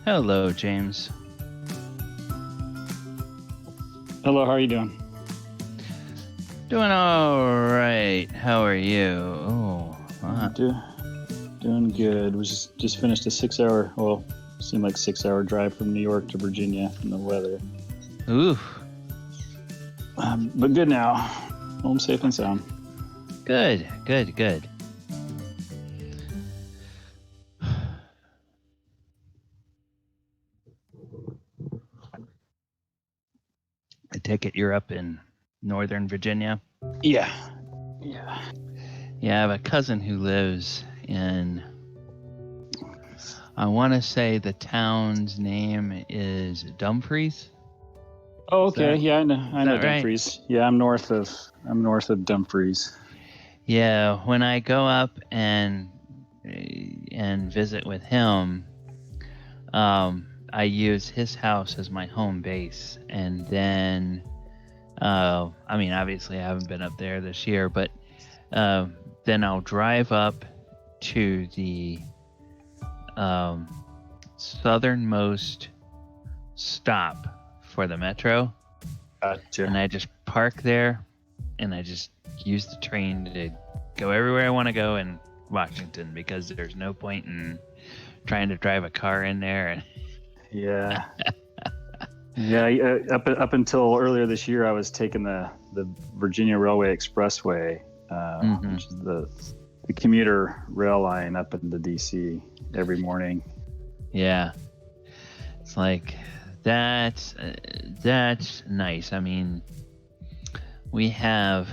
Hello, James. Hello, how are you doing? Doing all right. How are you? Oh, Doing good. Was just finished a 6-hour, seemed like 6-hour drive from New York to Virginia in the weather. Ooh. But good now. Home safe and sound. Good. I take it you're up in Northern Virginia? Yeah. Yeah, I have a cousin who lives in, I want to say the town's name is Dumfries. Oh, okay. I know Dumfries. Right? Yeah, I'm north of Dumfries. Yeah, when I go up and visit with him, I use his house as my home base, and then, obviously I haven't been up there this year, but then I'll drive up to the southernmost stop for the metro. Gotcha. And I just park there, and I just use the train to go everywhere I want to go in Washington, because there's no point in trying to drive a car in there. Yeah. Yeah. Up until earlier this year, I was taking the Virginia Railway Expressway, which is the commuter rail line up into DC every morning. Yeah, it's like that's nice. I mean, we have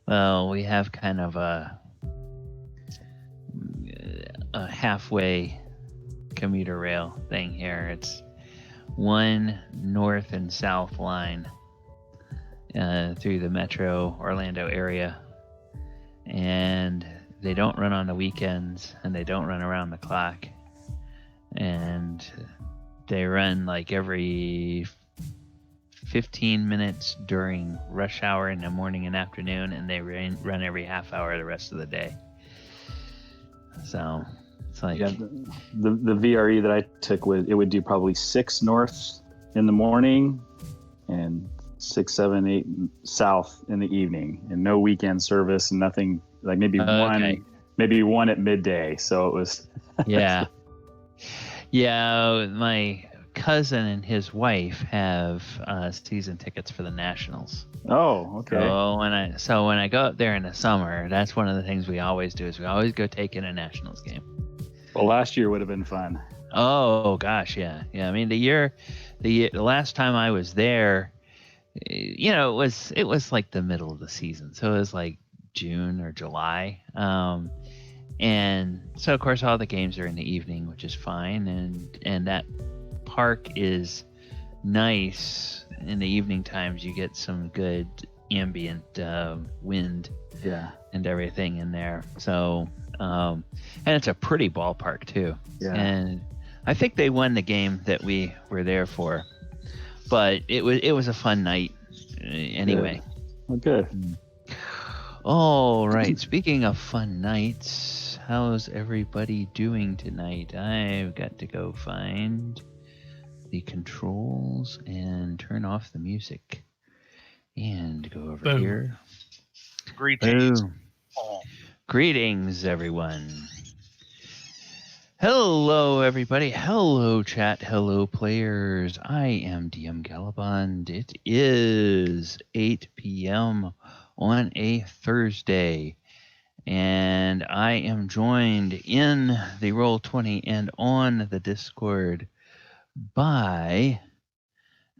kind of a halfway commuter rail thing here. It's one north and south line through the metro Orlando area, and they don't run on the weekends, and they don't run around the clock, and they run like every 15 minutes during rush hour in the morning and afternoon, and they run every half hour the rest of the day. So it's like, yeah, the VRE that I took would do probably 6 north in the morning and 6, 7, 8 south in the evening, and no weekend service and nothing. Like maybe one at midday. So it was. Yeah. My cousin and his wife have season tickets for the Nationals. Oh, okay. So when I go up there in the summer, that's one of the things we always do, is we always go take in a Nationals game. Well, last year would have been fun. Oh gosh, yeah. I mean, the last time I was there, it was like the middle of the season, so it was like June or July. And so of course all the games are in the evening, which is fine, and that park is nice in the evening times. You get some good ambient wind, and everything in there. So and it's a pretty ballpark too. Yeah. And I think they won the game that we were there for, but it was a fun night anyway. Good. All right. Speaking of fun nights, how's everybody doing tonight? I've got to go find the controls and turn off the music and go over here. Greetings. Greetings, everyone. Hello, everybody. Hello, chat. Hello, players. I am DM Galabond. It is 8 p.m. on a Thursday, and I am joined in the Roll20 and on the Discord by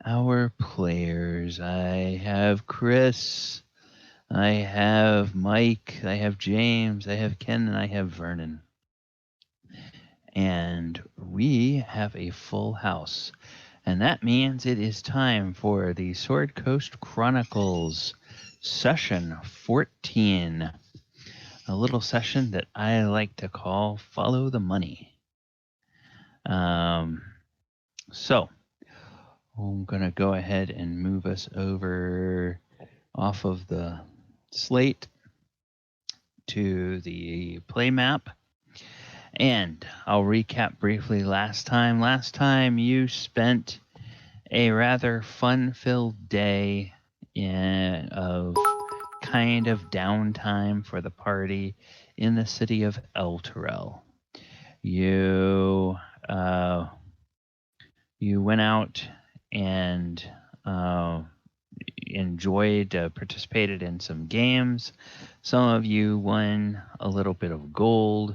our players. I have Chris, I have Mike, I have James, I have Ken, and I have Vernon. And we have a full house, and that means it is time for the Sword Coast Chronicles session 14, a little session that I like to call Follow the Money. So I'm going to go ahead and move us over off of the slate to the play map. And I'll recap briefly last time. Last time you spent a rather fun-filled day of kind of downtime for the party in the city of Elturel. You you went out and participated in some games. Some of you won a little bit of gold.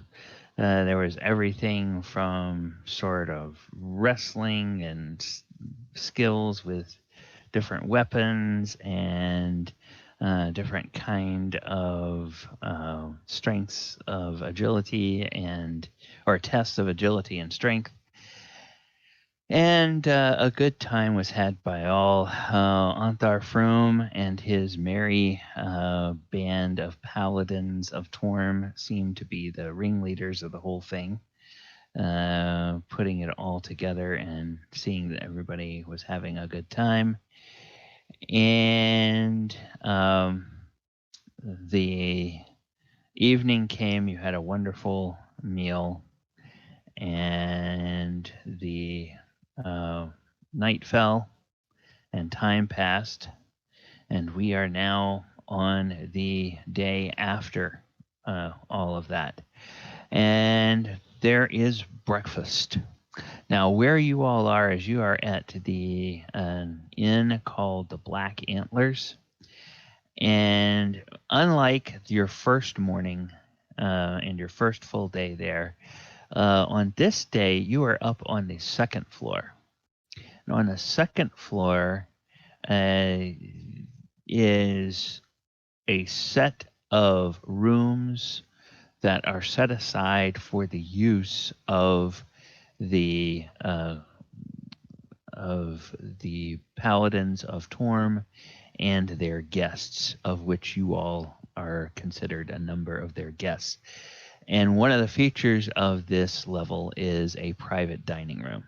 There was everything from sort of wrestling and skills with different weapons and different kind of strengths of agility or tests of agility and strength. And a good time was had by all. Anthar Froome and his merry band of paladins of Torm seemed to be the ringleaders of the whole thing, putting it all together and seeing that everybody was having a good time. And the evening came, you had a wonderful meal, and the night fell and time passed, and we are now on the day after all of that. And there is breakfast. Now, where you all are is you are at the inn called the Black Antlers. And unlike your first morning and your first full day there, on this day, you are up on the second floor. And on the second floor is a set of rooms that are set aside for the use of the paladins of Torm and their guests, of which you all are considered a number of their guests. And one of the features of this level is a private dining room.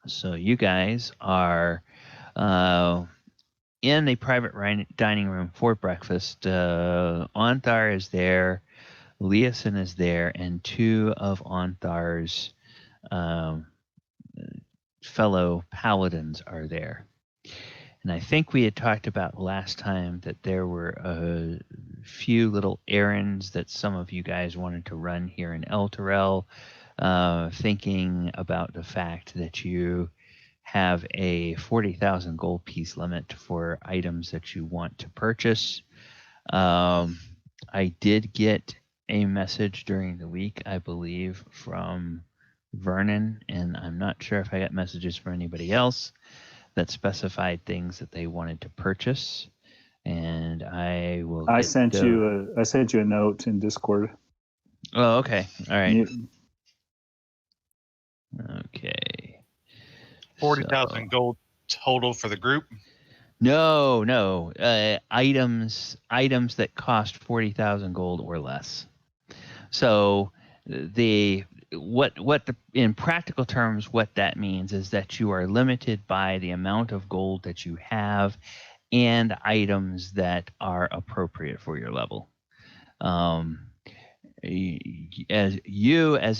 So you guys are in the private dining room for breakfast. Anthar is there, Leosin is there, and two of Anthar's fellow paladins are there. And I think we had talked about last time that there were a few little errands that some of you guys wanted to run here in Elturel, thinking about the fact that you have a 40,000 gold piece limit for items that you want to purchase. I did get a message during the week, I believe, from Vernon, and I'm not sure if I got messages from anybody else that specified things that they wanted to purchase. And I will. I sent you a note in Discord. Oh, okay. All right. Okay. 40,000 gold total for the group. No. Items that cost 40,000 gold or less. So in practical terms, what that means is that you are limited by the amount of gold that you have and items that are appropriate for your level. As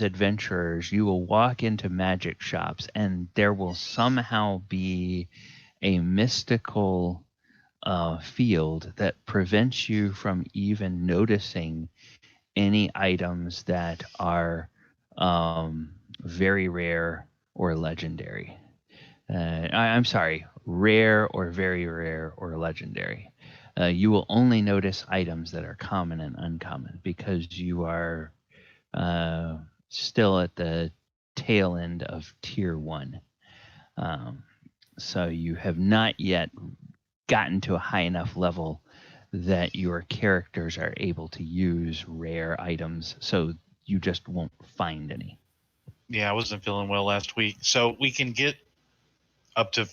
adventurers, you will walk into magic shops and there will somehow be a mystical field that prevents you from even noticing any items that are very rare or legendary. I'm sorry, rare or very rare or legendary. You will only notice items that are common and uncommon because you are still at the tail end of tier 1. So you have not yet gotten to a high enough level that your characters are able to use rare items, so you just won't find any. Yeah, I wasn't feeling well last week. So we can get up to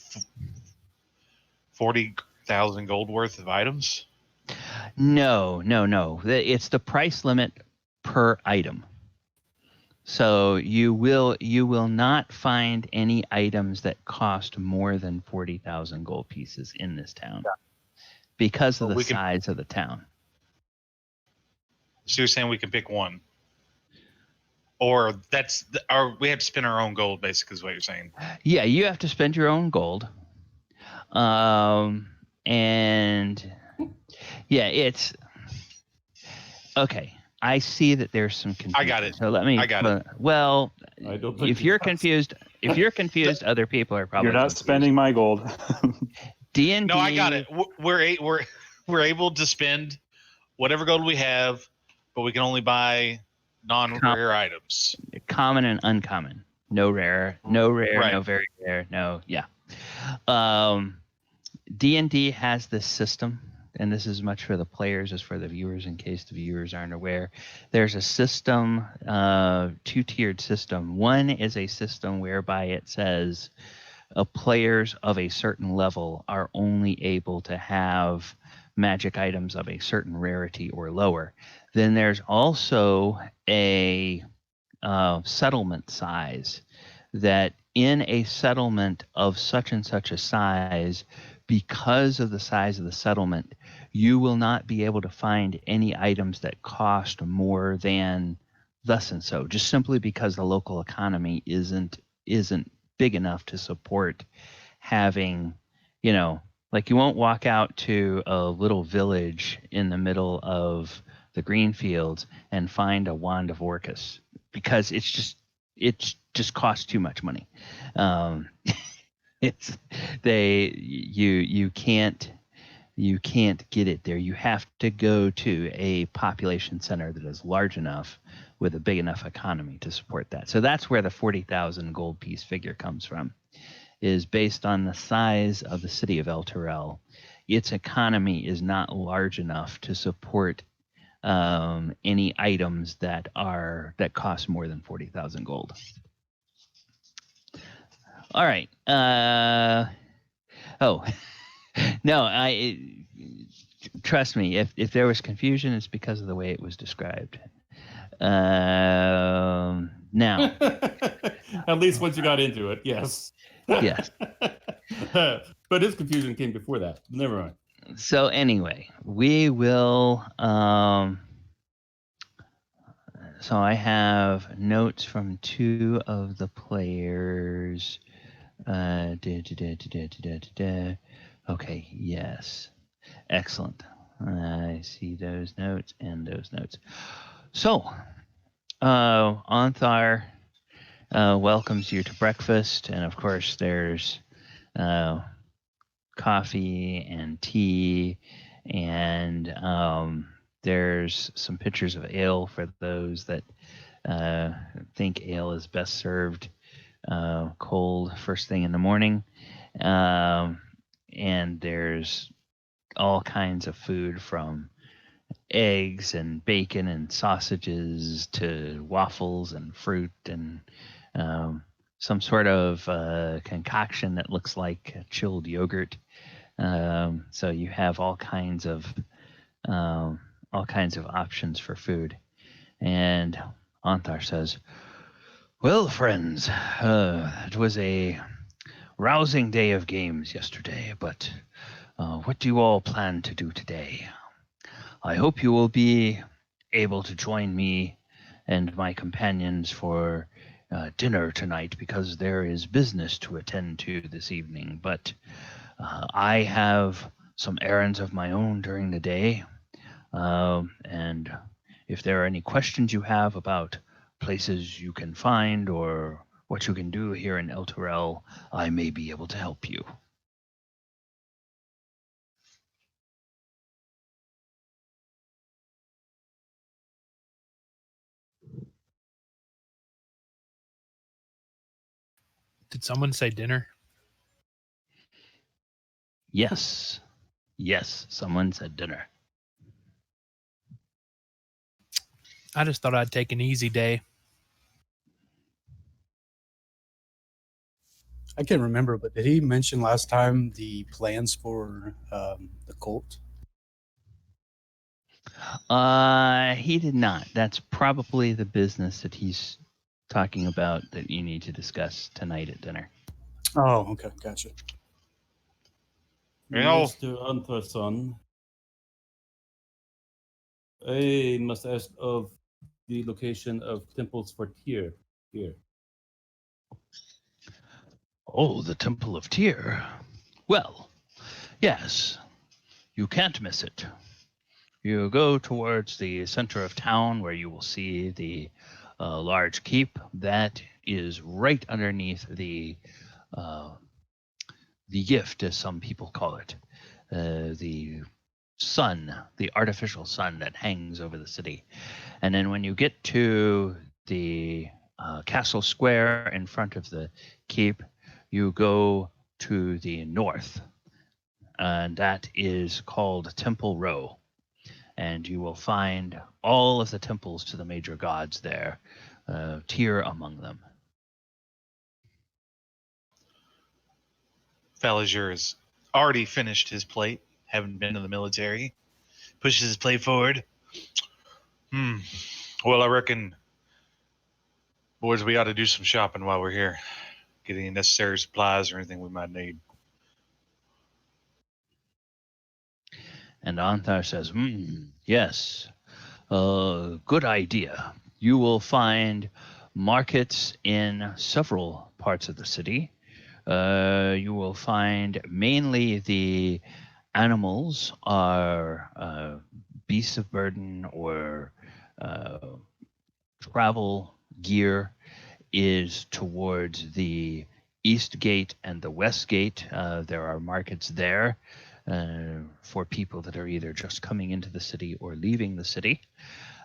40,000 gold worth of items? No. It's the price limit per item. So you will not find any items that cost more than 40,000 gold pieces in this town because of the size of the town. So you're saying we can pick one? Or we have to spend our own gold, basically, is what you're saying. Yeah, you have to spend your own gold. And yeah, it's okay. I see that there's some confusion. I got it. So let me. I got it. Well, I don't think if you're confused, other people are probably. You're not confused. spending my gold. D&D. No, I got it. We're able to spend whatever gold we have, but we can only buy non-rare items. Common and uncommon. No rare, Right. no very rare, no. Yeah. D&D has this system, and this is as much for the players as for the viewers in case the viewers aren't aware. There's a system, two-tiered system. One is a system whereby it says players of a certain level are only able to have magic items of a certain rarity or lower. Then there's also a settlement size that in a settlement of such and such a size, because of the size of the settlement, you will not be able to find any items that cost more than thus and so, just simply because the local economy isn't big enough to support having, like you won't walk out to a little village in the middle of the green fields and find a wand of Orcus because it just costs too much money. You can't get it there. You have to go to a population center that is large enough with a big enough economy to support that. So that's where the 40,000 gold piece figure comes from, is based on the size of the city of Elturel. Its economy is not large enough to support any items that cost more than 40,000 gold. All right. No, trust me. If there was confusion, it's because of the way it was described. Now, at least once you got into it, yes. Yes. But his confusion came before that. Never mind. So anyway, we will. So I have notes from two of the players. Okay, yes. Excellent. I see those notes and those notes. So, Anthar welcomes you to breakfast, and of course there's coffee and tea, and there's some pitchers of ale for those that think ale is best served cold first thing in the morning. And there's all kinds of food, from eggs and bacon and sausages to waffles and fruit and some sort of concoction that looks like chilled yogurt. So you have all kinds of options for food. And Anthar says, "Well, friends, it was a rousing day of games yesterday, but what do you all plan to do today? I hope you will be able to join me and my companions for dinner tonight, because there is business to attend to this evening. But I have some errands of my own during the day, and if there are any questions you have about places you can find or what you can do here in Elturel, I may be able to help you." Did someone say dinner? Yes, someone said dinner. I just thought I'd take an easy day. I can't remember, but did he mention last time the plans for the cult? He did not. That's probably the business that he's talking about that you need to discuss tonight at dinner. Oh, okay, gotcha. You know- Mr. Anderson, I must ask of the location of temples for Tyr here? Oh, the Temple of Tyr. Well, yes, you can't miss it. You go towards the center of town where you will see the large keep that is right underneath uh, the gift, as some people call it, the sun, the artificial sun that hangs over the city. And then when you get to the castle square in front of the keep, you go to the north, and that is called Temple Row. And you will find all of the temples to the major gods there, Tyr among them. Falliger has already finished his plate, having been in the military. Pushes his plate forward. Well, I reckon, boys, we ought to do some shopping while we're here. Get any necessary supplies or anything we might need. And Anthar says, yes, good idea. You will find markets in several parts of the city. You will find mainly the animals are beasts of burden or travel gear is towards the east gate and the west gate. There are markets there for people that are either just coming into the city or leaving the city.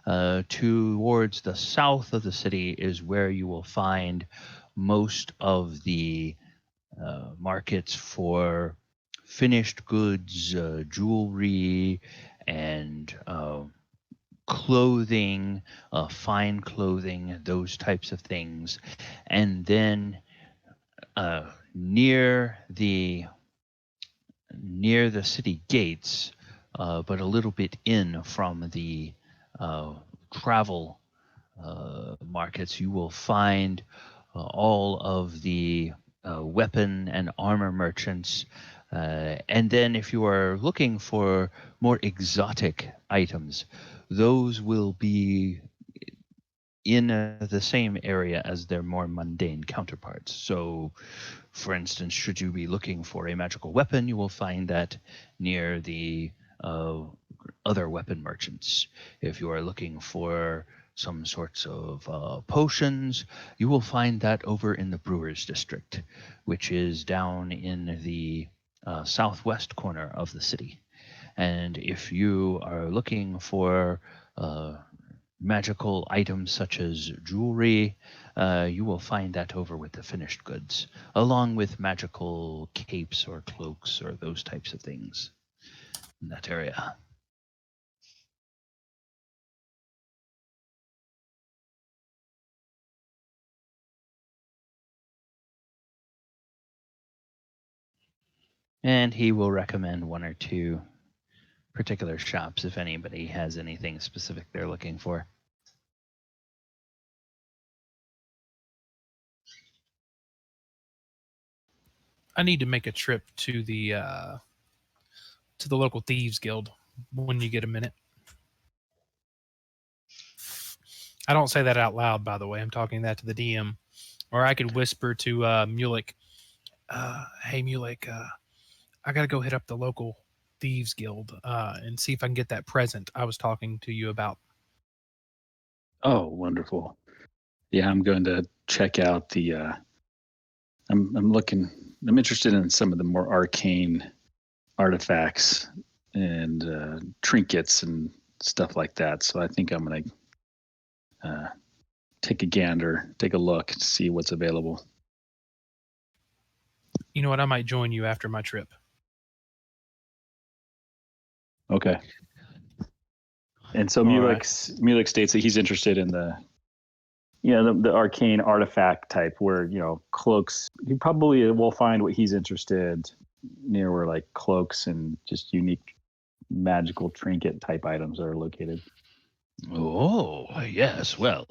Towards the south of the city is where you will find most of the markets for finished goods, jewelry, and clothing, fine clothing, those types of things. And then near the city gates, but a little bit in from the travel markets, you will find all of the weapon and armor merchants. And then if you are looking for more exotic items, those will be in the same area as their more mundane counterparts. So, for instance, should you be looking for a magical weapon, you will find that near the other weapon merchants. If you are looking for some sorts of potions, you will find that over in the Brewers District, which is down in the southwest corner of the city. And if you are looking for magical items such as jewelry, you will find that over with the finished goods, along with magical capes or cloaks or those types of things in that area. And he will recommend one or two particular shops if anybody has anything specific they're looking for. I need to make a trip to the local thieves guild when you get a minute. I don't say that out loud, by the way. I'm talking that to the DM. Or I could whisper to Mulek, hey, Mulek, I got to go hit up the local thieves guild and see if I can get that present I was talking to you about. Oh, wonderful. Yeah, I'm going to check out the I'm interested in some of the more arcane artifacts and trinkets and stuff like that. So I think I'm going to take a gander, take a look to see what's available. You know what? I might join you after my trip. Okay. And so Mulek states that he's interested in the arcane artifact type where, cloaks. He probably will find what he's interested near where like cloaks and just unique magical trinket type items are located. Oh, yes. Well,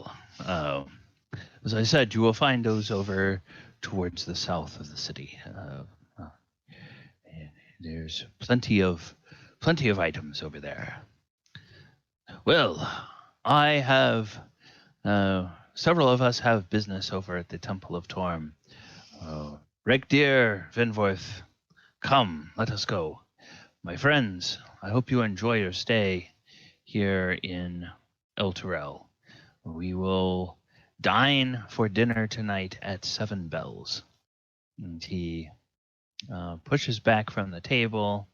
as I said, you will find those over towards the south of the city. There's plenty of items over there. Well, I have Several of us have business over at the Temple of Torm. Regdir, Vinvorth, come, let us go. My friends, I hope you enjoy your stay here in Elturel. We will dine for dinner tonight at 7 bells. And he pushes back from the table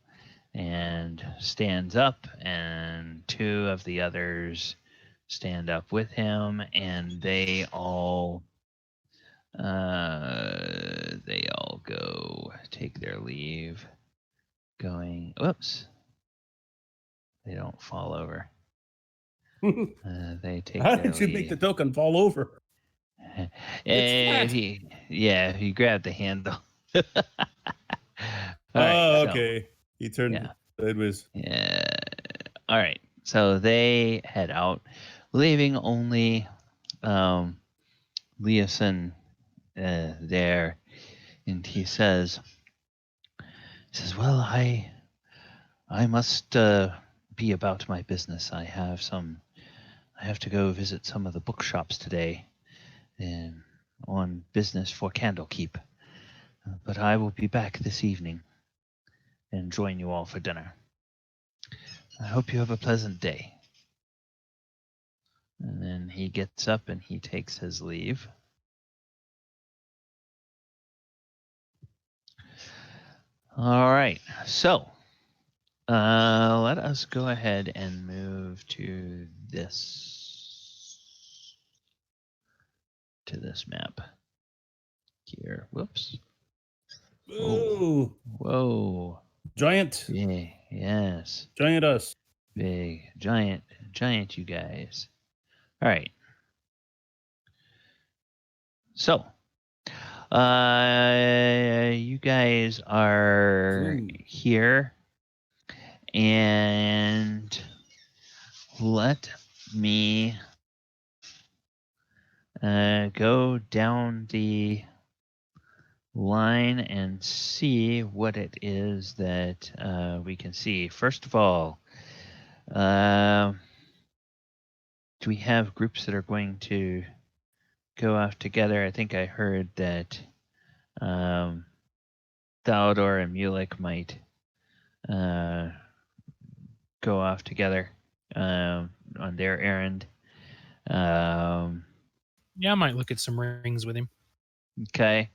and stands up, and 2 of the others stand up with him, and they all go take their leave, going, whoops, they don't fall over. They take How their did you leave. make the token fall over? It's He grabbed the handle. All right, so, okay. He turned sideways. Yeah. All right. So they head out, leaving only Leosin there, and he says, "Well, I must be about my business. I have to go visit some of the bookshops today, on business for Candlekeep. But I will be back this evening and join you all for dinner. I hope you have a pleasant day." And then he gets up and he takes his leave. All right. So let us go ahead and move to this map here. Whoops. Whoa. Whoa. Giant. Yeah, yes. Giant us. Big, giant, you guys. All right. So, you guys are here, and let me go down the line and see what it is that we can see. First of all, do we have groups that are going to go off together? I think I heard that Thalodor and Mulek might go off together on their errand. Yeah, I might look at some rings with him. Okay.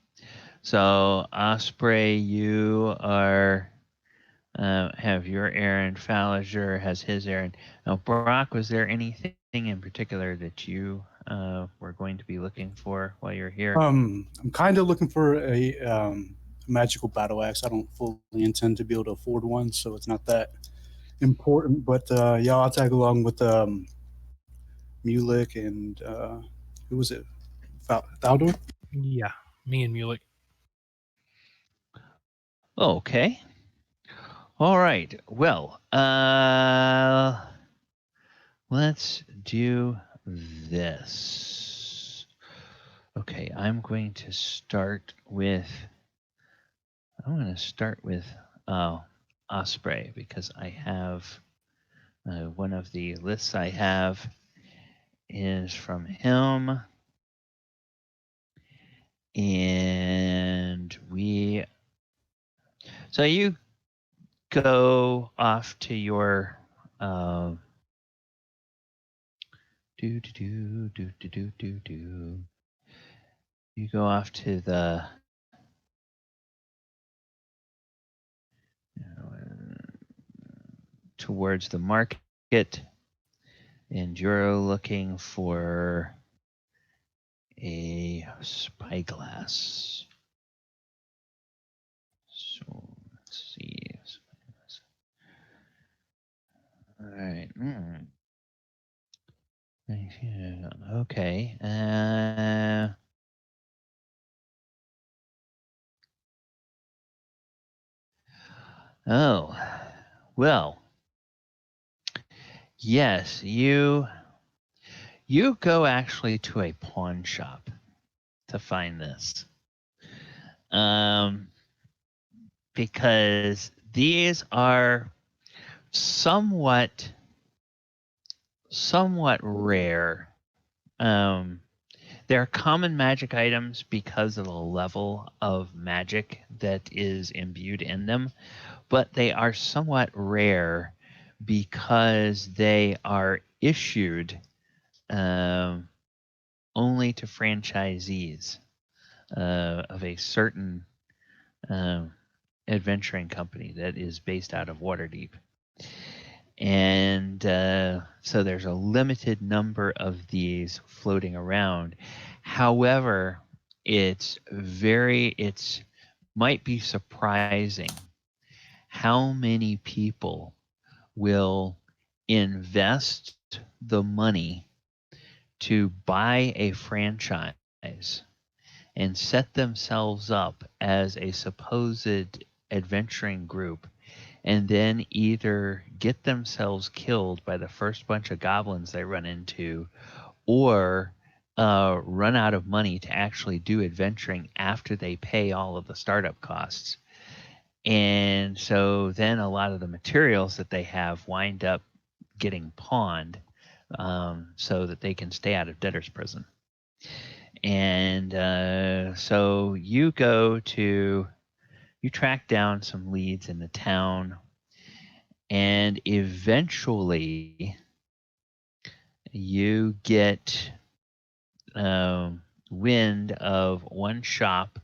So Osprey, you are have your errand. Falager has his errand. Now, Brock, was there anything in particular that you were going to be looking for while you're here? I'm kind of looking for a magical battle axe. I don't fully intend to be able to afford one, so it's not that important. But yeah, I'll tag along with Mulek and who was it? Thaldor? Yeah, me and Mulek. Okay. All right. Well, let's do this. Okay, I'm going to start with Osprey, because I have one of the lists I have is from him, and so you go off to your you go off to the towards the market, and you're looking for a spyglass. So let's see. All right. Okay. Oh, well. Yes, you go actually to a pawn shop to find this. Because these are somewhat rare They're common magic items because of the level of magic that is imbued in them, but they are somewhat rare because they are issued um, only to franchisees of a certain um, adventuring company that is based out of Waterdeep. And so there's a limited number of these floating around. However, it's might be surprising how many people will invest the money to buy a franchise and set themselves up as a supposed adventuring group and then either get themselves killed by the first bunch of goblins they run into or run out of money to actually do adventuring after they pay all of the startup costs. And so then a lot of the materials that they have wind up getting pawned so that they can stay out of debtor's prison. And so you track down some leads in the town, and eventually you get wind of one shop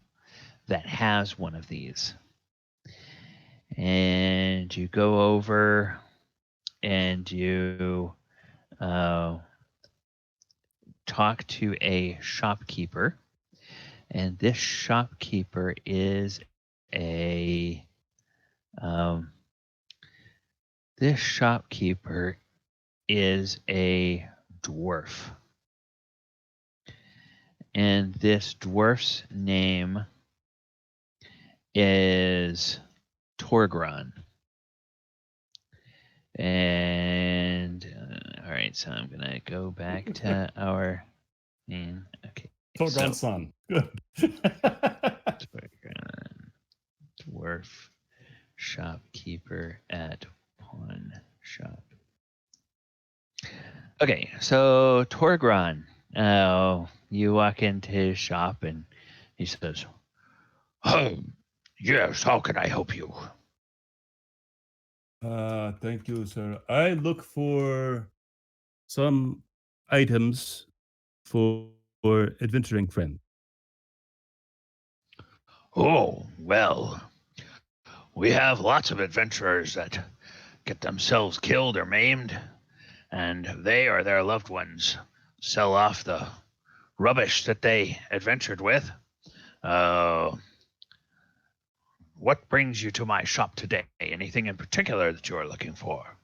that has one of these. And you go over and you talk to a shopkeeper, and this shopkeeper is a dwarf. And this dwarf's name is Torgron. And all right, so I'm gonna go back to our main. Okay, Torgon's son. Good. Dwarf shopkeeper at pawn shop. Okay, so Torgron, you walk into his shop and he says, "Oh, yes, how can I help you?" Thank you, sir. I look for some items for adventuring friend. Oh, well, we have lots of adventurers that get themselves killed or maimed, and they or their loved ones sell off the rubbish that they adventured with. What brings you to my shop today? Anything in particular that you are looking for?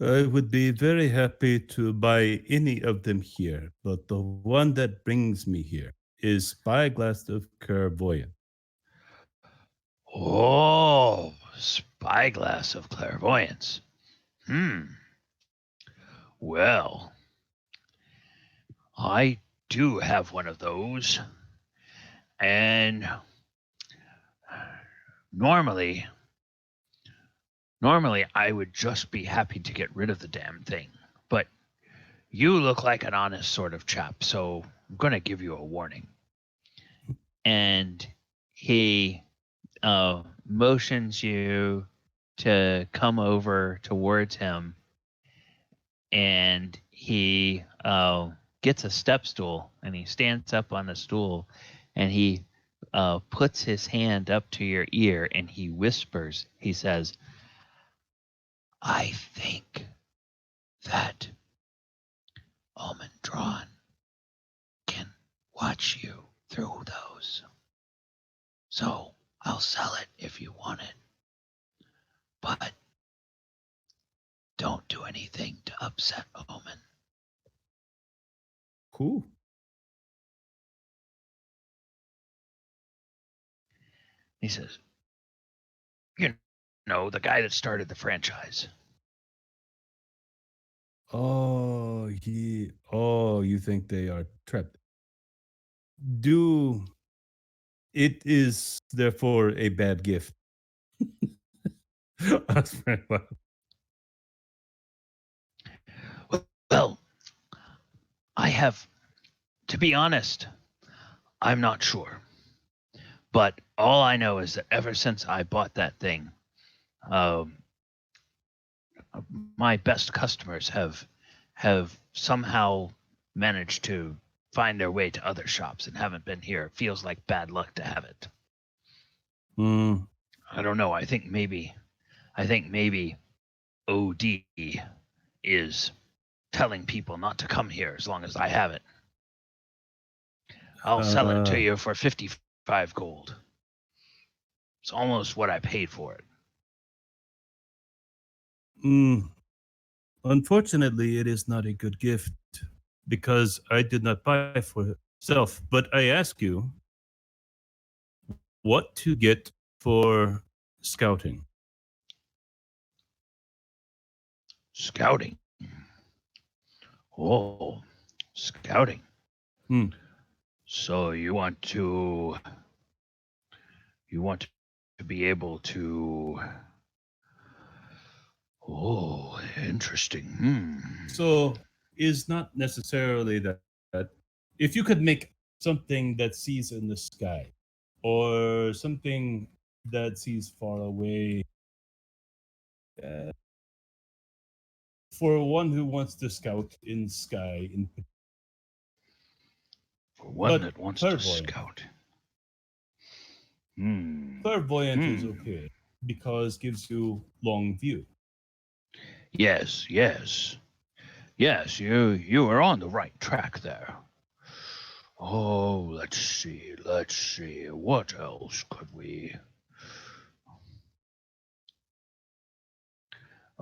I would be very happy to buy any of them here, but the one that brings me here is Spyglass of Clairvoyance. Oh, spyglass of clairvoyance. Well, I do have one of those, and normally I would just be happy to get rid of the damn thing, but you look like an honest sort of chap, so I'm going to give you a warning. And he motions you to come over towards him, and he gets a step stool, and he stands up on the stool, and he puts his hand up to your ear, and he whispers, he says, "I think that Almondron can watch you through those. So I'll sell it if you want it. But don't do anything to upset Omen." Cool. He says, "You know, the guy that started the franchise." Oh, you think they are trapped? Do it is therefore a bad gift. That's very well. Well, I have, to be honest, I'm not sure. But all I know is that ever since I bought that thing, um, my best customers have somehow managed to find their way to other shops and haven't been here. It feels like bad luck to have it. Hmm. I don't know. I think maybe OD is telling people not to come here as long as I have it. I'll sell it to you for 55 gold. It's almost what I paid for it. Unfortunately, it is not a good gift because I did not buy for self. But I ask you, what to get for scouting? Scouting. Oh, scouting. Hmm. So you want to be able to. Oh, interesting. So is not necessarily that if you could make something that sees in the sky or something that sees far away uh, for one who wants to scout in sky in For one but that wants to clairvoyant. scout. Hmm. Clairvoyant is okay because gives you long view. Yes, yes. Yes, you are on the right track there. Oh, let's see. What else could we?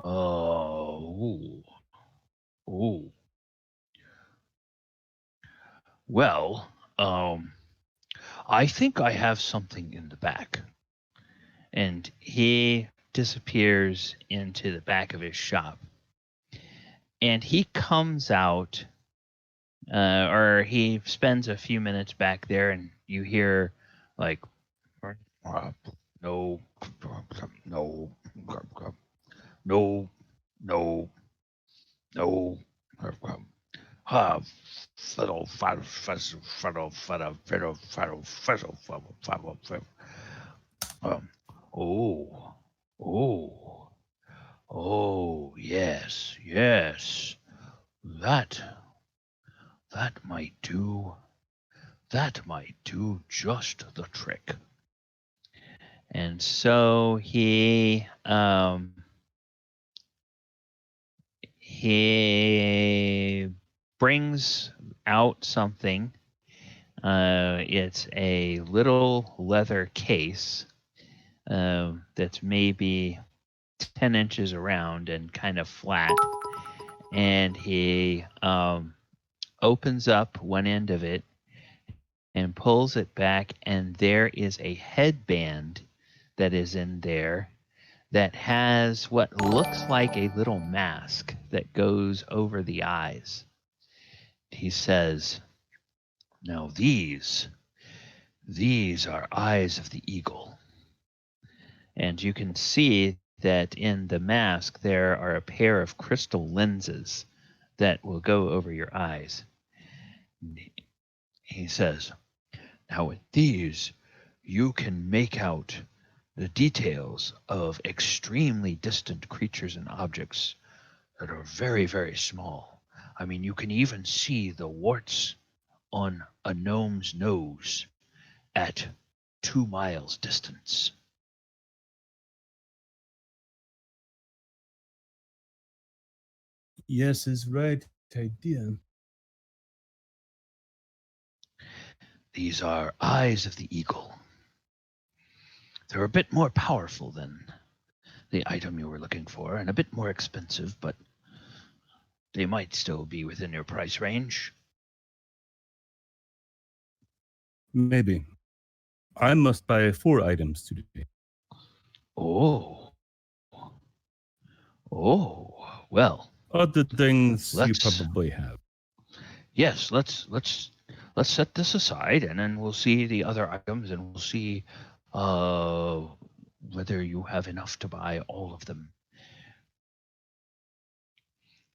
Ooh. Ooh. Well, I think I have something in the back. And he disappears into the back of his shop. And he comes out, or he spends a few minutes back there, and you hear, like, no, no, no, no, no. Ah, fiddle, fiddle, fiddle, fiddle, fiddle, fiddle, fiddle, fiddle, fiddle, fiddle, fiddle. Um, oh, oh, oh, yes, yes. That, that might do, that might do just the trick. And so he brings out something. It's a little leather case that's maybe 10 inches around and kind of flat. And he opens up one end of it and pulls it back, and there is a headband that is in there that has what looks like a little mask that goes over the eyes. He says, "Now these are eyes of the eagle." And you can see that in the mask there are a pair of crystal lenses that will go over your eyes. He says, "Now with these, you can make out the details of extremely distant creatures and objects that are very, very small. I mean, you can even see the warts on a gnome's nose at 2 miles distance." Yes, is right idea. These are eyes of the eagle. They're a bit more powerful than the item you were looking for, and a bit more expensive, but they might still be within your price range. Maybe. I must buy 4 items today. Oh, well, Other things you let's probably have. yes, let's set this aside, and then we'll see the other items, and we'll see uh, whether you have enough to buy all of them.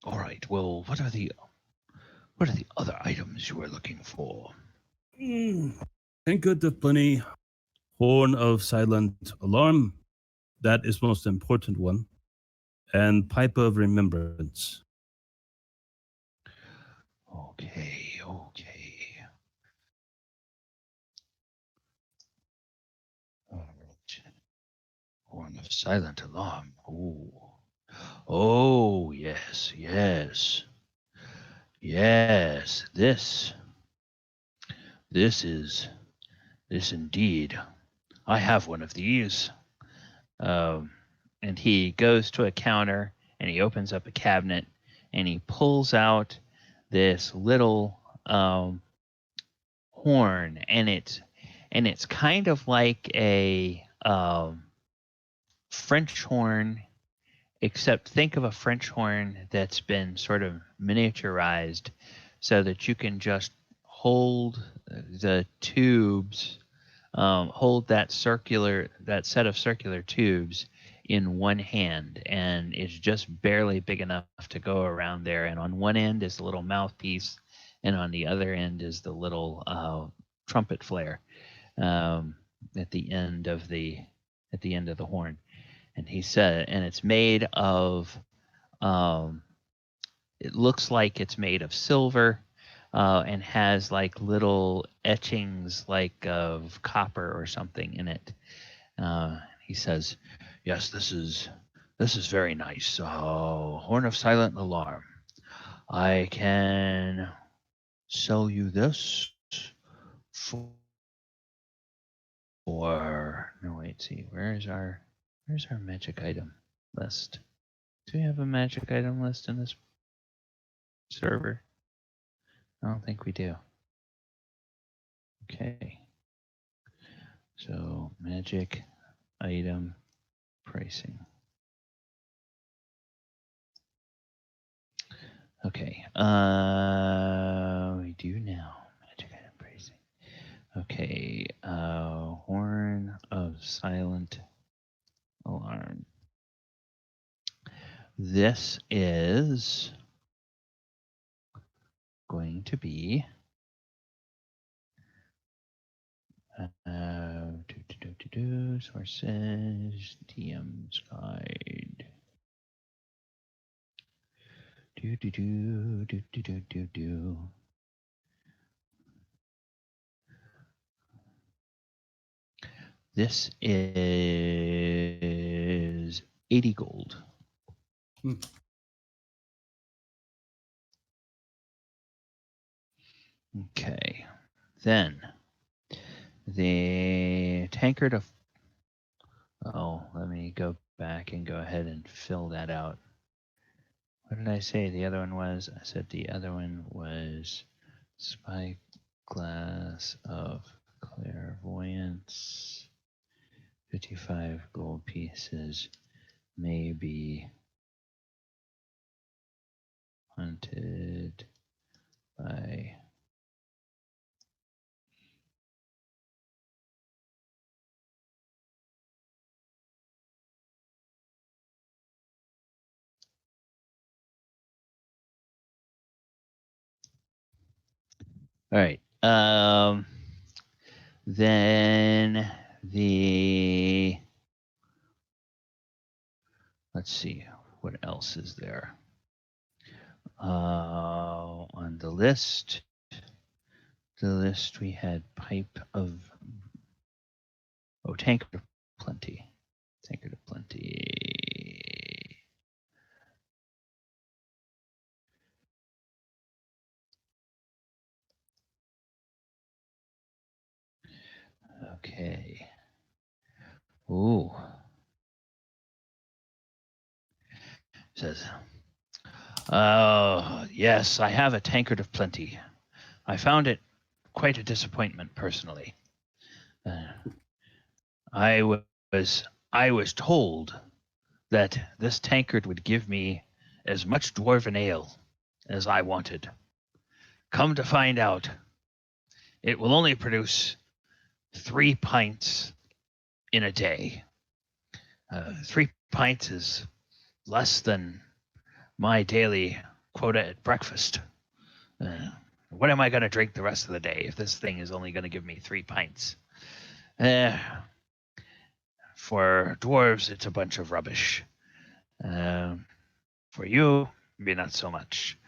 All right. Well, what are What are the other items you were looking for? Tankard of Plenty, Horn of Silent Alarm. That is most important one. And Pipe of Remembrance. Okay. All right. Horn of Silent Alarm. Oh, yes. This indeed. I have one of these. And he goes to a counter and he opens up a cabinet and he pulls out this little horn, and it's kind of like a French horn, except think of a French horn that's been sort of miniaturized so that you can just hold the tubes, hold that set of circular tubes in one hand, and it's just barely big enough to go around there. And on one end is the little mouthpiece, and on the other end is the little trumpet flare at the end of the horn. And he said, and it's made of, it looks like it's made of silver, and has like little etchings like of copper or something in it. He says, "Yes, this is very nice. Horn of Silent Alarm. I can sell you this for no, wait, see, where's our magic item list? Do we have a magic item list in this server? I don't think we do. Okay. So magic item pricing. Okay. We do now. Magic item pricing. Okay. Horn of Silent Alarm. This is going to be sources, DM's guide. This is 80 gold. Okay. Then the tankard of... Oh, let me go back and go ahead and fill that out. What did I say the other one was? I said the other one was Spyglass of Clairvoyance. 55 gold pieces may be hunted by... All right. Then the... Let's see. What else is there? On the list we had pipe of... Oh, tankard of plenty. Tankard of plenty. Okay. Ooh. Says, oh, yes, I have a tankard of plenty. I found it quite a disappointment, personally. I was told that this tankard would give me as much dwarven ale as I wanted. Come to find out, it will only produce 3 pints in a day. 3 pints is less than my daily quota at breakfast. What am I going to drink the rest of the day if this thing is only going to give me 3 pints? For dwarves, it's a bunch of rubbish. For you, maybe not so much.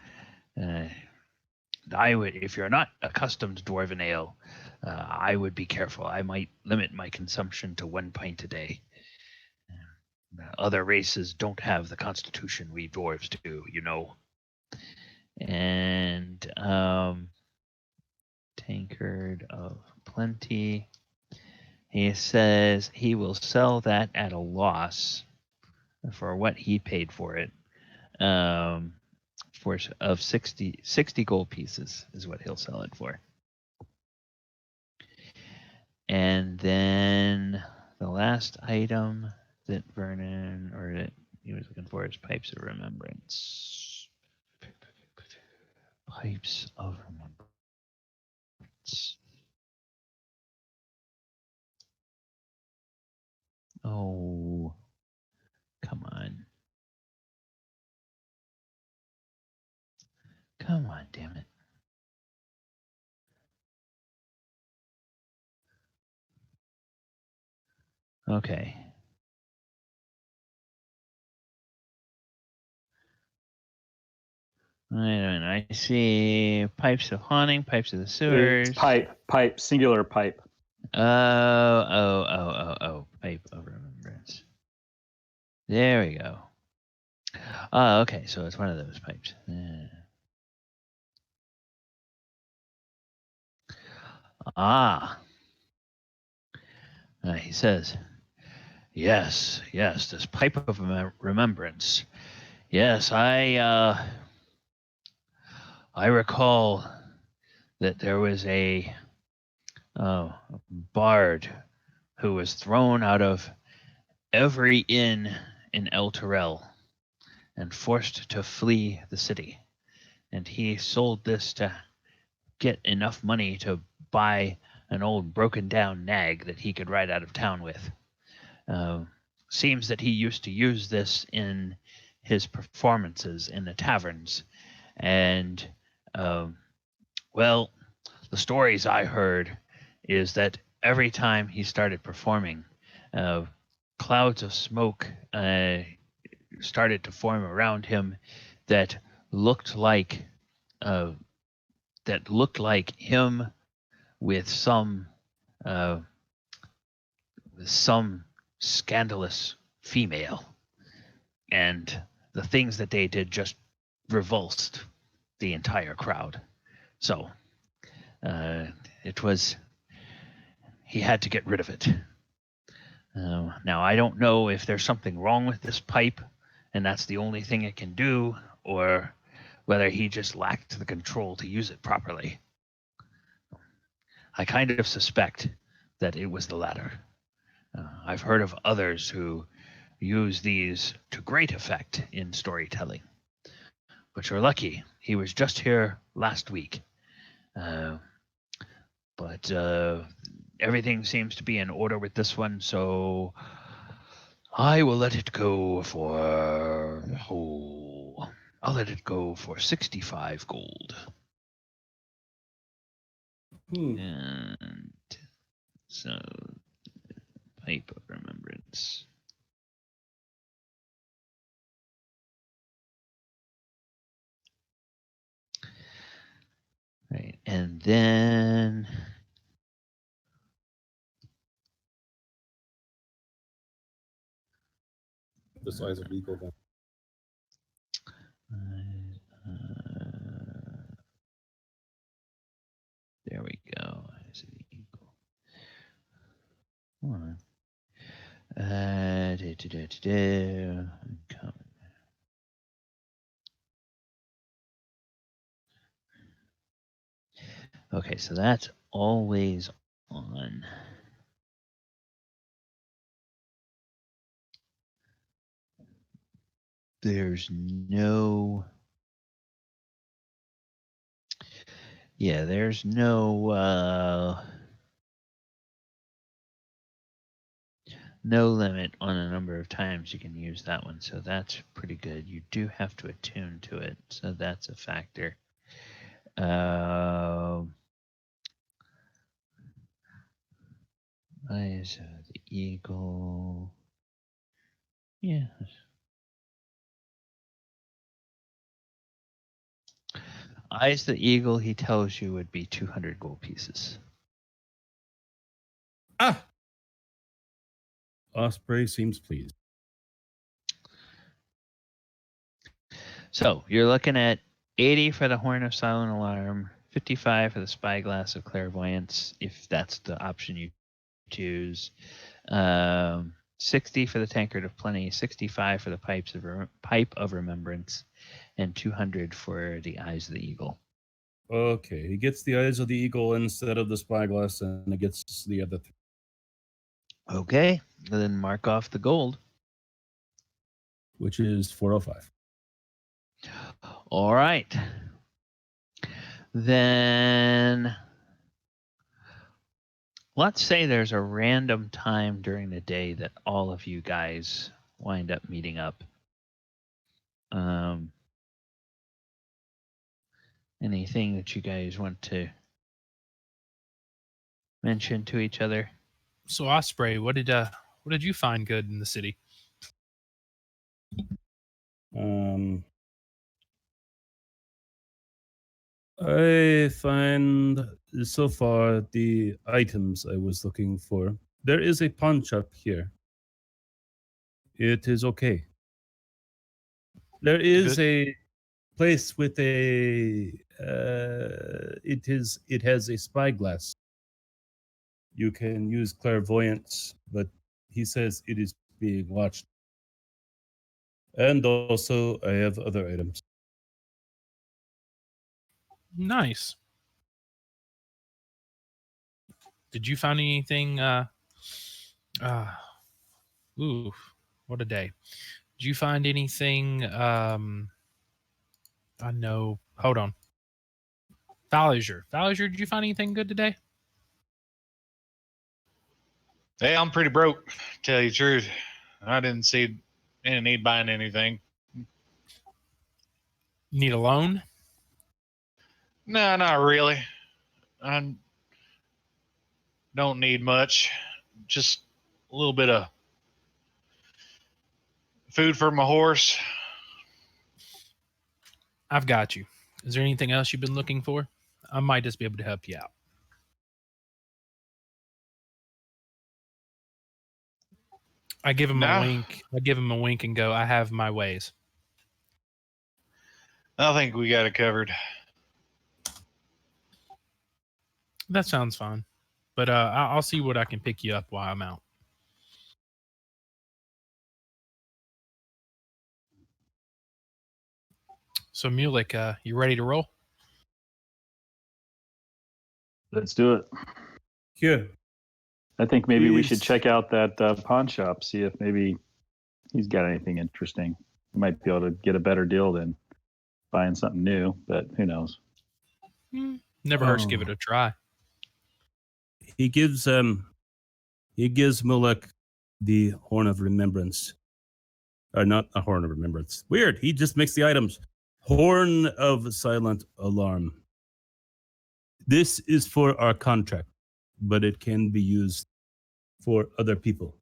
I would, if you're not accustomed to dwarven ale, I would be careful. I might limit my consumption to 1 pint a day. Other races don't have the constitution we dwarves do, you know. And tankard of plenty. He says he will sell that at a loss for what he paid for it. For of 60 gold pieces is what he'll sell it for. And then the last item that Vernon, or that he was looking for, is Pipes of Remembrance. Pipes of Remembrance. Oh, come on. Come on, damn it. Okay. I see pipes of haunting, pipes of the sewers. It's pipe, singular pipe. Oh, pipe of remembrance. There we go. Oh, okay, so it's one of those pipes. He says, yes, this pipe of remembrance. Yes, I recall that there was a bard who was thrown out of every inn in Elturel and forced to flee the city. And he sold this to get enough money to buy an old broken down nag that he could ride out of town with. Seems that he used to use this in his performances in the taverns. And, well, the stories I heard is that every time he started performing, clouds of smoke started to form around him that looked like him with some scandalous female, and the things that they did just revulsed the entire crowd. So he had to get rid of it. Now, I don't know if there's something wrong with this pipe and that's the only thing it can do, or whether he just lacked the control to use it properly. I kind of suspect that it was the latter. I've heard of others who use these to great effect in storytelling. But you're lucky. He was just here last week. But everything seems to be in order with this one, so I will let it go for... I'll let it go for 65 gold. And so, Pipe of Remembrance. Right, and then The size of eagle then. There we go. Is it the eagle? Hold on. Okay, so that's always on. There's no... Yeah, there's no limit on the number of times you can use that one, so that's pretty good. You do have to attune to it, so that's a factor. Eyes of the eagle. Yeah. Eyes of the eagle, he tells you, would be 200 gold pieces. Ah! Osprey seems pleased. So you're looking at 80 for the Horn of Silent Alarm, 55 for the Spyglass of Clairvoyance, if that's the option you choose. 60 for the Tankard of Plenty, 65 for the Pipe of Remembrance, and 200 for the Eyes of the Eagle. Okay, he gets the Eyes of the Eagle instead of the Spyglass, and it gets the other three. Okay, then mark off the gold. Which is 405. All right. Then let's say there's a random time during the day that all of you guys wind up meeting up. Anything that you guys want to mention to each other? So Osprey, what did you find good in the city? I find so far the items I was looking for. There is a pawn shop here. It is okay. There is a place with a it has a spyglass. You can use clairvoyance, but he says it is being watched. And also I have other items. Nice. Did you find anything oof, what a day. Did you find anything I know, hold on. Falliger, did you find anything good today? Hey, I'm pretty broke, to tell you the truth. I didn't see any need buying anything. Need a loan? No, not really. I don't need much. Just a little bit of food for my horse. I've got you. Is there anything else you've been looking for? I might just be able to help you out. I give him a wink. I give him a wink and go, I have my ways. I think we got it covered. That sounds fine. But I'll see what I can pick you up while I'm out. So Mulek, you ready to roll? Let's do it. Here. I think maybe we should Please. check out that pawn shop, see if maybe he's got anything interesting. We might be able to get a better deal than buying something new, but who knows? Never hurts to give it a try. He gives Mulek the Horn of Remembrance. Or not a Horn of Remembrance. Weird. He just makes the items. Horn of Silent Alarm. This is for our contract, but it can be used for other people.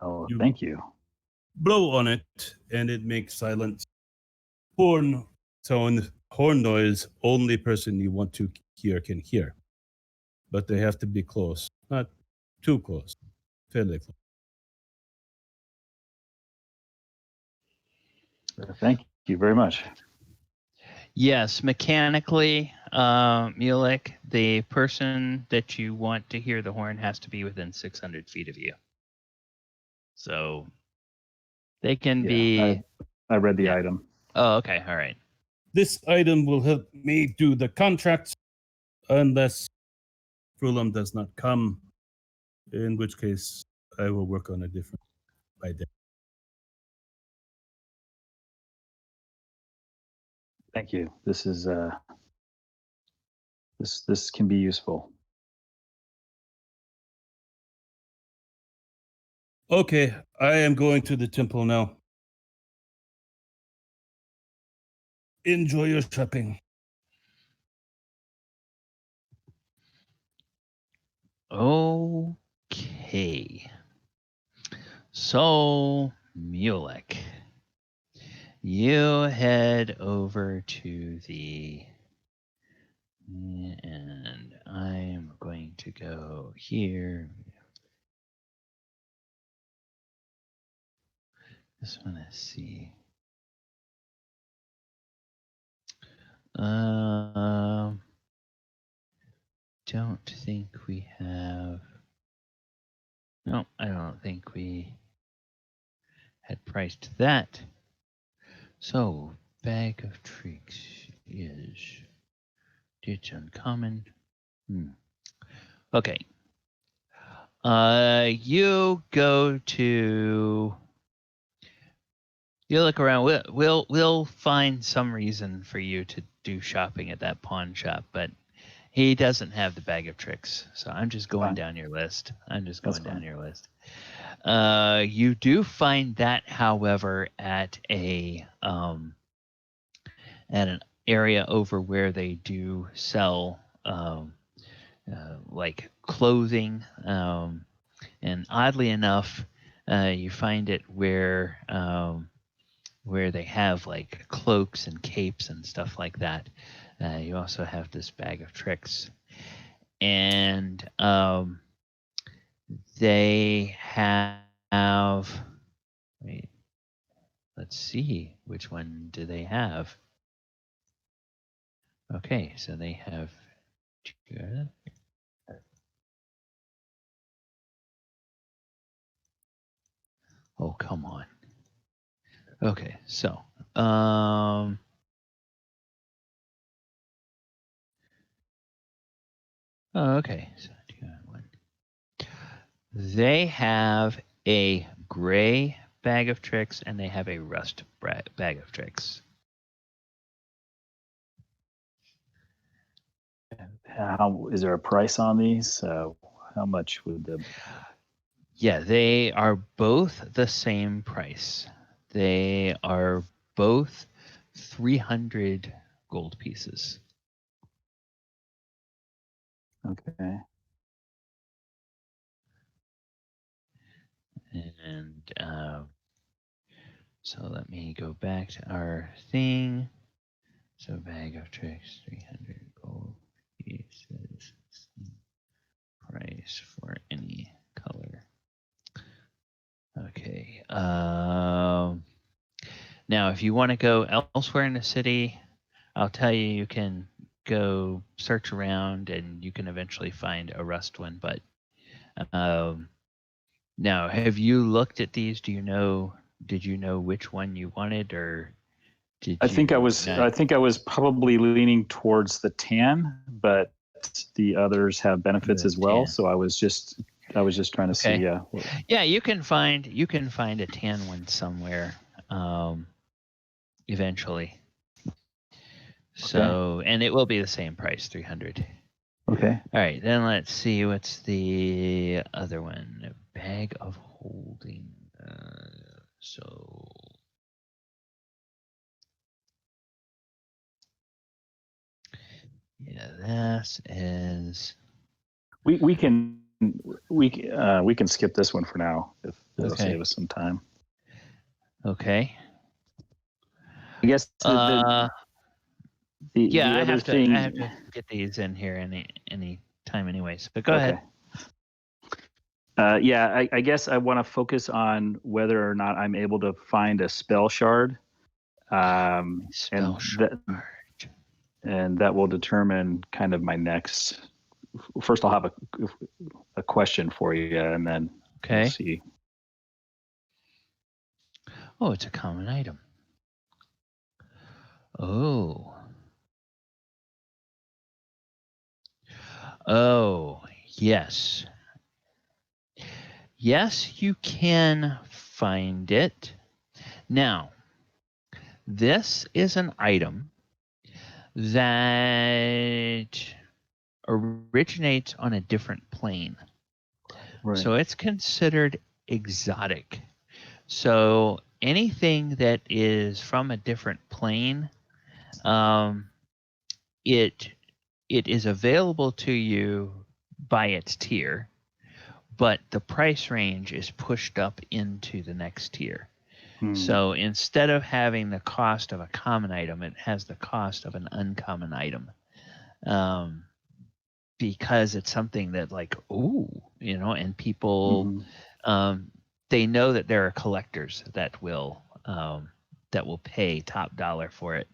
Oh, thank you. Blow on it, and it makes silent horn tone, horn noise. Only person you want to hear can hear. But they have to be close, not too close, fairly close. Thank you very much. Yes, mechanically, Mulek, the person that you want to hear the horn has to be within 600 feet of you. So they can be. I read the item. Oh, okay. All right. This item will help me do the contract unless Frulam does not come, in which case I will work on a different by then. Thank you. This is this can be useful. Okay, I am going to the temple now. Enjoy your shopping. Okay. So, Mulek, you head over to the... And I'm going to go here. Just want to see. Don't think we have. No, I don't think we had priced that. So, bag of tricks is ditch uncommon. Okay. You go to. You look around. We'll find some reason for you to do shopping at that pawn shop, but he doesn't have the bag of tricks. So I'm just going down your list. You do find that, however, at an area over where they do sell like clothing, and oddly enough, you find it where they have like cloaks and capes and stuff like that. You also have this bag of tricks, and they have. Wait, let's see, which one do they have? Okay, so they have. Oh, come on. Okay, so okay, so they have a gray bag of tricks and they have a rust bag of tricks. How is there a price on these? How much would the? Yeah, they are both the same price. They are both 300 gold pieces. Okay. And so let me go back to our thing. So bag of tricks, 300 gold pieces. Price for any color. Okay. Now, if you want to go elsewhere in the city, I'll tell you, you can go search around and you can eventually find a rust one. But now, have you looked at these? Did you know which one you wanted, or I think I was probably leaning towards the tan, but the others have benefits as well. Tan. So I was just trying to see. Yeah. Yeah, you can find a tan one somewhere, eventually. So, and it will be the same price, 300. Okay. All right, then let's see. What's the other one? A bag of holding. So. Yeah, this is. We can skip this one for now if it'll save us some time. Okay. I guess the I other have thing. I have to get these in here any time, anyways. But go ahead. I guess I want to focus on whether or not I'm able to find a spell shard. And that will determine kind of my next. First, I'll have a question for you, and then we'll see. Oh, it's a common item. Oh, yes. Yes, you can find it. Now, this is an item that originates on a different plane. Right. So it's considered exotic. So anything that is from a different plane It is available to you by its tier, but the price range is pushed up into the next tier. So instead of having the cost of a common item, it has the cost of an uncommon item. Because it's something that like, and people, they know that there are collectors that will pay top dollar for it.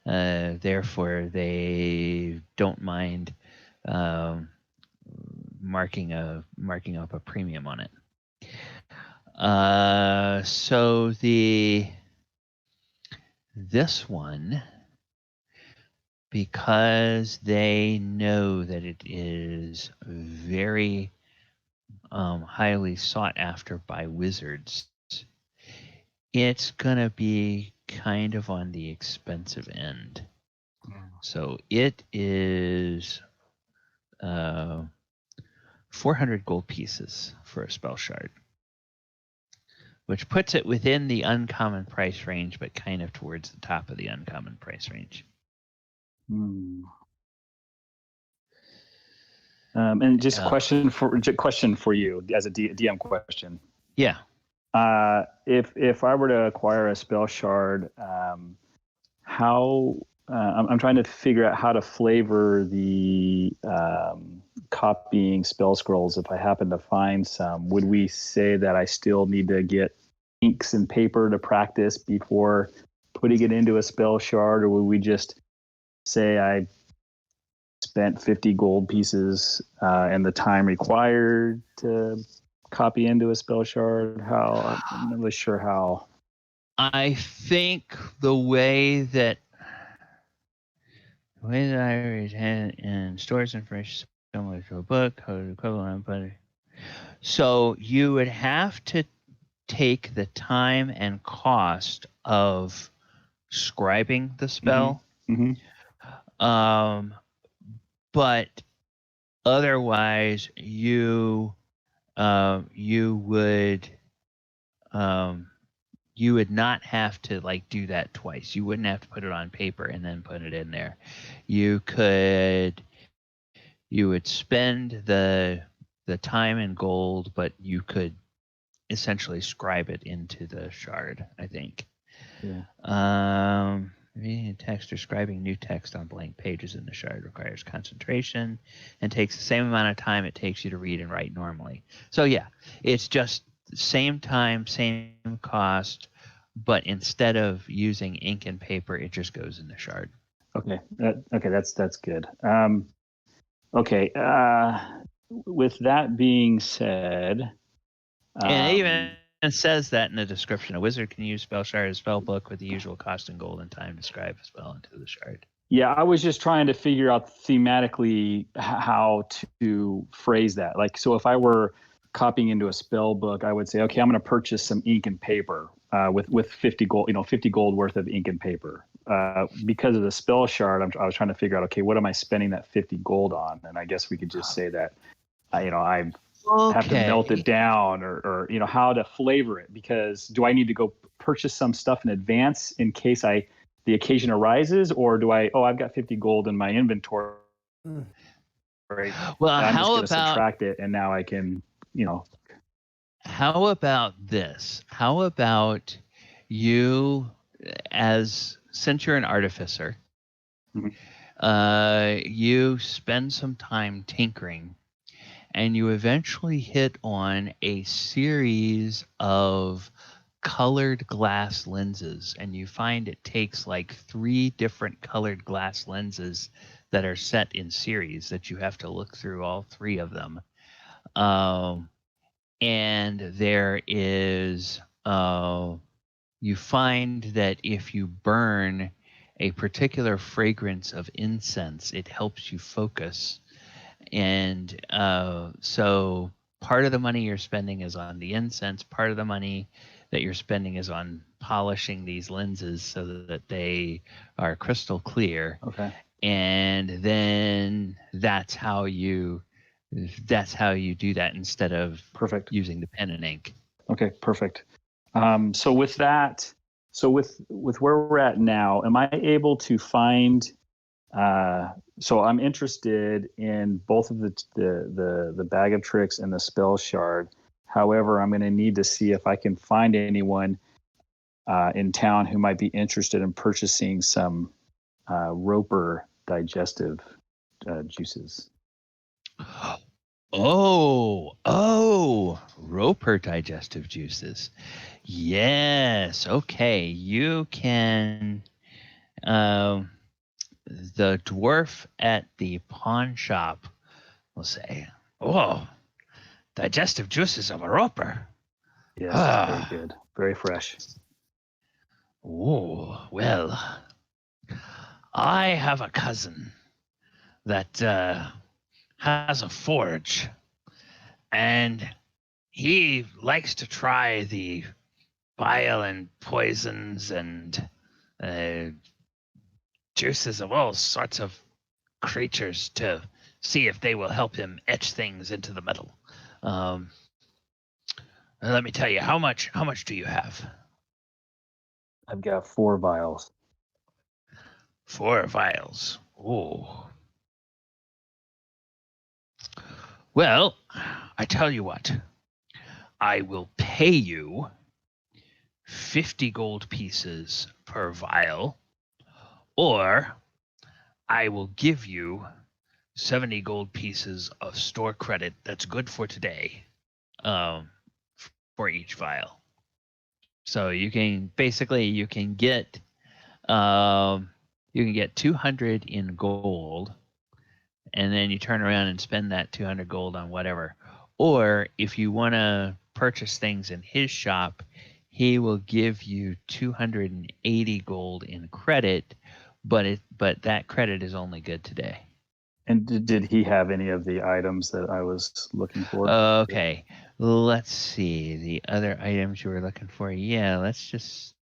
Therefore, they don't mind marking up a premium on it. So this one, because they know that it is very highly sought after by wizards, it's gonna be kind of on the expensive end. So it is 400 gold pieces for a spell shard, which puts it within the uncommon price range, but kind of towards the top of the uncommon price range. And just question for you as a DM question. Yeah. If I were to acquire a spell shard, how I'm trying to figure out how to flavor the copying spell scrolls. If I happen to find some, would we say that I still need to get inks and paper to practice before putting it into a spell shard, or would we just say I spent 50 gold pieces and the time required to copy into a spell shard? I'm not really sure how. I think the way that I read and stores information similar to a book, code equivalent, but so you would have to take the time and cost of scribing the spell. But otherwise you would not have to like do that twice. You wouldn't have to put it on paper and then put it in there. You would spend the time and gold, but you could essentially scribe it into the shard, I think. Reading text or scribing new text on blank pages in the shard requires concentration and takes the same amount of time it takes you to read and write normally. So yeah, it's just same time, same cost, but instead of using ink and paper, it just goes in the shard. Okay, that's good. With that being said, and it even says that in the description. A wizard can use spell shard as spell book with the usual cost and gold and time to scribe a spell into the shard. Yeah, I was just trying to figure out thematically how to phrase that. Like, so if I were copying into a spell book, I would say, okay, I'm going to purchase some ink and paper with 50 gold, 50 gold worth of ink and paper. Because of the spell shard, I was trying to figure out, okay, what am I spending that 50 gold on? And I guess we could just say that, I have to melt it down or how to flavor it, because do I need to go purchase some stuff in advance in case the occasion arises, or do I've got 50 gold in my inventory. Right. Well, I'm how just gonna subtract it and now I can, How about this? How about you, since you're an artificer, you spend some time tinkering, and you eventually hit on a series of colored glass lenses, and you find it takes like 3 different colored glass lenses that are set in series that you have to look through all 3 of them. And there is, you find that if you burn a particular fragrance of incense, it helps you focus. And so part of the money you're spending is on the incense. Part of the money that you're spending is on polishing these lenses so that they are crystal clear. Okay. And then that's how you do that instead of perfect using the pen and ink. Okay, perfect. So with that, So with where we're at now, am I able to find? So I'm interested in both of the bag of tricks and the spell shard. However, I'm going to need to see if I can find anyone in town who might be interested in purchasing some roper digestive juices. Roper digestive juices. Yes. Okay. You can. The dwarf at the pawn shop will say, "Oh, digestive juices of a roper. Yes, very Ah, good, very fresh. oh, well, I have a cousin that has a forge, and he likes to try the bile and poisons and uh, juices of all sorts of creatures to see if they will help him etch things into the metal. Um, let me tell you, how much do you have? I've got 4 vials. 4 vials. Oh. Well, I tell you what. I will pay you 50 gold pieces per vial, or I will give you 70 gold pieces of store credit that's good for today, for each vial. So you can get 200 in gold, and then you turn around and spend that 200 gold on whatever. Or if you want to purchase things in his shop, he will give you 280 gold in credit, but that credit is only good today. And did he have any of the items that I was looking for? Okay, let's see the other items you were looking for. Yeah, let's just.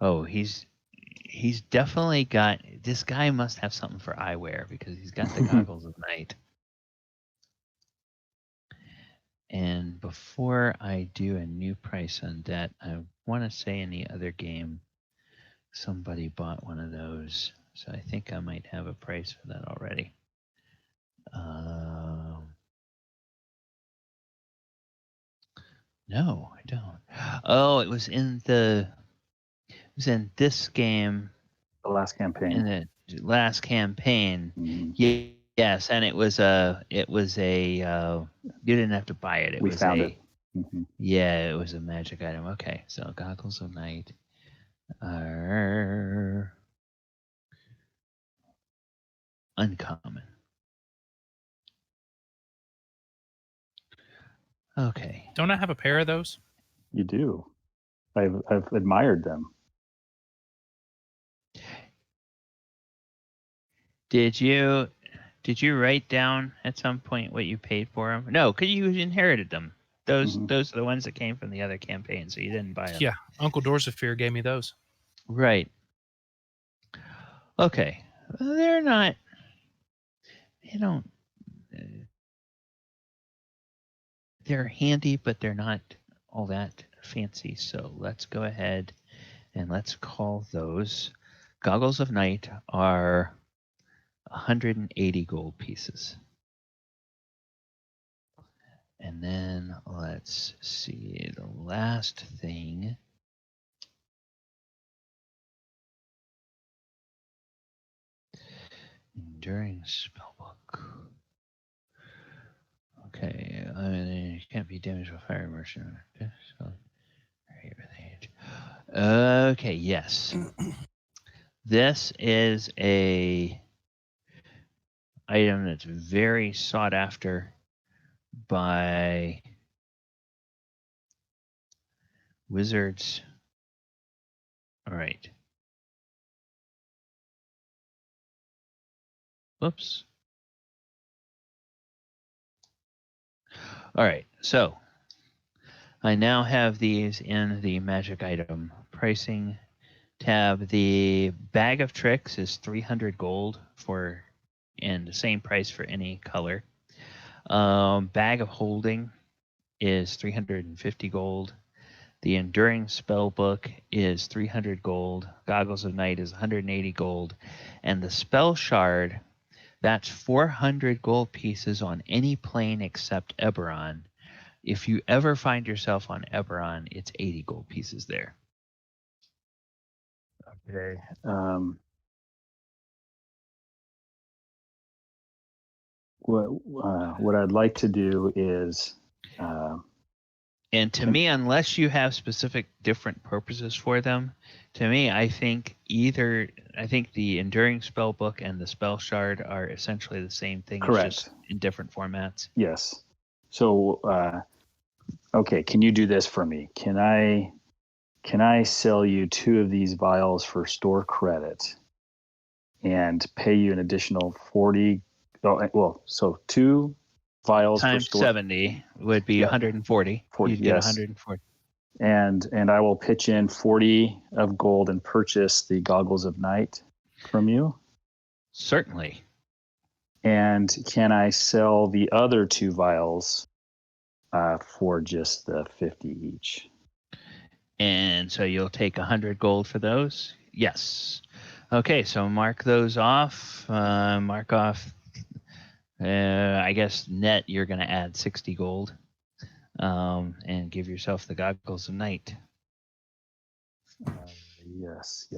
Oh, he's definitely got. This guy must have something for eyewear because he's got the goggles of night. And before I do a new price on that, I want to say in the other game, somebody bought one of those. So I think I might have a price for that already. No, I don't. Oh, it was in this game. The last campaign. In the last campaign. Mm-hmm. Yes, and it was a you didn't have to buy it. We found it. Mm-hmm. Yeah, it was a magic item. Okay, so goggles of night are uncommon. Okay. Don't I have a pair of those? You do. I've admired them. Did you write down at some point what you paid for them? No, because you inherited them. Those are the ones that came from the other campaign, so you didn't buy them. Yeah, Uncle Dorsifear gave me those. Right. Okay. They're not. They don't. They're handy, but they're not all that fancy. So let's go ahead and let's call those. Goggles of Night are 180 gold pieces. And then let's see the last thing. Enduring Spellbook. Okay, it can't be damaged by fire immersion. Okay, so, okay, yes. This is a item that's very sought after by wizards. All right. Whoops. All right, so I now have these in the magic item pricing tab. The bag of tricks is 300 gold and the same price for any color. Bag of holding is 350 gold. The Enduring Spellbook is 300 gold. Goggles of Night is 180 gold. And the Spell Shard, that's 400 gold pieces on any plane except Eberron. If you ever find yourself on Eberron, it's 80 gold pieces there. Okay. What I'd like to do is, And to me, unless you have specific different purposes for them, to me, I think the Enduring Spellbook and the Spell Shard are essentially the same thing. Correct. It's just in different formats. Yes. So, okay, can you do this for me? Can I sell you 2 of these vials for store credit and pay you an additional 40? So 2 vials Times for store 70 would be 140. 40, You'd get yes. 140. And I will pitch in 40 of gold and purchase the Goggles of Night from you. Certainly. And can I sell the other 2 vials for just the 50 each? And so you'll take 100 gold for those? Yes. Okay, so mark those off. Mark off, I guess net you're going to add 60 gold and give yourself the Goggles of Night. Yes.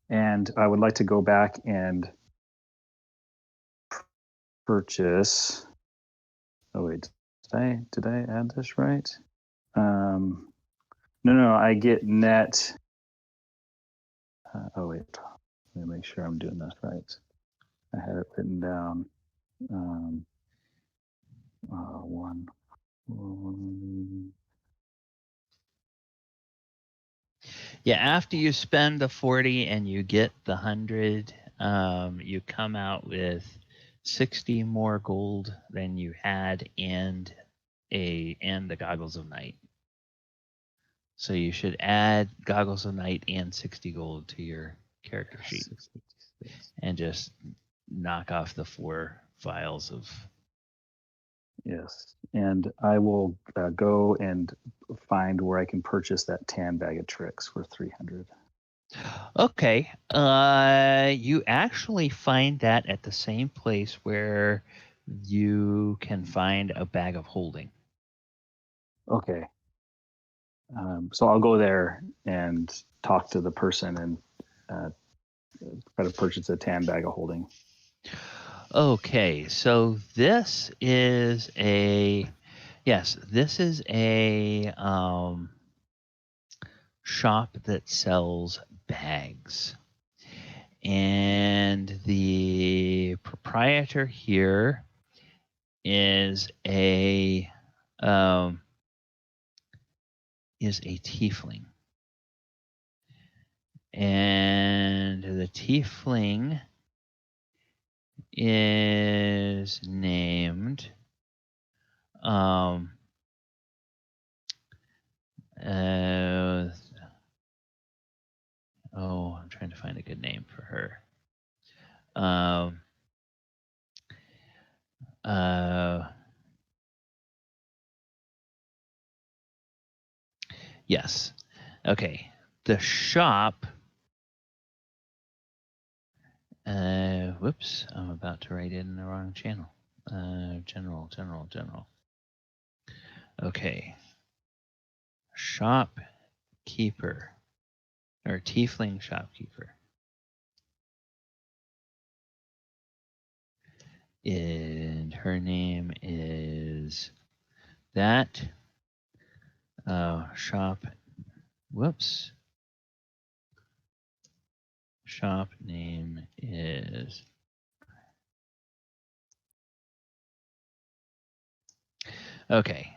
And I would like to go back and purchase. Oh wait, did I add this right? No, I get net. Oh wait, let me make sure I'm doing this right. I had it written down. One. Yeah, after you spend the 40 and you get the 100, you come out with 60 more gold than you had and the Goggles of Night. So you should add Goggles of Night and 60 gold to your character sheet and just knock off the 4 vials of. Yes, and I will go and find where I can purchase that tan bag of tricks for 300. Okay, you actually find that at the same place where you can find a bag of holding. Okay. So I'll go there and talk to the person and try to purchase a tan bag of holding. Okay, so this is a shop that sells bags. And the proprietor here is a tiefling. And the tiefling is named I'm trying to find a good name for her. Yes. Okay. The shop. Whoops. I'm about to write it in the wrong channel. General. Okay. Shopkeeper. Or tiefling shopkeeper. And her name is that. Shop name is. Okay.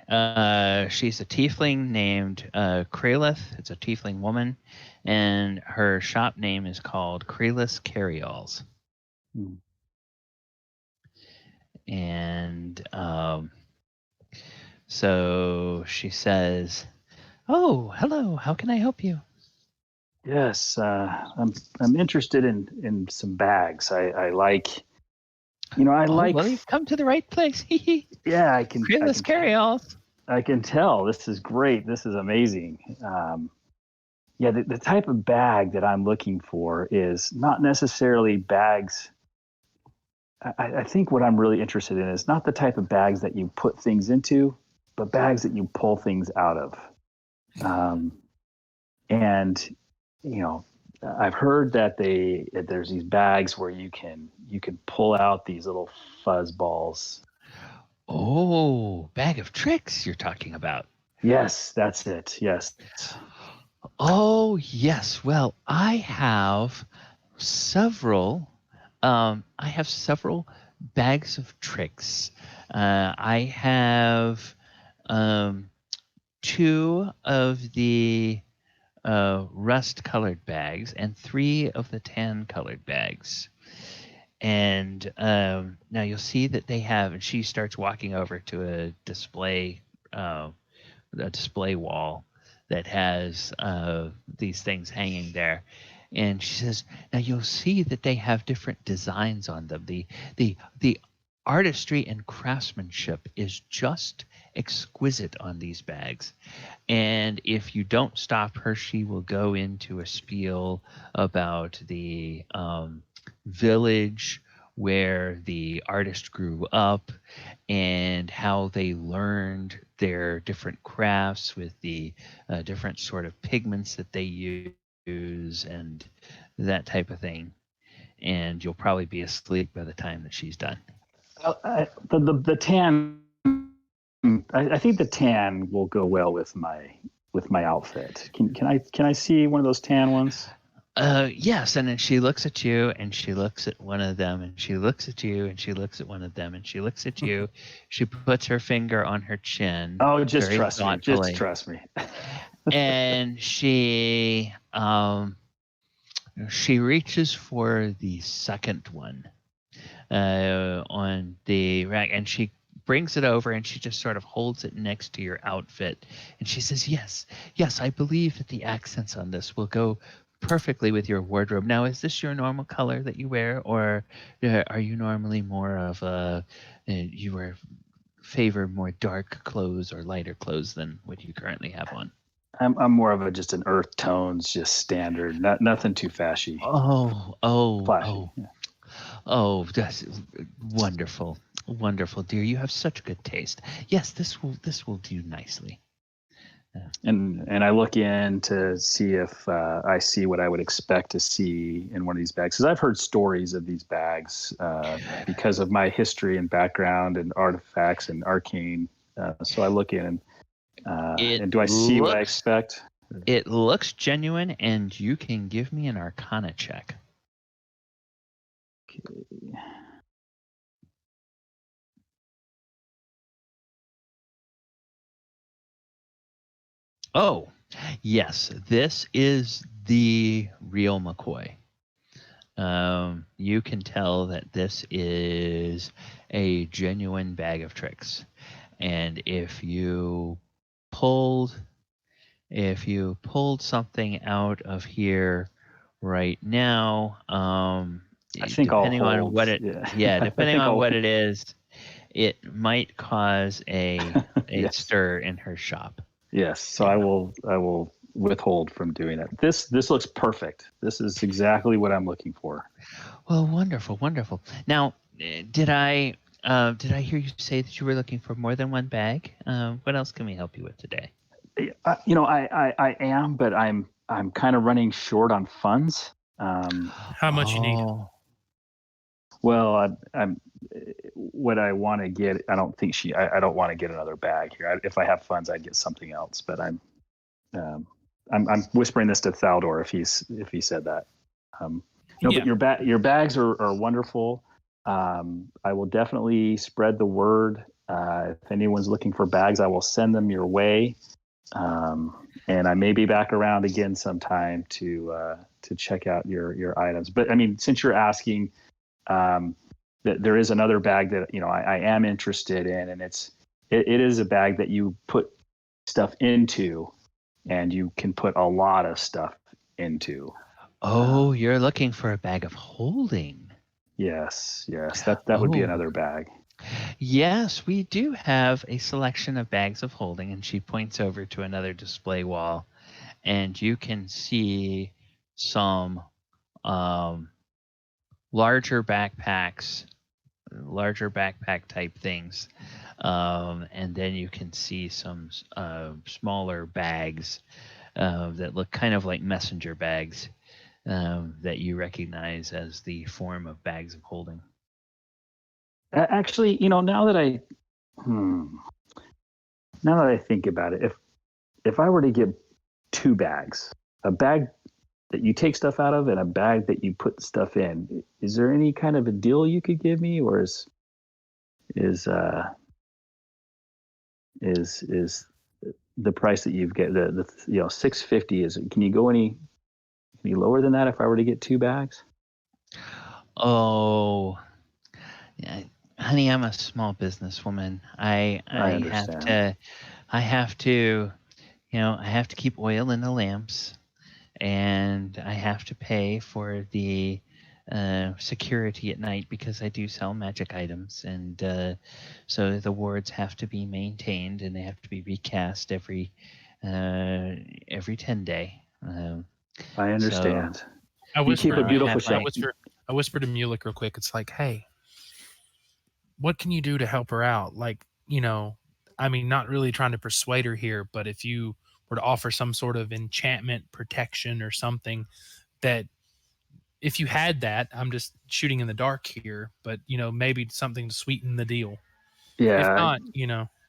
She's a tiefling named Kralith. It's a tiefling woman, and her shop name is called Kralith's Carryalls. And so she says, "Oh, hello. How can I help you?" Yes, I'm interested in some bags. I like I Oh, like. well, you've come to the right place. Yeah, I can. Fearless carry-alls. I can tell. This is great. This is amazing. Yeah, the type of bag that I'm looking for is not necessarily bags. I think what I'm really interested in is not the type of bags that you put things into, but bags that you pull things out of. And I've heard that there's these bags where you can pull out these little fuzz balls. Oh, bag of tricks you're talking about. Yes, that's it. Yes. Oh, yes. Well, I have several. I have several bags of tricks. I have 2 of the rust-colored bags and 3 of the tan-colored bags. And now you'll see that they have. And she starts walking over to a display wall that has these things hanging there. And she says, now you'll see that they have different designs on them. The artistry and craftsmanship is just exquisite on these bags. And if you don't stop her, she will go into a spiel about the village where the artist grew up and how they learned their different crafts with the different sort of pigments that they use and that type of thing. And you'll probably be asleep by the time that she's done. The tan. I think the tan will go well with my outfit. Can I see one of those tan ones? Yes, and then she looks at you, and she looks at one of them, and she looks at you, and she looks at one of them, and she looks at you. She puts her finger on her chin. Oh, just very trust me. thoughtfully, Just trust me. and she reaches for the second one on the rack, and she brings it over, and she just sort of holds it next to your outfit, and she says, yes, I believe that the accents on this will go perfectly with your wardrobe. Now, is this your normal color that you wear, or are you normally more of you favor more dark clothes or lighter clothes than what you currently have on? I'm more of just an earth tones, just standard, nothing too flashy. Flashy. Yeah. Oh, that's wonderful, dear. You have such good taste. Yes, this will do nicely. And I look in to see if I see what I would expect to see in one of these bags, because I've heard stories of these bags because of my history and background and artifacts and arcane. So I look in and do I see what I expect? It looks genuine, and you can give me an Arcana check. Okay. Oh, yes, this is the real McCoy. You can tell that this is a genuine bag of tricks. And if you pulled something out of here right now, I think depending I'll on hold. what it depending on what it is, it might cause a Yes. stir in her shop. Yes, so I will withhold from doing it. This looks perfect. This is exactly what I'm looking for. Well, wonderful. Now, did I hear you say that you were looking for more than one bag? What else can we help you with today? I am, but I'm kind of running short on funds. How much you need? Well, I'm what I want to get. I don't think I don't want to get another bag here. If I have funds, I'd get something else. But I'm whispering this to Thaldor if he said that. But your bags are wonderful. I will definitely spread the word. If anyone's looking for bags, I will send them your way. And I may be back around again sometime to check out your items. But I mean, since you're asking. That there is another bag that I am interested in, and it is a bag that you put stuff into, and you can put a lot of stuff into. Oh, you're looking for a bag of holding. Yes. That would be Oh. another bag. Yes, we do have a selection of bags of holding, and she points over to another display wall, and you can see some larger backpack type things, and then you can see some smaller bags that look kind of like messenger bags that you recognize as the form of bags of holding. Actually, now that I think about it, if I were to get two bags, a bag that you take stuff out of and a bag that you put stuff in, is there any kind of a deal you could give me, or is the price that you've get the $650? Can you go any lower than that if I were to get two bags? Oh, yeah, honey, I'm a small businesswoman. I understand. have to, I have to keep oil in the lamps, and I have to pay for the security at night because I do sell magic items, and so the wards have to be maintained and they have to be recast every 10 day. I understand. So, I You keep whisper, a beautiful have shop. I whisper to Mulek real quick. It's like, hey, what can you do to help her out? Like, I mean, not really trying to persuade her here, but if you were to offer some sort of enchantment protection or something that, if you had that, I'm just shooting in the dark here, but maybe something to sweeten the deal. Yeah. If not,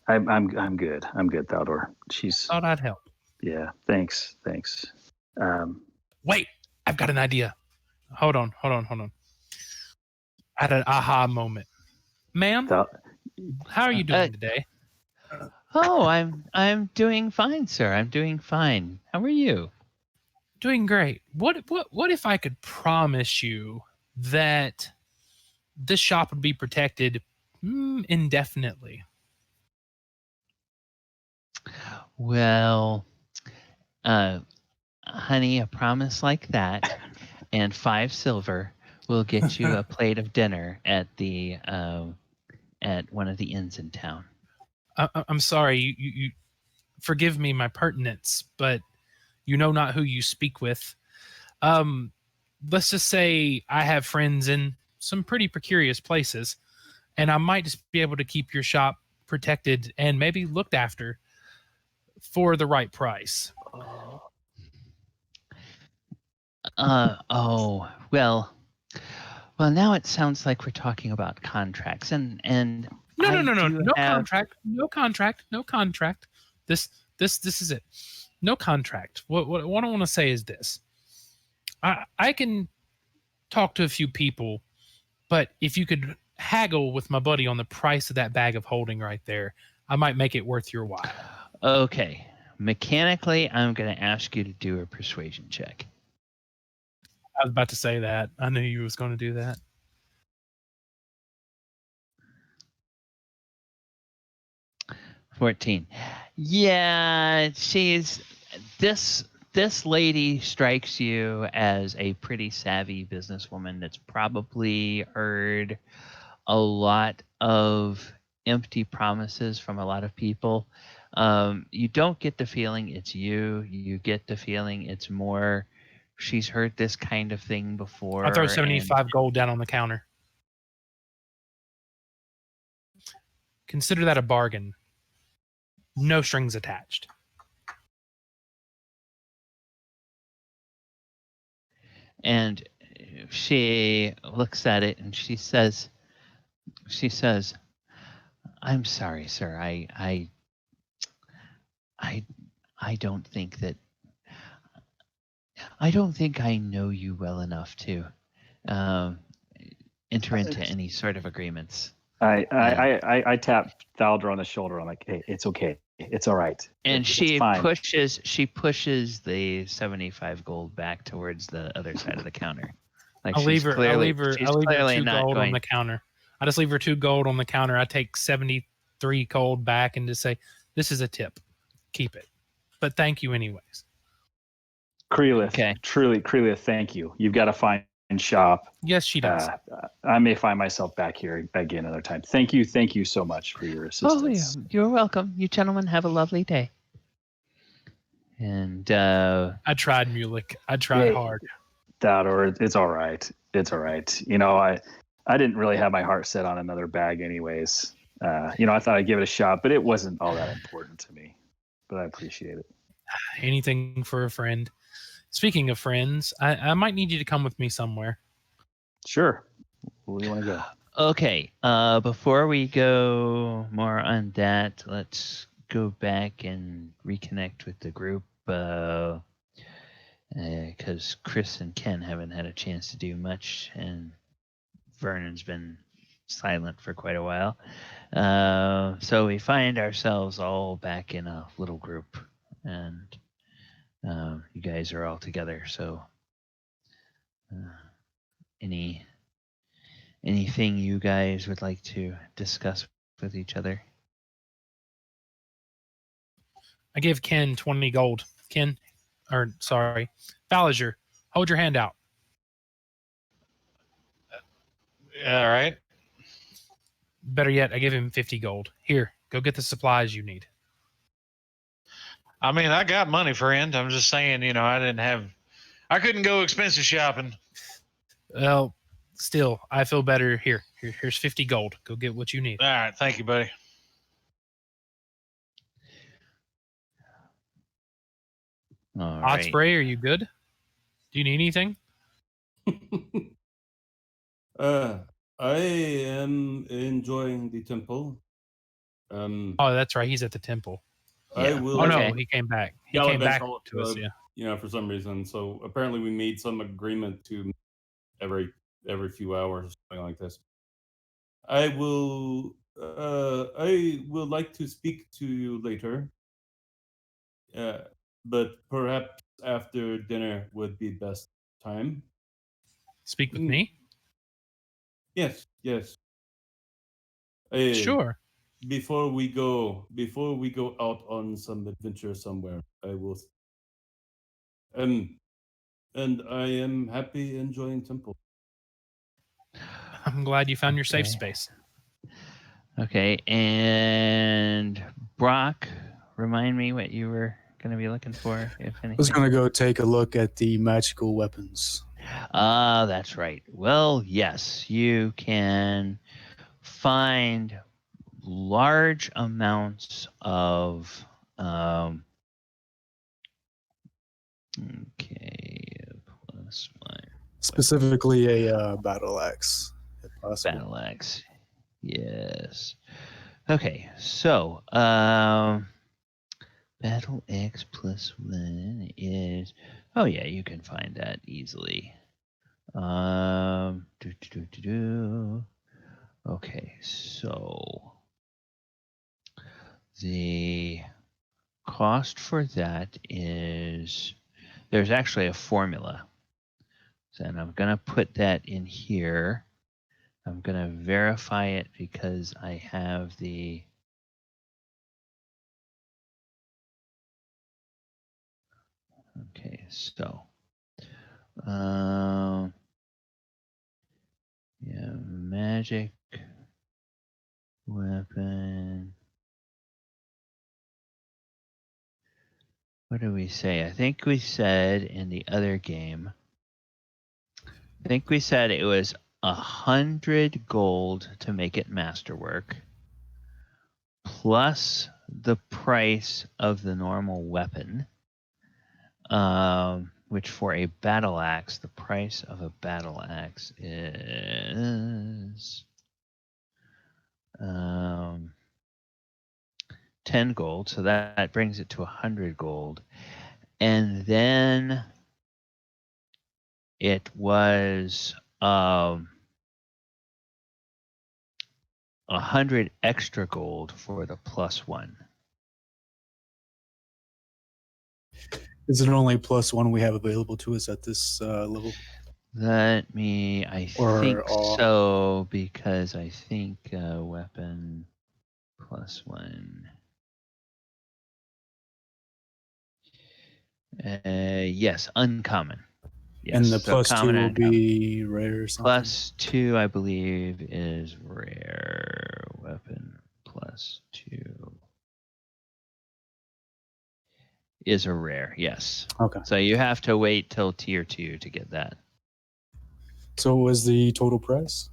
I'm good. I'm good, Theodore. She's thought I'd help. Yeah. Thanks. Wait, I've got an idea. Hold on. I had an aha moment. Ma'am, how are you doing today? Oh, I'm doing fine, sir. I'm doing fine. How are you? Doing great. What if I could promise you that this shop would be protected indefinitely? Well, honey, a promise like that and 5 silver will get you a plate of dinner at the at one of the inns in town. I'm sorry. You forgive me my pertinence, but you know not who you speak with. Let's just say I have friends in some pretty precarious places, and I might just be able to keep your shop protected and maybe looked after for the right price. Well, now it sounds like we're talking about contracts, and No contract. This is it. No contract. What I want to say is this. I can talk to a few people, but if you could haggle with my buddy on the price of that bag of holding right there, I might make it worth your while. Okay. Mechanically, I'm going to ask you to do a persuasion check. I was about to say that. I knew you was going to do that. $14. Yeah, this lady strikes you as a pretty savvy businesswoman that's probably heard a lot of empty promises from a lot of people. You don't get the feeling it's you. You get the feeling it's more she's heard this kind of thing before. I'll throw 75 gold down on the counter. Consider that a bargain. No strings attached. And she looks at it and she says, "I'm sorry, sir. I don't think that I know you well enough to enter into any sort of agreements." I tap Thaldor on the shoulder. I'm like, hey, it's okay. It's all right. And she fine. pushes the 75 gold back towards the other side of the counter. Like I'll leave her 2 gold on the counter. I just leave her 2 gold on the counter. I take 73 gold back and just say, "This is a tip. Keep it. But thank you anyways." Krelith, truly, Krelith, thank you. You've got to find shop, Yes, she does. I may find myself back here again another time. Thank you so much for your Oh, yeah. assistance. You're welcome. You gentlemen have a lovely day. And I tried, Mulek. I tried hard. It's all right. It's all right. I didn't really have my heart set on another bag anyways. I thought I'd give it a shot, but it wasn't all that important to me. But I appreciate it. Anything for a friend. Speaking of friends, I might need you to come with me somewhere. Sure. Where do you want to go? okay. Before we go more on that, let's go back and reconnect with the group. Because Chris and Ken haven't had a chance to do much, and Vernon's been silent for quite a while. So we find ourselves all back in a little group, and you guys are all together. So, anything you guys would like to discuss with each other? I give Ken 20 gold. Ballinger, hold your hand out. All right. Better yet, I give him 50 gold. Here, go get the supplies you need. I mean, I got money, friend. I'm just saying, I couldn't go expensive shopping. Well, still, I feel better. Here's 50 gold. Go get what you need. All right. Thank you, buddy. All Hot right. spray, are you good? Do you need anything? I am enjoying the temple. Oh, that's right. He's at the temple. I Yeah. will. Oh, Okay. no, he came back. He Yeah, came back eventually, to us, yeah. for some reason. So apparently we made some agreement to every few hours or something like this. I will like to speak to you later. But perhaps after dinner would be best time. Speak with me? Yes. Sure. Before we go out on some adventure somewhere, I will. And I am happy enjoying temple. I'm glad you found your safe Okay. space. Okay. And Brock, remind me what you were going to be looking for, if I was anything. going to go take a look at the magical weapons. That's right. Well, yes, you can find large amounts of plus one Specifically a battle axe, if possible. battle axe. Yes. Okay, so battle axe plus one is, oh yeah, you can find that easily. Okay, so the cost for that is, there's actually a formula. So, and I'm going to put that in here. I'm going to verify it because I have the, okay, so, yeah, magic weapon. What do we say? I think we said in the other game, I think we said it was 100 gold to make it masterwork, plus the price of the normal weapon, which for a battle axe, the price of a battle axe is 10 gold, so that brings it to 100 gold. And then it was 100 extra gold for the plus one. Is it only +1 we have available to us at this level? I Or think all? so, because I think weapon plus one. Yes, uncommon. Yes. And the so plus common 2 will and uncommon. be rare or something. Plus 2, I believe, is rare weapon. Plus 2 is a rare, yes. Okay. So you have to wait till tier 2 to get that. So what was the total price?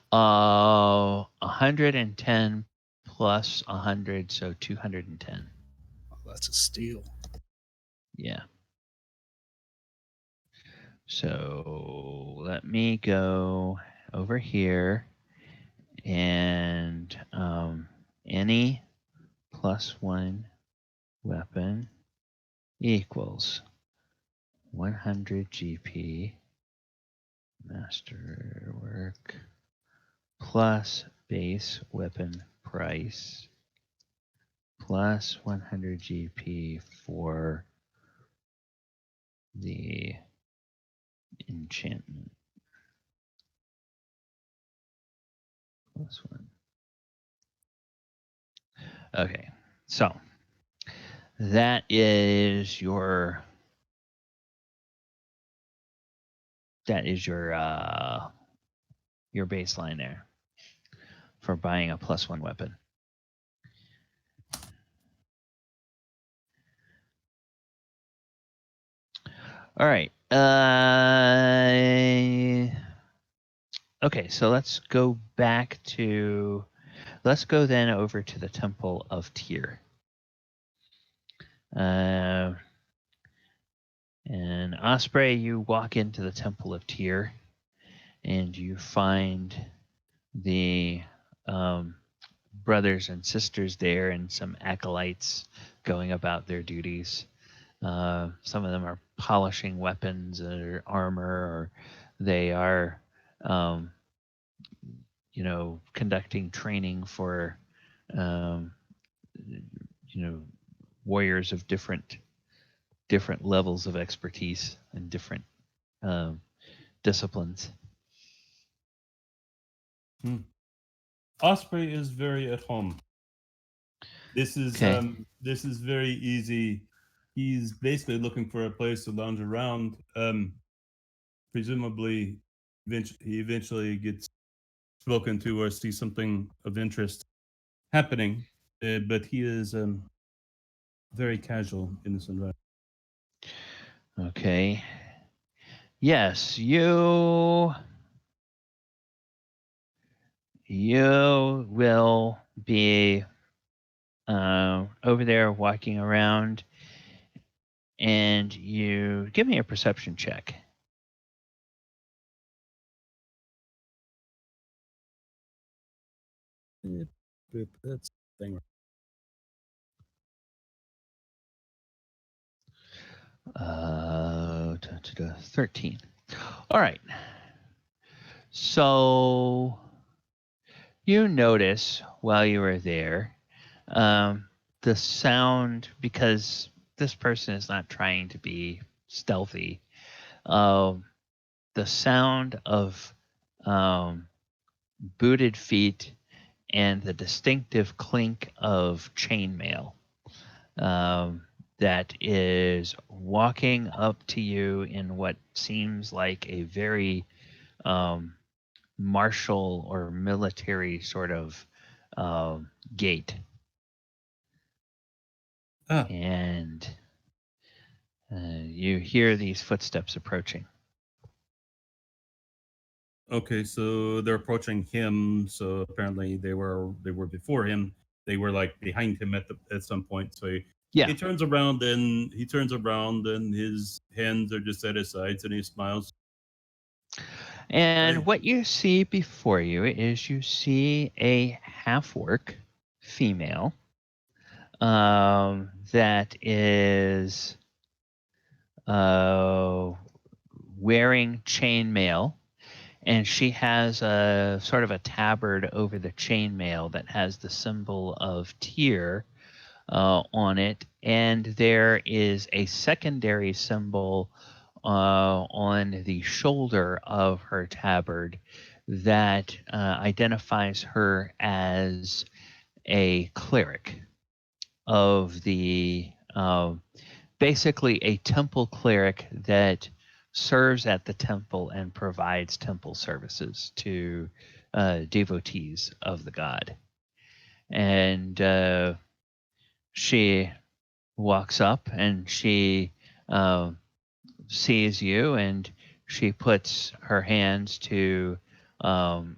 110 plus 100, so 210. Oh, that's a steal. Yeah. So let me go over here and any plus 1 weapon equals 100 GP masterwork plus base weapon price plus 100 GP for the enchantment plus 1. Okay, so that is your your baseline there for buying a plus 1 weapon. All right. Okay, so let's go then over to the Temple of Tyr. And Osprey, you walk into the Temple of Tyr, and you find the brothers and sisters there, and some acolytes going about their duties. Some of them are polishing weapons or armor, or they are, conducting training for, warriors of different levels of expertise and different disciplines. Osprey is very at home. This is Okay. this is very easy. He's basically looking for a place to lounge around. Presumably, he eventually gets spoken to or sees something of interest happening. But he is very casual in this environment. Okay. Yes, you will be over there walking around, and you give me a perception check. That's the thing. 13. All right. So you notice while you were there, the sound, because this person is not trying to be stealthy, the sound of booted feet and the distinctive clink of chainmail that is walking up to you in what seems like a very martial or military sort of gait. And you hear these footsteps approaching. Okay, so they're approaching him. So apparently they were before him. They were like behind him at some point. So he turns around and his hands are just at his sides and he smiles. And Hey. what you see before you is you see a half-orc female that is wearing chainmail, and she has a sort of a tabard over the chainmail that has the symbol of Tyr on it, and there is a secondary symbol on the shoulder of her tabard that identifies her as a cleric of the basically a temple cleric that serves at the temple and provides temple services to devotees of the god. And she walks up and she uh, sees you, and she puts her hands to um,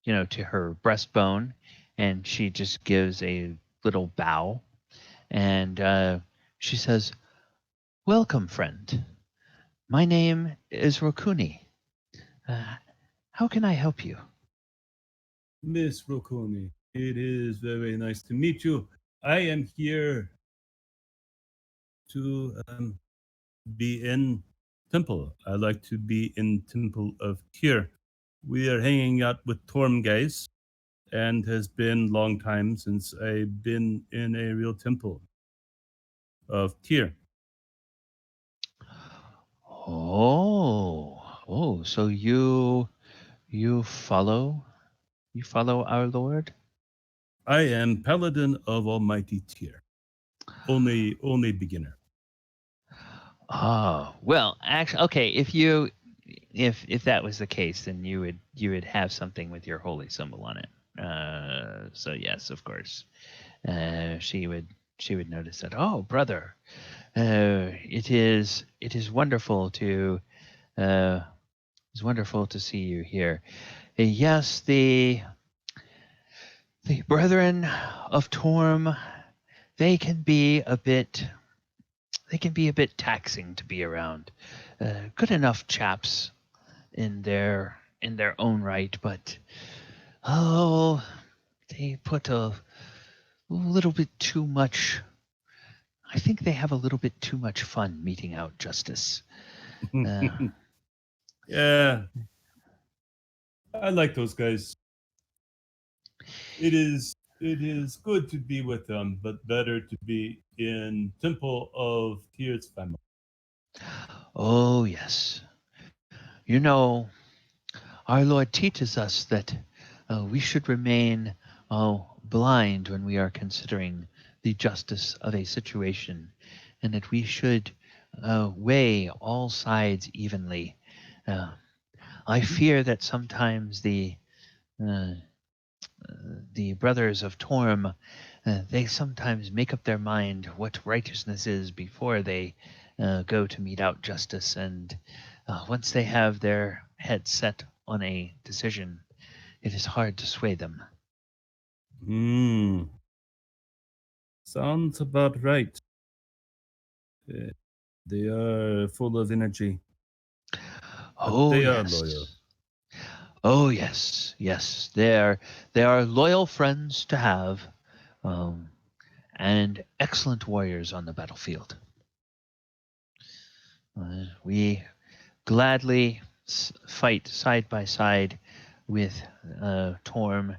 to her breastbone, and she just gives a little bow, and she says, "Welcome, friend. My name is Rokuni. Uh, how can I help you?" Miss Rokoni, it is very nice to meet you. I am here to be in Temple. I like to be in Temple of Tyr. We are hanging out with Torm guys, and has been long time since I've been in a real Temple of Tyr. Oh, so you follow our Lord? I am Paladin of Almighty Tyr. Only beginner. Oh, well, actually, okay. If that was the case, then you would have something with your holy symbol on it. So yes, of course, she would notice that. Oh, brother, it is wonderful to uh, it's wonderful to see you here. Yes, the brethren of Torm, they can be a bit taxing to be around. Good enough chaps in their own right, but oh, they put a little bit too much. I think they have a little bit too much fun meting out justice. Uh, Yeah, I like those guys. It is good to be with them, but better to be in Temple of Tyr's family. oh yes, you know, our Lord teaches us that we should remain blind when we are considering the justice of a situation, and that we should weigh all sides evenly. Uh, I fear that sometimes uh, the brothers of Torm, they sometimes make up their mind what righteousness is before they go to mete out justice, and once they have their head set on a decision, it is hard to sway them. Hmm, sounds about right. Uh, they are full of energy, but Oh they are loyal. yes, oh yes, yes. They are loyal friends to have, um, and excellent warriors on the battlefield. We gladly fight side by side with Torm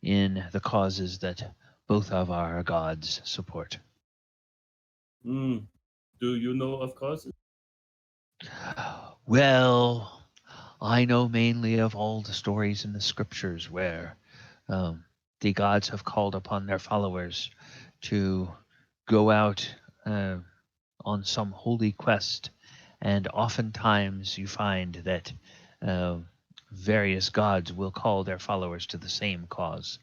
in the causes that both of our gods support. Hmm. Do you know of causes? Well, I know mainly of all the stories in the scriptures where um, the gods have called upon their followers to go out uh, on some holy quest, and oftentimes you find that uh, various gods will call their followers to the same cause.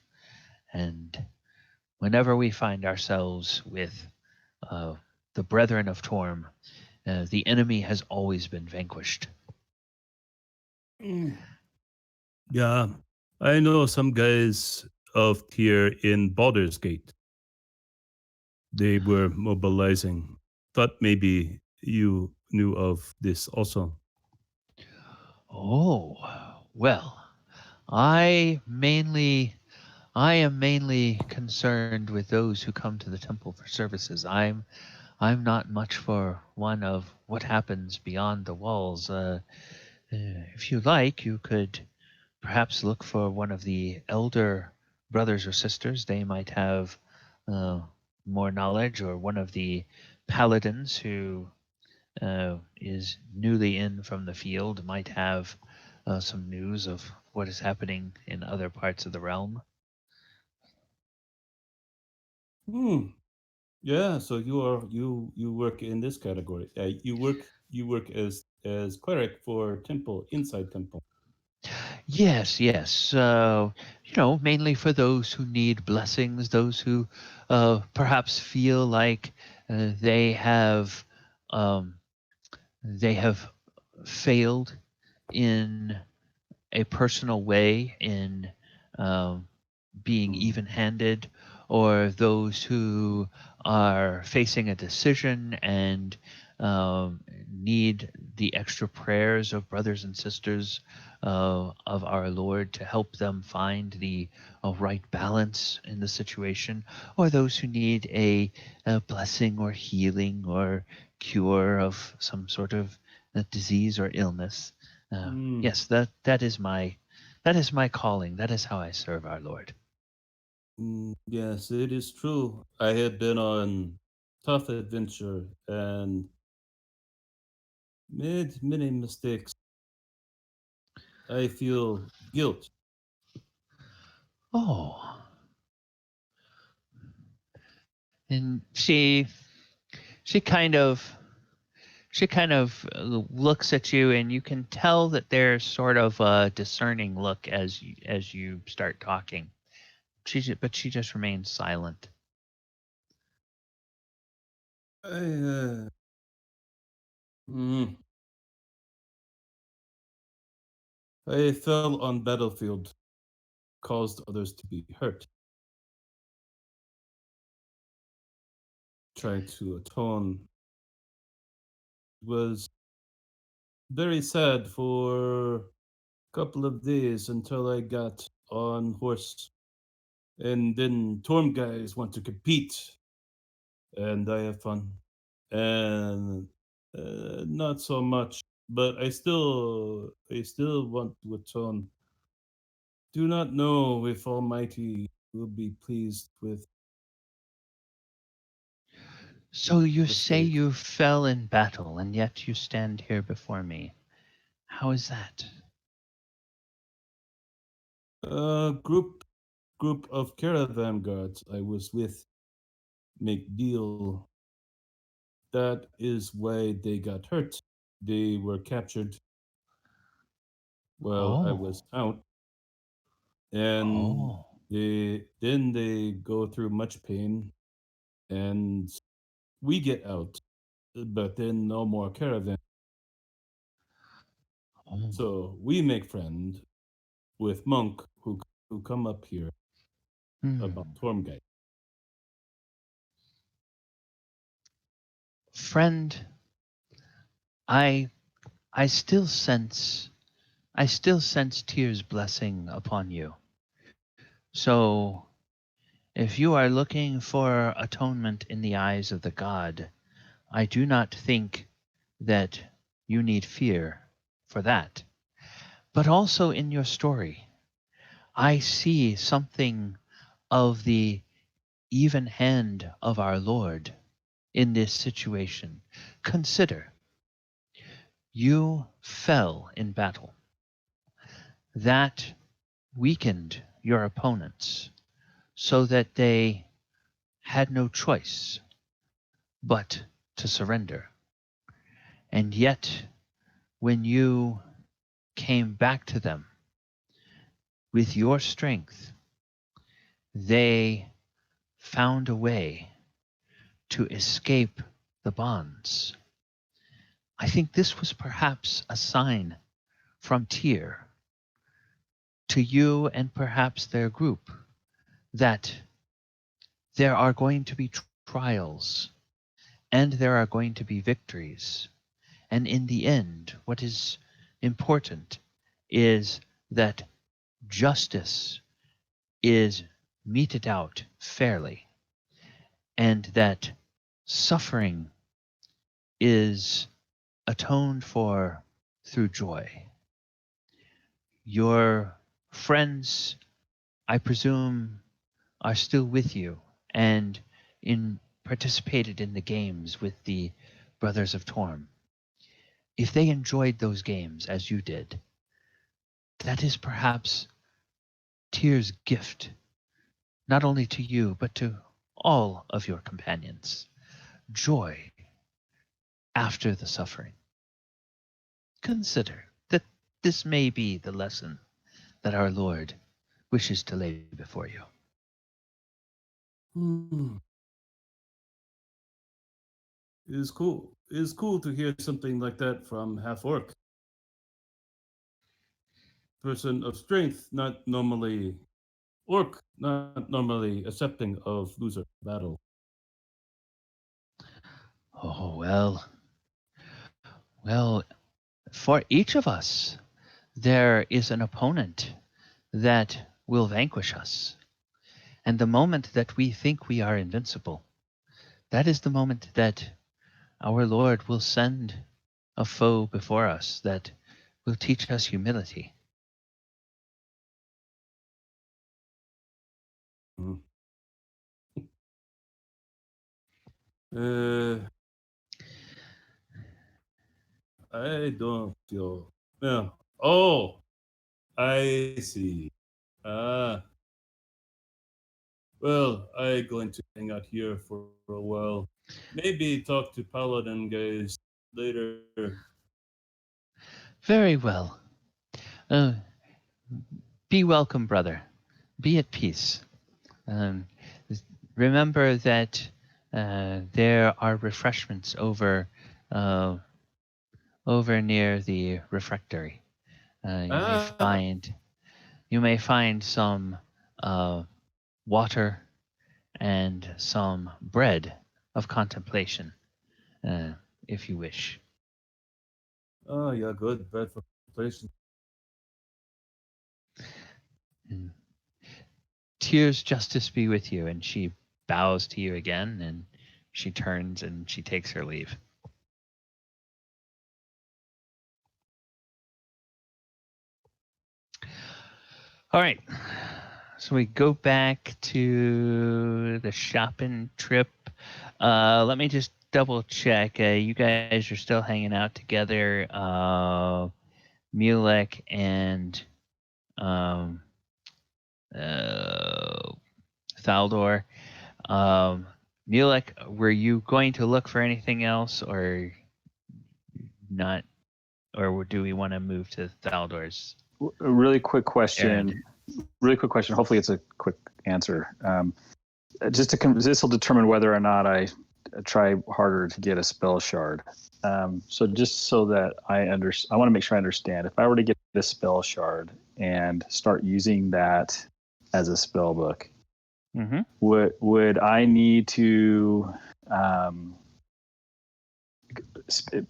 And whenever we find ourselves with uh, the brethren of Torm, the enemy has always been vanquished. Mm. Yeah, I know some guys of Tyr in Baldur's Gate. They were mobilizing. Thought maybe you knew of this also. Oh, well, I mainly I am mainly concerned with those who come to the temple for services. I'm not much for one of what happens beyond the walls. If you like, you could perhaps look for one of the elder brothers or sisters. They might have uh, more knowledge, or one of the paladins who is newly in from the field might have some news of what is happening in other parts of the realm. Hmm. Yeah. So you work in this category. You work as as cleric for temple, inside temple. Yes, yes. Mainly for those who need blessings, those who perhaps feel like they have um, they have failed in a personal way in um, being Hmm. even-handed, or those who are facing a decision and need the extra prayers of brothers and sisters of our Lord to help them find the right balance in the situation, or those who need a blessing or healing or cure of some sort of disease or illness. Hmm. Yes, that is my calling. That is how I serve our Lord. Yes, it is true. I have been on tough adventure and made many mistakes. I feel guilt. Oh, and she she kind of looks at you, and you can tell that there's sort of a discerning look as you start talking. But she just remains silent. I, mm, I fell on battlefield, caused others to be hurt, trying to atone. Was very sad for a couple of days until I got on horse. And then Torm guys want to compete, and I have fun. And not so much, but I still want to atone. Do not know if Almighty will be pleased with So you the say state. you fell in battle, and yet you stand here before me. How is that? Group of caravan guards I was with make deal. That is why they got hurt. They were captured while I was Oh, out, and oh, they go through much pain, and we get out, but then no more caravan. oh. So we make friend with monk who come up here about Hmm. Tormgate. Friend, I I still sense I still sense Tyr's blessing upon you. So if you are looking for atonement in the eyes of the god, I do not think that you need fear for that. But also in your story, I see something of the even hand of our Lord in this situation. Consider, you fell in battle. That weakened your opponents so that they had no choice but to surrender. And yet, when you came back to them with your strength, they found a way to escape the bonds. I think this was perhaps a sign from Tyr to you and perhaps their group that there are going to be trials and there are going to be victories. And in the end, what is important is that justice is meted out fairly, and that suffering is atoned for through joy. Your friends, I presume, are still with you and in participated in the games with the Brothers of Torm. If they enjoyed those games as you did, that is perhaps Tyr's gift, not only to you, but to all of your companions. Joy after the suffering. consider that this may be the lesson that our Lord wishes to lay before you. It is cool. It is cool to hear something like that from half orc. Person of strength, not normally orc, not normally accepting of loser battle. Oh, well, for each of us, there is an opponent that will vanquish us. And the moment that we think we are invincible, that is the moment that our Lord will send a foe before us that will teach us humility. Mhm. Uh, I don't feel. Yeah. Oh, I see. Ah. Well, I going to hang out here for a while. Maybe talk to Paladin guys later. Very well. Uh, be welcome, brother. Be at peace. Um, remember that there are refreshments uh, over near the refectory. Ah. You may find some water and some bread of contemplation, uh, if you wish. Oh, yeah, good. Bad for place. And tears justice be with you. And she bows to you again, and she turns and she takes her leave. All right. So we go back to the shopping trip. Let me just double check. You guys are still hanging out together. Mulek and um, uh, Thaldor. Mulek, were you going to look for anything else or not? Or do we want to move to Thaldor's? A really quick question. Errand. Hopefully, it's a quick answer. This will determine whether or not I try harder to get a spell shard. So just so that I want to make sure I understand. If I were to get a spell shard and start using that as a spell book, Mm-hmm. would I need to?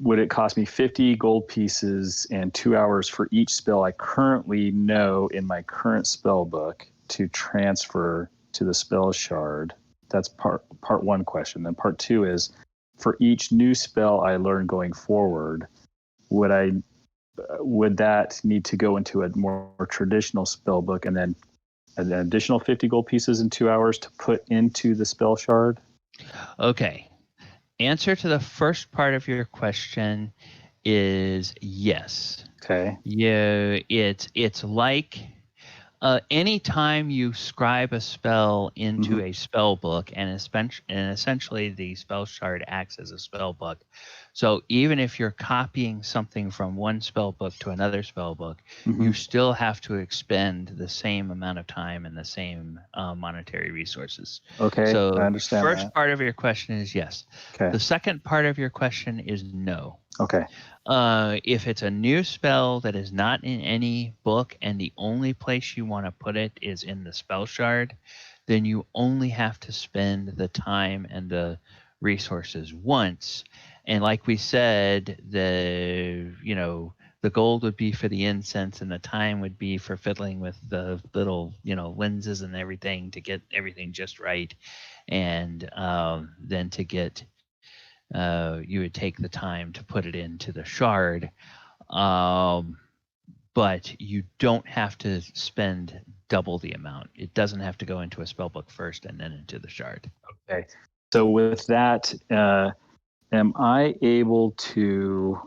Would it cost me 50 gold pieces and 2 hours for each spell I currently know in my current spell book to transfer to the spell shard? That's part one question. Then part two is, for each new spell I learn going forward, would that need to go into a more traditional spell book and then an additional 50 gold pieces in 2 hours to put into the spell shard? Okay. Answer to the first part of your question is yes. Okay. Yeah, it's like anytime you scribe a spell into a spell book, and essentially the spell shard acts as a spell book. So even if you're copying something from one spell book to another spell book, you still have to expend the same amount of time and the same monetary resources. Okay, So I understand first that. part of your question is yes. Okay. The second part of your question is no. Okay. If it's a new spell that is not in any book and the only place you want to put it is in the spell shard, then you only have to spend the time and the resources once. And like we said, the gold would be for the incense and the time would be for fiddling with the little, lenses and everything to get everything just right. And then to get you would take the time to put it into the shard, but you don't have to spend double the amount. It doesn't have to go into a spellbook first and then into the shard. Okay. So with that, am I able to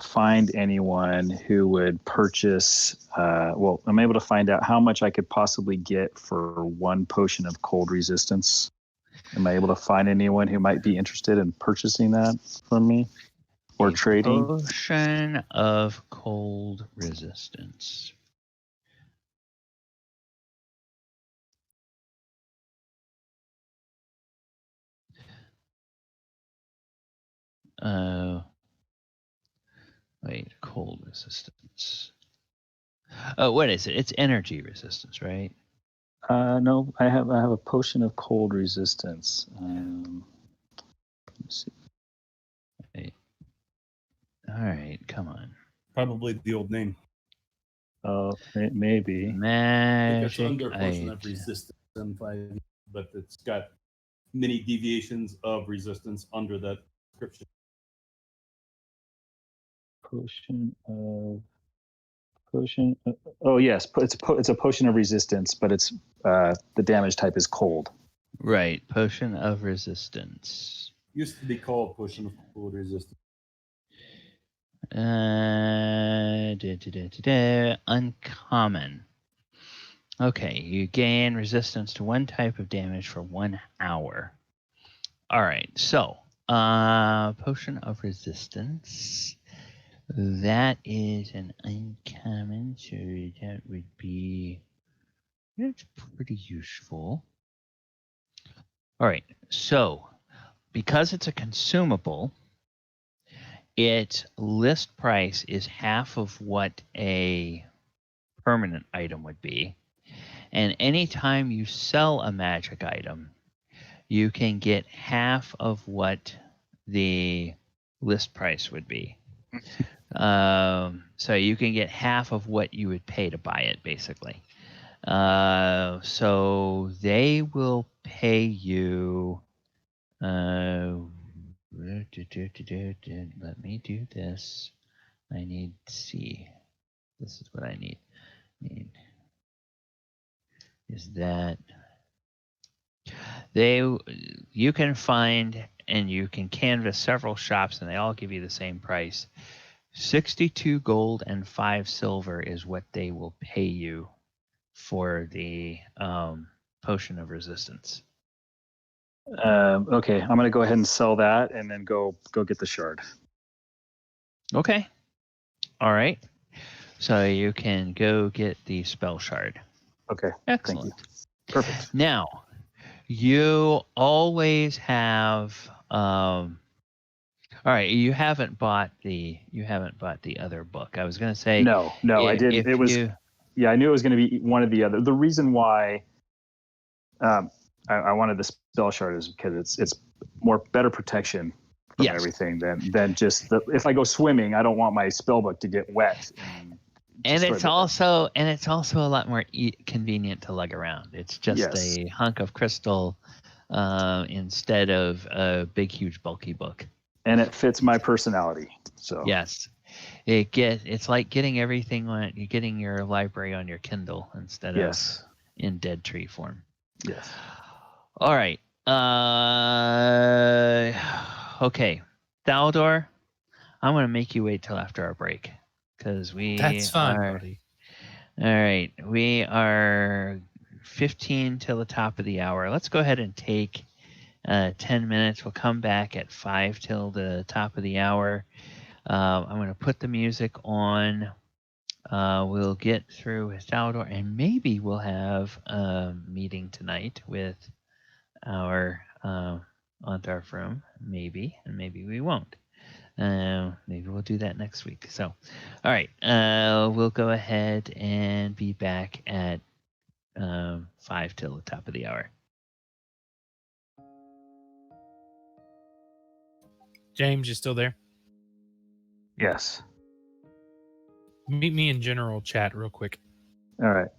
find anyone who would purchase? I'm able to find out how much I could possibly get for one potion of cold resistance. Am I able to find anyone who might be interested in purchasing that from me? Or trading. Potion of cold resistance. Wait, cold resistance. Oh, what is it? It's energy resistance, right? No, I have a potion of cold resistance. Let's see. Wait. All right, come on. Probably the old name. Oh, maybe. I think Magic it's under potion of item. resistance and 5, but it's got many deviations of resistance under that description. Potion. Oh yes, it's a potion of resistance, but it's the damage type is cold. Right, potion of resistance. Used to be called potion of cold resistance. Uncommon. Okay, you gain resistance to one type of damage for 1 hour. All right, so potion of resistance. That is an uncommon, so that would be that's pretty useful. All right, so because it's a consumable, its list price is half of what a permanent item would be. And anytime you sell a magic item, you can get half of what the list price would be. So you can get half of what you would pay to buy it, basically. So they will pay you. Let me do this. I need to see. This is what I need. Is that you can find and you can canvass several shops and they all give you the same price. 62 gold and 5 silver is what they will pay you for the potion of resistance. Okay, I'm gonna go ahead and sell that, and then go get the shard. Okay. All right. So you can go get the spell shard. Okay. Excellent. Thank you. Perfect. Now, you always have. All right, you haven't bought the other book. I was gonna say No, I didn't. It was. Yeah, I knew it was going to be one or the other. The reason why I wanted the spell shard is because it's more better protection from everything than just if I go swimming, I don't want my spell book to get wet. And it's also a lot more convenient to lug around. It's just a hunk of crystal instead of a big, huge, bulky book. And it fits my personality. So yes, it's like getting everything on. You're getting your library on your Kindle instead of in dead tree form. Yes. All right. Okay, Thaldor, I'm gonna make you wait till after our break because That's fine, buddy. All right, we are 15 till the top of the hour. Let's go ahead and take 10 minutes. We'll come back at 5 till the top of the hour. I'm going to put the music on. We'll get through with Thaldor, and maybe we'll have a meeting tonight with our Underdark room. Maybe, and maybe we won't. Maybe we'll do that next week. So, all right, we'll go ahead and be back at 5 till the top of the hour. James, you still there? Yes. Meet me in general chat real quick. All right.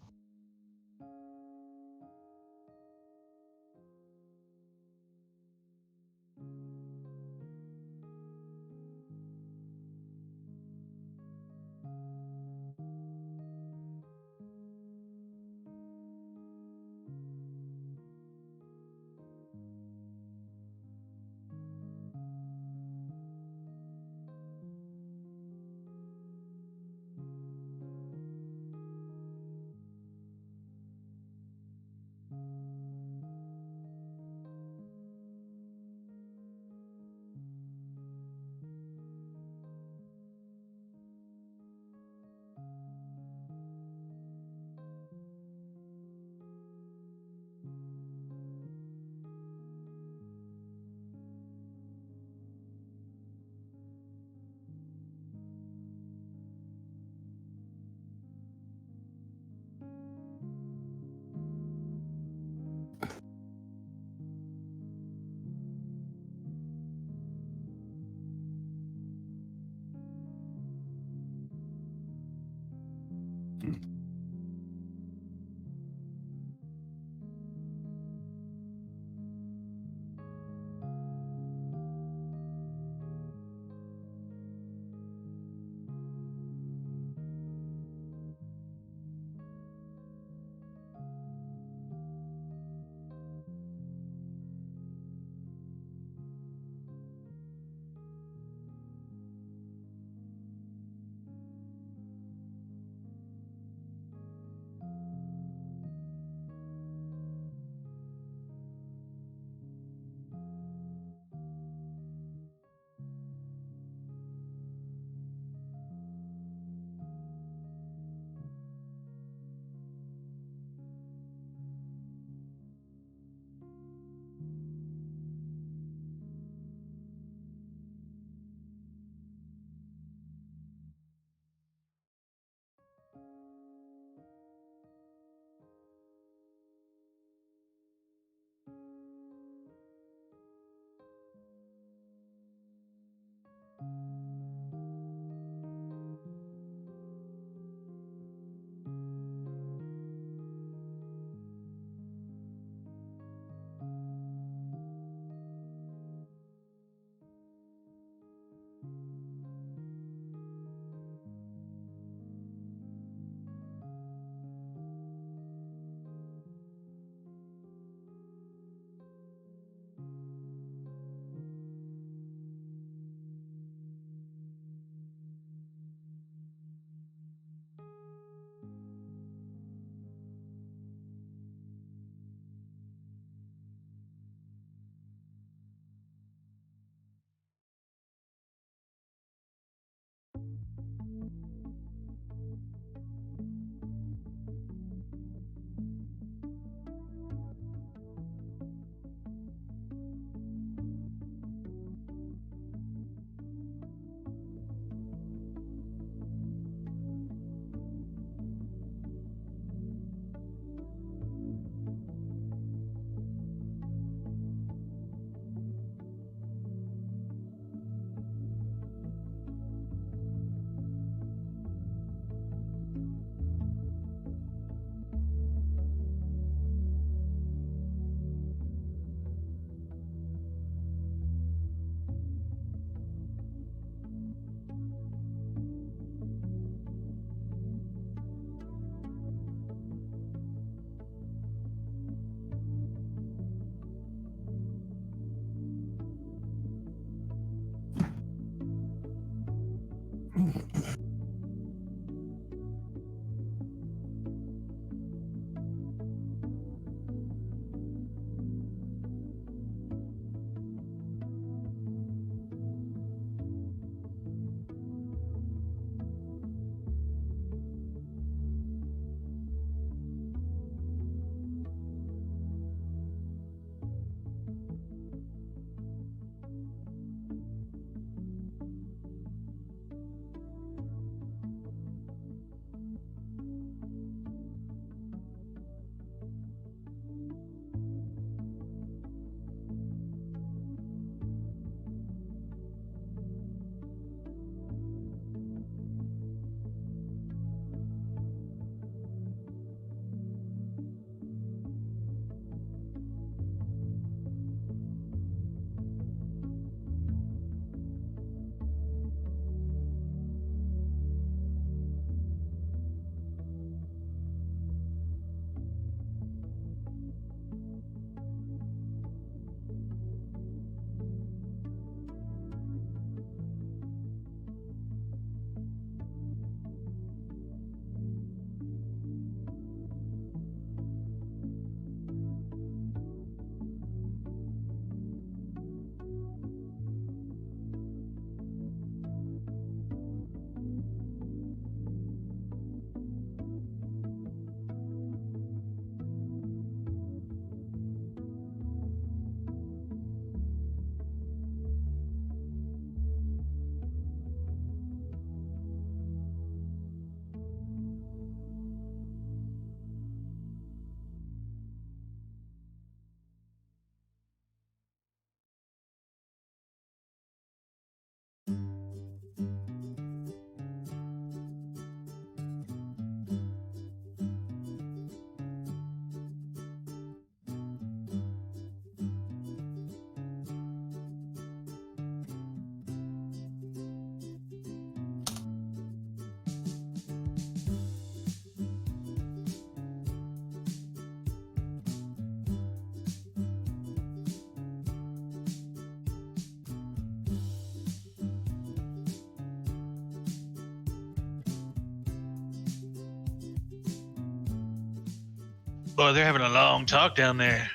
Oh, they're having a long talk down there.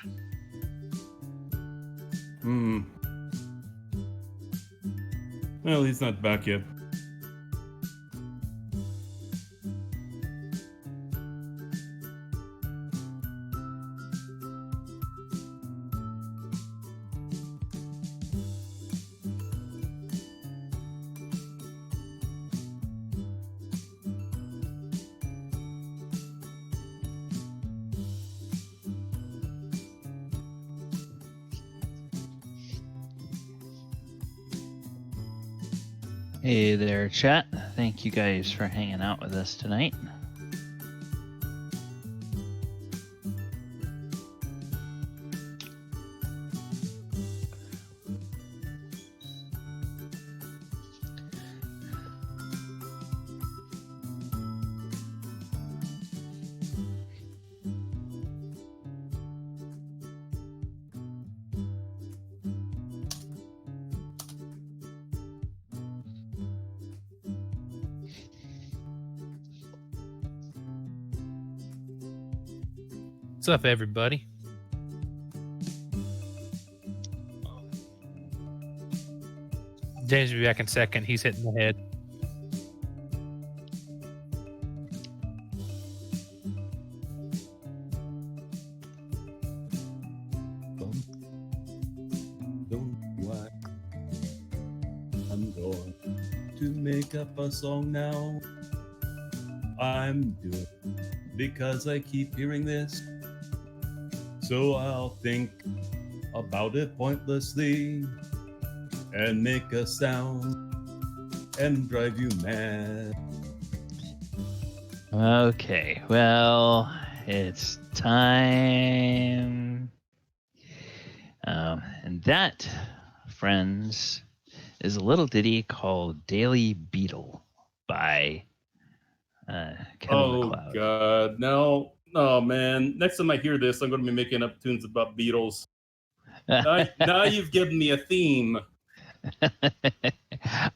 Well, he's not back yet. Hey there, chat. Thank you guys for hanging out with us tonight. What's up, everybody? James will be back in second. He's hitting the head. I'm going to make up a song now. I'm doing because I keep hearing this. So I'll think about it pointlessly and make a sound and drive you mad. Okay, well, it's time. And that, friends, is a little ditty called Daily Beetle by Kevin MacLeod. God, no, man. Next time I hear this, I'm going to be making up tunes about Beatles. Now you've given me a theme.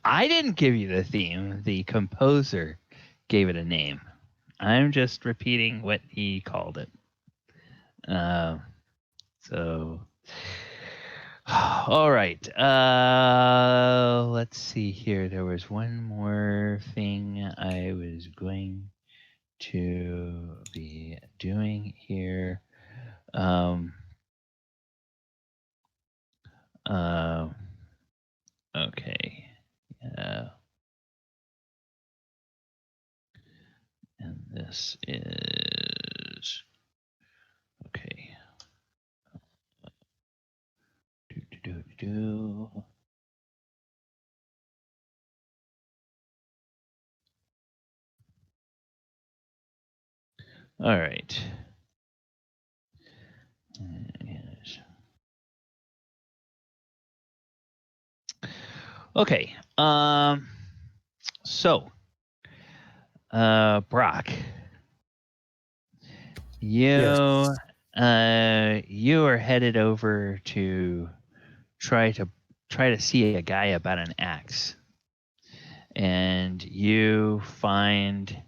I didn't give you the theme. The composer gave it a name. I'm just repeating what he called it. So, all right. Let's see here. There was one more thing I was going to be doing here. Okay. And this is okay. All right. Yes. Okay. So, Brock, you are headed over to try to see a guy about an axe, and you find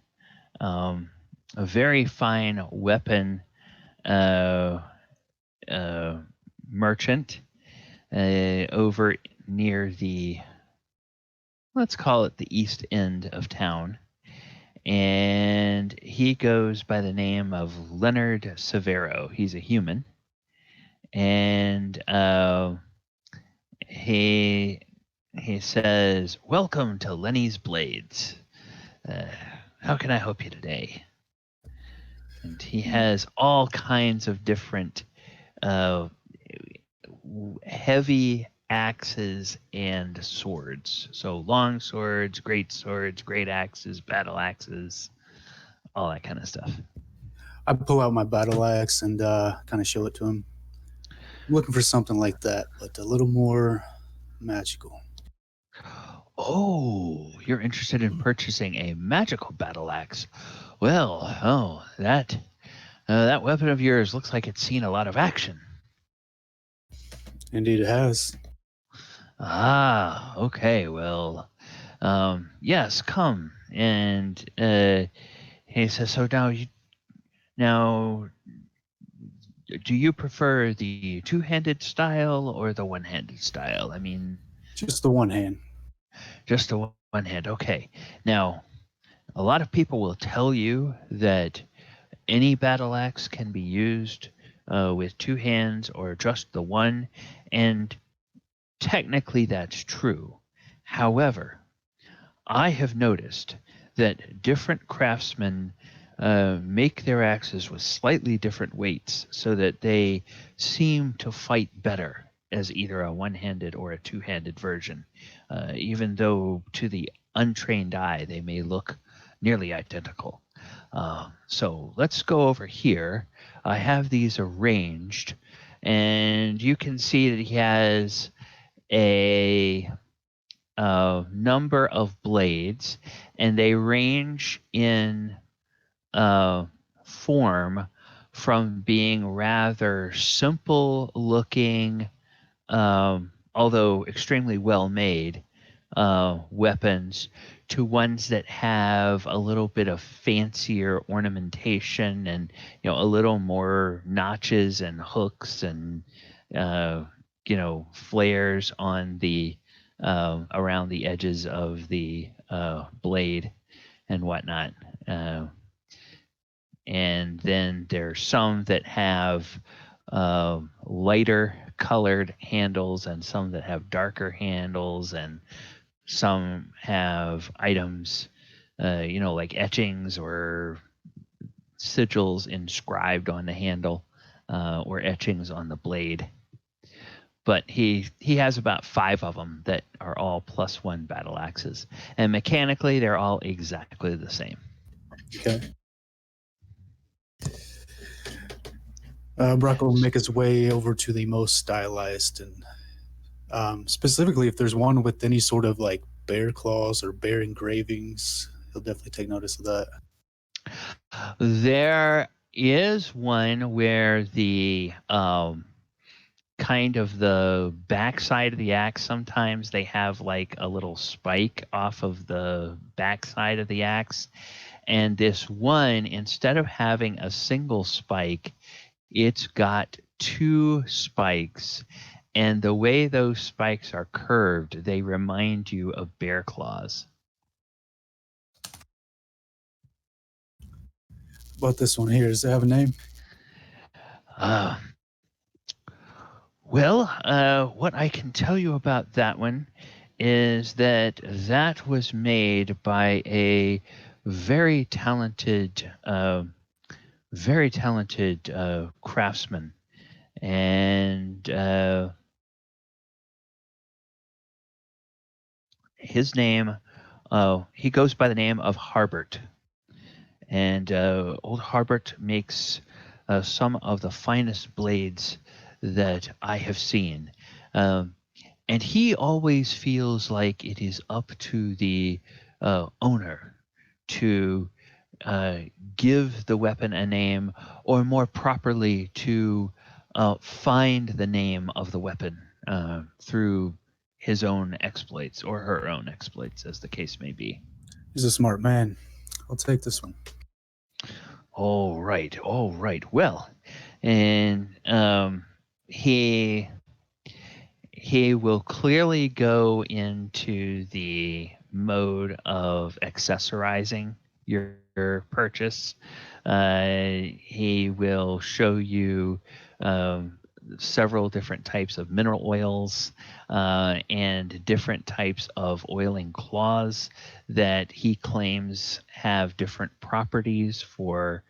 a very fine weapon merchant over near the, let's call it the east end of town. And he goes by the name of Leonard Severo. He's a human. And he says, "Welcome to Lenny's Blades. How can I help you today?" And he has all kinds of different heavy axes and swords. So long swords, great axes, battle axes, all that kind of stuff. I pull out my battle axe and kind of show it to him. I'm looking for something like that, but a little more magical. Oh, you're interested in purchasing a magical battle axe? Well, that weapon of yours looks like it's seen a lot of action. Indeed, it has. Ah, okay. Well, yes, come. And he says, so now do you prefer the two-handed style or the one-handed style? I mean, Just the one hand. just the one hand. Okay. Now, a lot of people will tell you that any battle axe can be used with two hands or just the one, and technically that's true. However, I have noticed that different craftsmen make their axes with slightly different weights so that they seem to fight better as either a one-handed or a two-handed version, even though to the untrained eye they may look nearly identical. So let's go over here. I have these arranged, and you can see that he has a number of blades, and they range in form from being rather simple looking, although extremely well made weapons, to ones that have a little bit of fancier ornamentation and a little more notches and hooks and flares on the around the edges of the blade and whatnot. And then there's some that have lighter colored handles and some that have darker handles, and some have items, like etchings or sigils inscribed on the handle or etchings on the blade. But he has about 5 of them that are all +1 battle axes, and mechanically they're all exactly the same. Okay. Brock will make his way over to the most stylized, and specifically if there's one with any sort of like bear claws or bear engravings, he'll definitely take notice of that. There is one where the kind of the backside of the axe, sometimes they have like a little spike off of the backside of the axe, and this one, instead of having a single spike, it's got 2 spikes, and the way those spikes are curved, they remind you of bear claws. About this one here, does it have a name? What I can tell you about that one is that that was made by a very talented craftsman, and his name, he goes by the name of Harbert, and old Harbert makes some of the finest blades that I have seen. And he always feels like it is up to the owner to give the weapon a name, or more properly, to find the name of the weapon through his own exploits or her own exploits, as the case may be. He's a smart man. I'll take this one. All right. Well, and he will clearly go into the mode of accessorizing your purchase. He will show you several different types of mineral oils and different types of oiling cloths that he claims have different properties for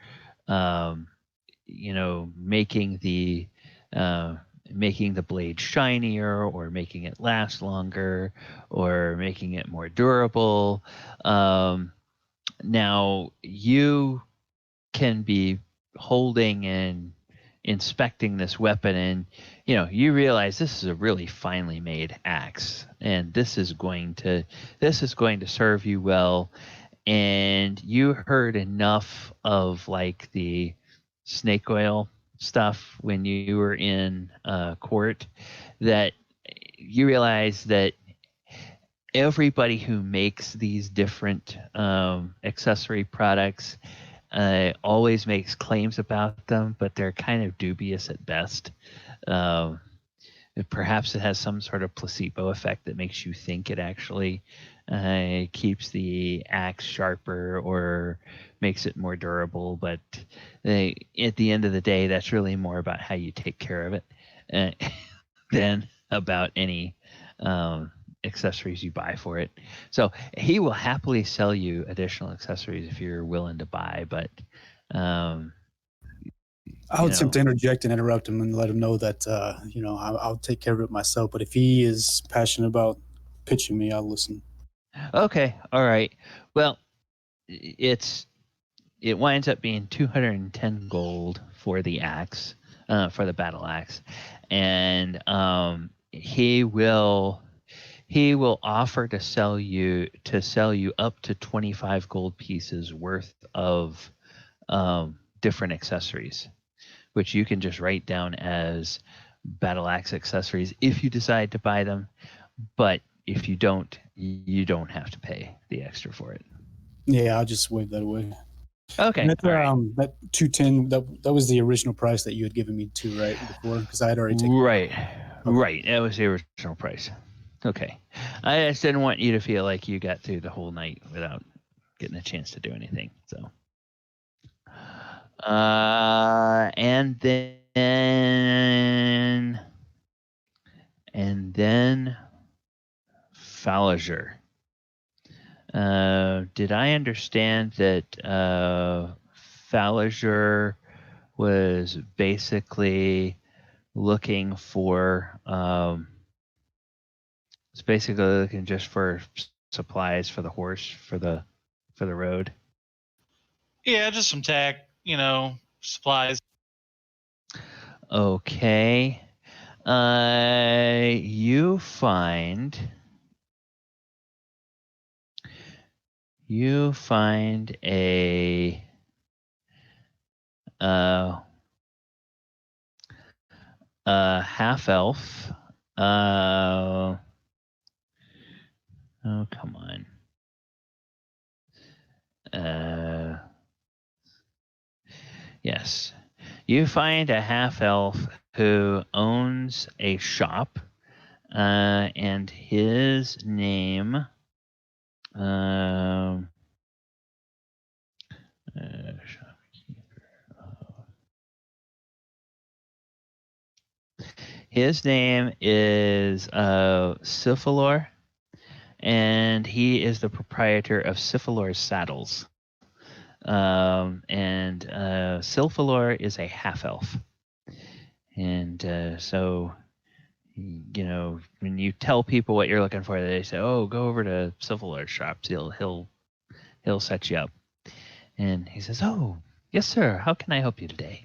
making the blade shinier, or making it last longer, or making it more durable. Now you can be holding and inspecting this weapon, and you realize this is a really finely made axe, and this is going to serve you well. And you heard enough of like the snake oil stuff when you were in court that you realize that everybody who makes these different accessory products always makes claims about them, but they're kind of dubious at best. Um, Perhaps it has some sort of placebo effect that makes you think it actually keeps the axe sharper or makes it more durable. But at the end of the day, that's really more about how you take care of it than about any accessories you buy for it. So he will happily sell you additional accessories if you're willing to buy, but I would attempt to interject and interrupt him and let him know that I'll take care of it myself. But if he is passionate about pitching me, I'll listen. Okay, all right. Well, it winds up being 210 gold for the axe, for the battle axe, and he will offer to sell you up to 25 gold pieces worth of different accessories, which you can just write down as battle axe accessories if you decide to buy them. But if you don't, you don't have to pay the extra for it. Yeah, I'll just wave that away. Okay. That, that 210, that was the original price that you had given me too, right? Before, because I had already taken Right. Right. That was the original price. Okay. I just didn't want you to feel like you got through the whole night without getting a chance to do anything. So, and then Fallager. Did I understand that Fallager was basically looking for it's basically looking just for supplies for the horse for the road? Yeah, just some tack, supplies. Okay. You find a half elf. Oh, come on. Yes. You find a half elf who owns a shop, and his name. His name is Syphilor, and he is the proprietor of Syphilor's Saddles. And Syphilor is a half elf, and so when you tell people what you're looking for, they say, "Oh, go over to Syphilor's shops. He'll set you up." And he says, "Oh, yes, sir. How can I help you today?"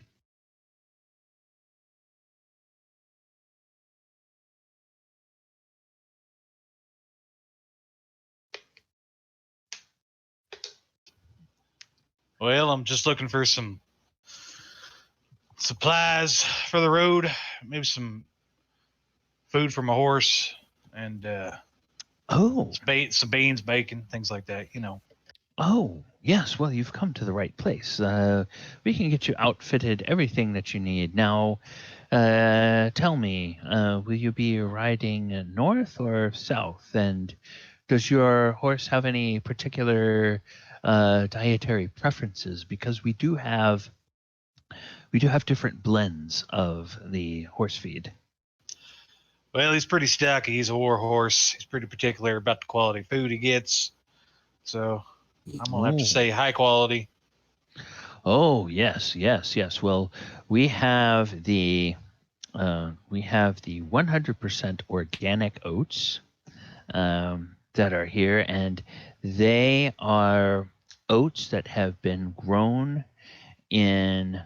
Well, I'm just looking for some supplies for the road, maybe some food for my horse, and Oh, some beans, bacon, things like that. oh, yes. Well, you've come to the right place. We can get you outfitted, everything that you need. Now, tell me, will you be riding north or south? And does your horse have any particular dietary preferences? Because we do have different blends of the horse feed. Well, he's pretty stocky. He's a war horse. He's pretty particular about the quality food he gets. So I'm gonna have to say high quality. Oh, yes, yes, yes. Well, we have the 100% organic oats that are here, and they are oats that have been grown in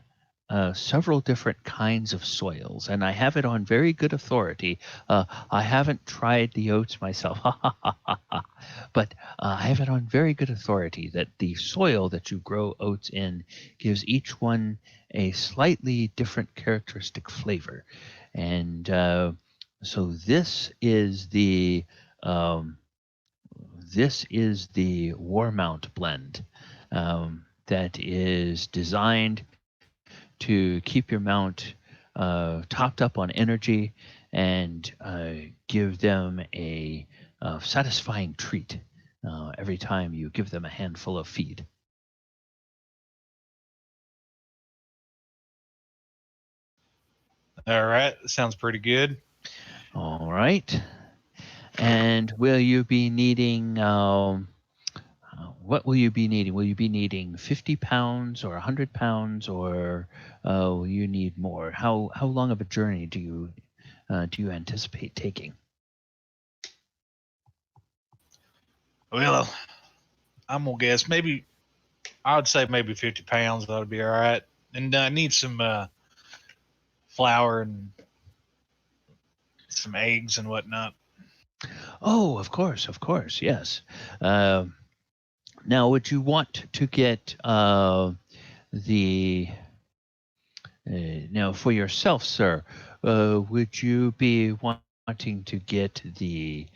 several different kinds of soils, and I have it on very good authority. I haven't tried the oats myself, but I have it on very good authority that the soil that you grow oats in gives each one a slightly different characteristic flavor. And so this is the Warmount blend. that is designed to keep your mount topped up on energy and give them a satisfying treat every time you give them a handful of feed. All right, sounds pretty good. All right. And will you be needing, what will you be needing? Will you be needing 50 pounds or 100 pounds, or will you need more? How long of a journey do you anticipate taking? Well, I'm gonna guess maybe I would say maybe 50 pounds. That would be all right. And I need some flour and some eggs and whatnot. Oh, of course, yes. Uh, Now, would you want to get the now for yourself, sir? Would you be wanting to get the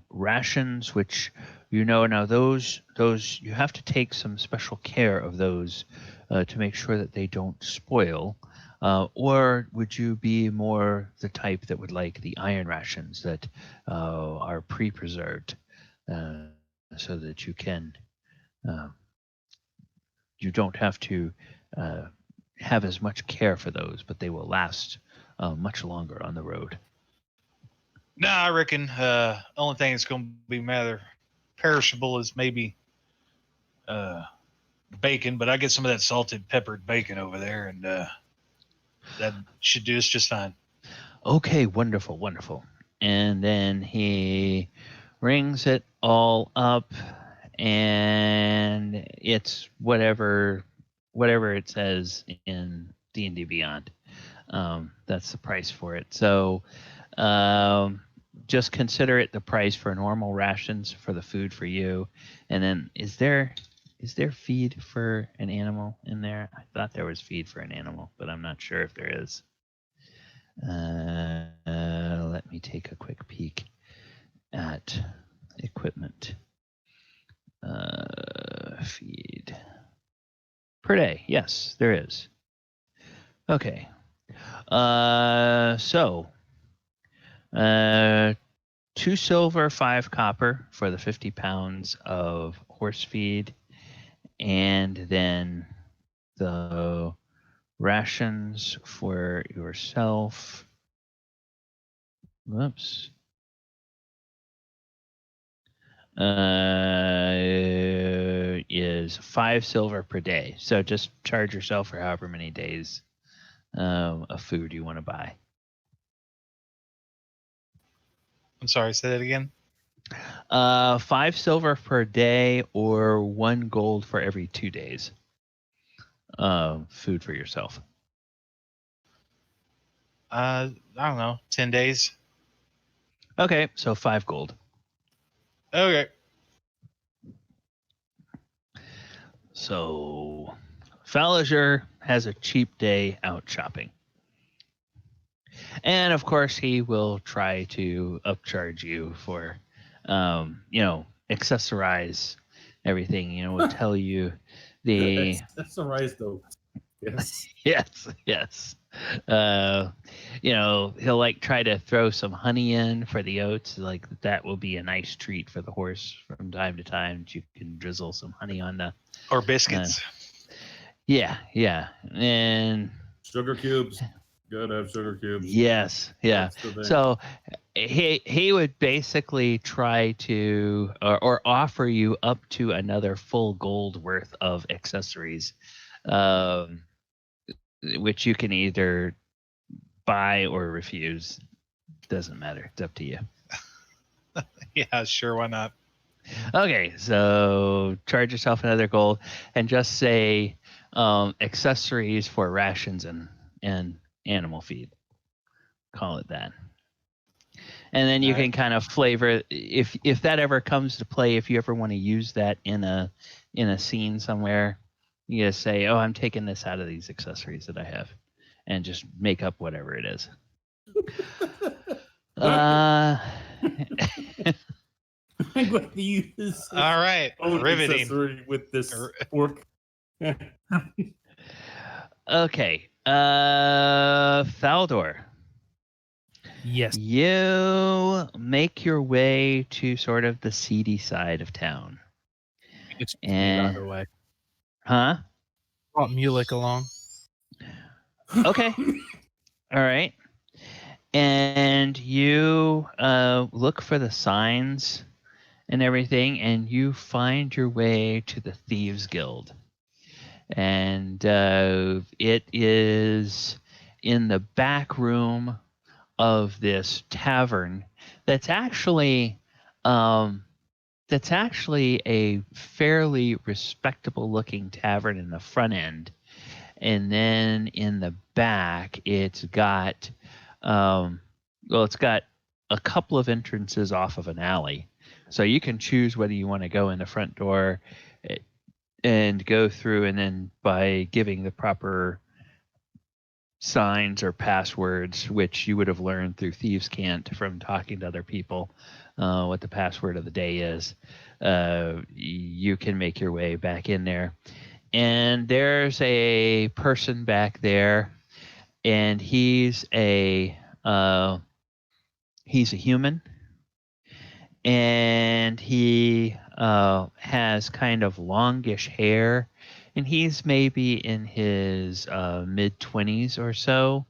rations, which now those you have to take some special care of those to make sure that they don't spoil, or would you be more the type that would like the iron rations that are pre-preserved, so that uh, you don't have to uh, have as much care for those, but they will last much longer on the road. No, I reckon only thing that's gonna be rather perishable is maybe bacon, but I get some of that salted peppered bacon over there, and that should do us just fine. Okay, wonderful. And then he rings it all up, and it's whatever it says in D&D Beyond. That's the price for it. So just consider it the price for normal rations for the food for you. And then is there feed for an animal in there? I thought there was feed for an animal, but I'm not sure if there is. Let me take a quick peek at equipment. Feed per day. Yes, there is. Okay. So 2 silver, 5 copper for the 50 pounds of horse feed, and then the rations for yourself. Whoops. Is 5 silver per day. So just charge yourself for however many days of food you want to buy. I'm sorry, say that again. 5 silver per day, or 1 gold for every 2 days. Food for yourself. I don't know, 10 days. Okay, so 5 gold. Okay. So Falliger has a cheap day out shopping. And of course, he will try to upcharge you for, accessorize everything. Will tell you the Accessorize though. Yes. yes. He'll like try to throw some honey in for the oats. Like that will be a nice treat for the horse from time to time. You can drizzle some honey on the Or biscuits. Yeah, and Sugar cubes. Gotta have sugar cubes. yes, yeah. That's the thing. So he would basically try to or offer you up to another full gold worth of accessories, which you can either buy or refuse. Doesn't matter. It's up to you. Yeah, sure, why not? Okay, so charge yourself another gold and just say accessories for rations and animal feed. Call it that. And then you can kind of flavor if that ever comes to play. If you ever want to use that in a scene somewhere, you just say, "Oh, I'm taking this out of these accessories that I have," and just make up whatever it is. I'm going to use All right, own riveting. accessory with this fork. Okay. Faldor, Yes. you make your way to sort of the seedy side of town. Excuse me, by the way. Huh? Brought Mulek along. Okay. All right. And you look for the signs and everything, and you find your way to the Thieves Guild. And it is in the back room of this tavern that's actually a fairly respectable looking tavern in the front end. And then in the back, it's got it's got a couple of entrances off of an alley. So you can choose whether you want to go in the front door and go through, and then by giving the proper signs or passwords, which you would have learned through Thieves' Cant from talking to other people, what the password of the day is, you can make your way back in there. And there's a person back there, and he's a human, and he has kind of longish hair, and he's maybe in his mid-20s or so,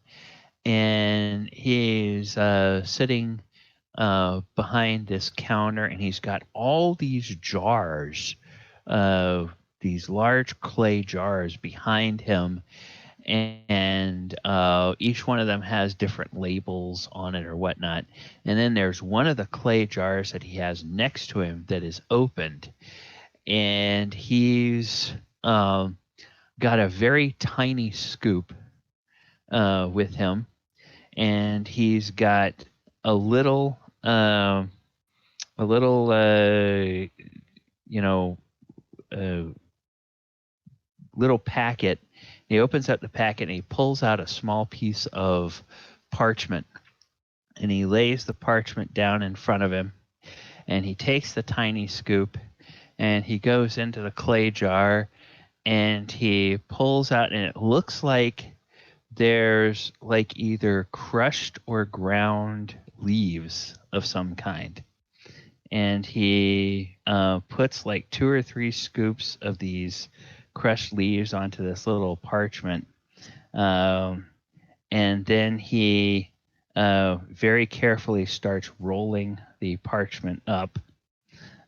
and he's sitting behind this counter, and he's got all these jars, these large clay jars behind him, and each one of them has different labels on it or whatnot. And then there's one of the clay jars that he has next to him that is opened, and he's got a very tiny scoop with him, and he's got a little little packet. He opens up the packet and he pulls out a small piece of parchment, and he lays the parchment down in front of him, and he takes the tiny scoop and he goes into the clay jar, and he pulls out, and it looks like there's like either crushed or ground leaves of some kind. And he puts like 2 or 3 scoops of these crushed leaves onto this little parchment. And then he very carefully starts rolling the parchment up.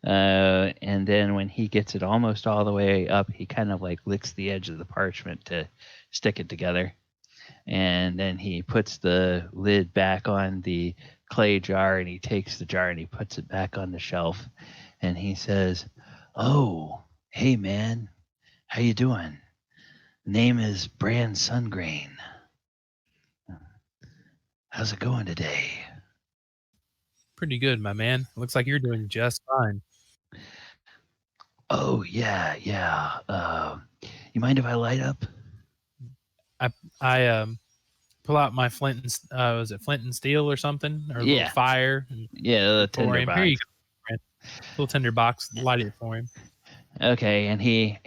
And then when he gets it almost all the way up, he kind of like licks the edge of the parchment to stick it together. And then he puts the lid back on the clay jar, and he takes the jar and he puts it back on the shelf, and he says, "Oh, hey man, how you doing? Name is Bran Sungrain. How's it going today?" Pretty good, my man. Looks like you're doing just fine. "Oh yeah. You mind if I light up?" I pull out my flint and was it flint and steel or something, or a little Yeah. fire? Yeah, the For him. tinderbox. Here you go, friend. Little tinderbox. Light it for him. Okay, and he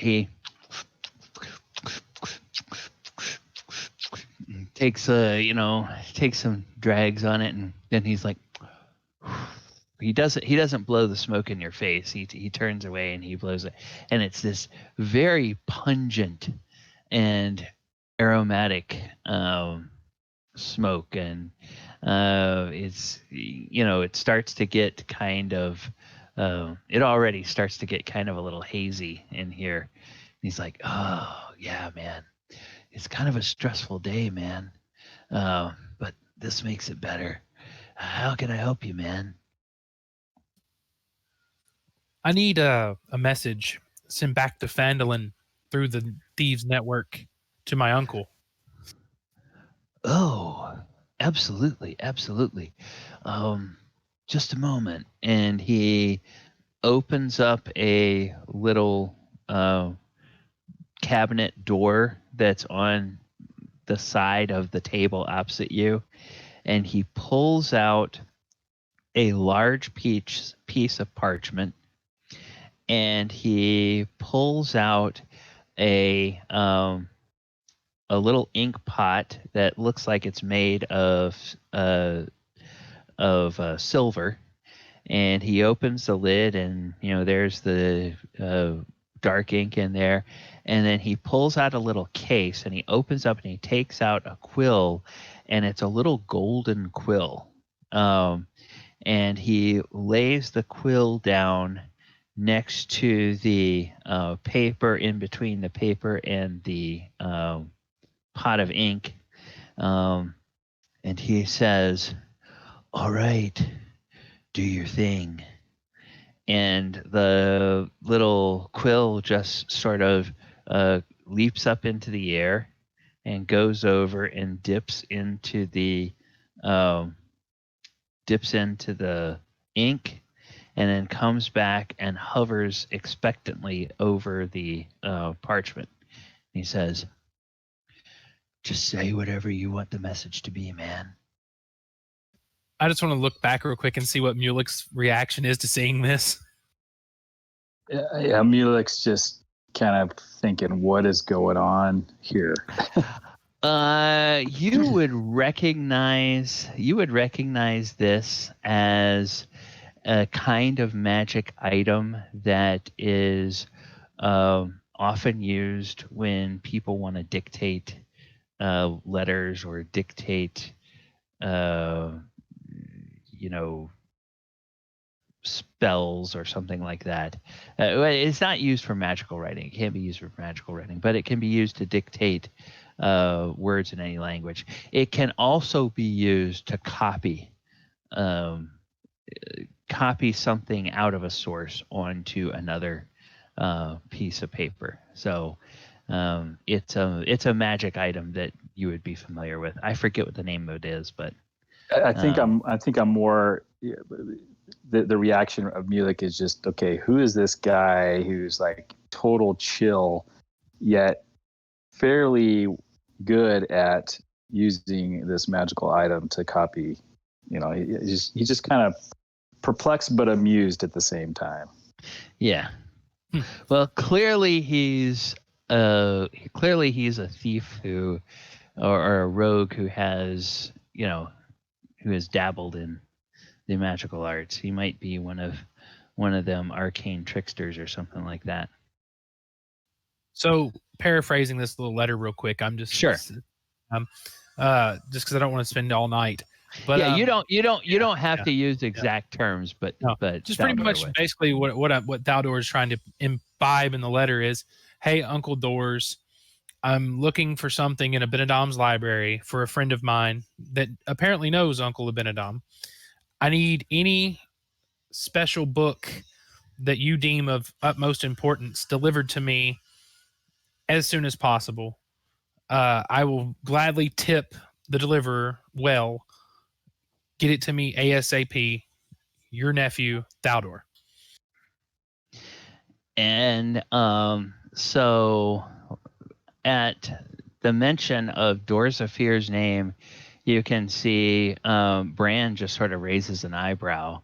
takes takes some drags on it, and then he's like, he doesn't blow the smoke in your face. He turns away and he blows it, and it's this very pungent and aromatic smoke, and it's it starts to get kind of it already starts to get kind of a little hazy in here. He's like, "Oh yeah, man, it's kind of a stressful day, man, but this makes it better. How can I help you, man?" I need a message sent back to Fandolin through the Thieves Network to my uncle. "Oh, absolutely. Just a moment." And he opens up a little cabinet door that's on the side of the table opposite you, and he pulls out a large piece of parchment, and he pulls out a little ink pot that looks like it's made of silver, and he opens the lid, and there's the dark ink in there, and then he pulls out a little case, and he opens up and he takes out a quill, and it's a little golden quill, and he lays the quill down next to the paper, in between the paper and the pot of ink, and he says, "All right, do your thing." And the little quill just sort of leaps up into the air and goes over and dips into the ink, and then comes back and hovers expectantly over the parchment. He says, "Just say whatever you want the message to be, man." I just want to look back real quick and see what Mulek's reaction is to seeing this. Yeah, Mulek's just kind of thinking, what is going on here? You would recognize this as a kind of magic item that is often used when people want to dictate letters or dictate spells or something like that. It's not used for magical writing. It can't be used for magical writing, but it can be used to dictate words in any language. It can also be used to copy something out of a source onto another piece of paper. So it's a magic item that you would be familiar with. I forget what the name of it is, but I think I'm more. The reaction of Mulek is just, okay, who is this guy who's like total chill, yet fairly good at using this magical item to copy? He's just kind of perplexed but amused at the same time. Yeah. Well, clearly he's a thief or a rogue who has dabbled in the magical arts. He might be one of them arcane tricksters or something like that. So, paraphrasing this little letter real quick, I'm just sure. Just because I don't want to spend all night. But yeah, you don't have to use exact terms, but just pretty much basically what Thaldor is trying to imbibe in the letter is, hey, Uncle Doors, I'm looking for something in Abinadam's library for a friend of mine that apparently knows Uncle Abinadam. I need any special book that you deem of utmost importance delivered to me as soon as possible. I will gladly tip the deliverer well. Get it to me ASAP. Your nephew, Thaldor. And so at the mention of Dorzafir's name, you can see Bran just sort of raises an eyebrow.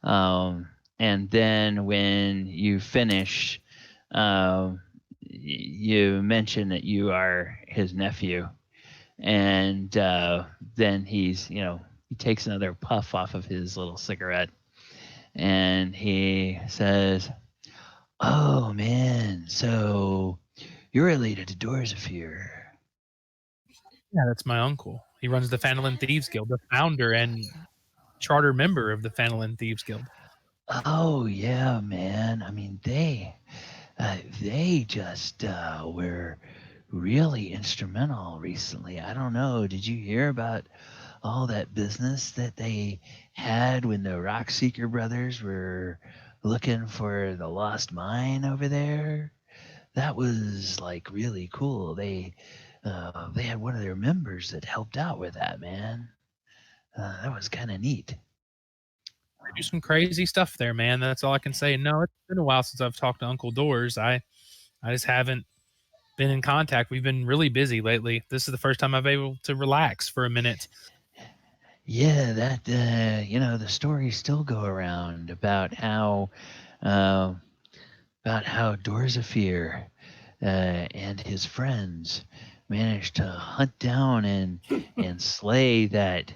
And then when you finish, you mention that you are his nephew. And then he takes another puff off of his little cigarette. And he says, "Oh, man, so you're related to Dorzafir." Yeah, that's my uncle. He runs the Fanelin Thieves Guild, the founder and charter member of the Fanelin Thieves Guild. Oh, yeah, man. I mean, they just were really instrumental recently. I don't know. Did you hear about all that business that they had when the Rockseeker brothers were looking for the lost mine over there? That was like really cool. They had one of their members that helped out with that, man. That was kind of neat. They do some crazy stuff there, man. That's all I can say. No, it's been a while since I've talked to Uncle Doors. I just haven't been in contact. We've been really busy lately. This is the first time I've been able to relax for a minute. Yeah, that the stories still go around about how Dorzafir and his friends managed to hunt down and slay that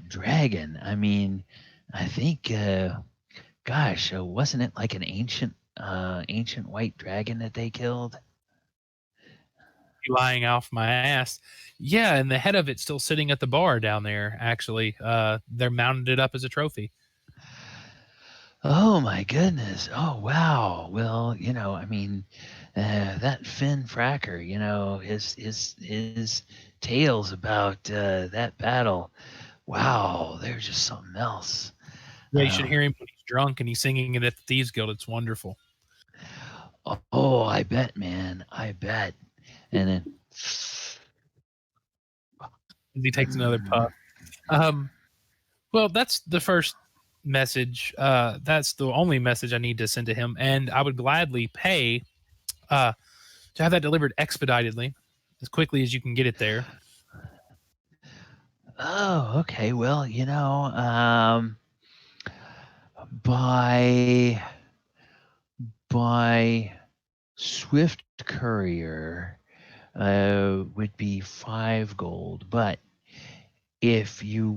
dragon. I mean, I think, gosh, wasn't it like an ancient white dragon that they killed? Lying off my ass. Yeah, and the head of it's still sitting at the bar down there, actually. They're mounted it up as a trophy. Oh my goodness! Oh wow! Well, I mean, that Finn Fracker, his tales about that battle. Wow, they're just something else. Yeah, you should hear him when he's drunk and he's singing it at the Thieves Guild. It's wonderful. Oh, I bet, man. I bet. And then He takes another puff. Well, that's the first message. That's the only message I need to send to him, and I would gladly pay to have that delivered expeditedly, as quickly as you can get it there. Oh, okay. Well, by swift courier would be 5 gold, but if you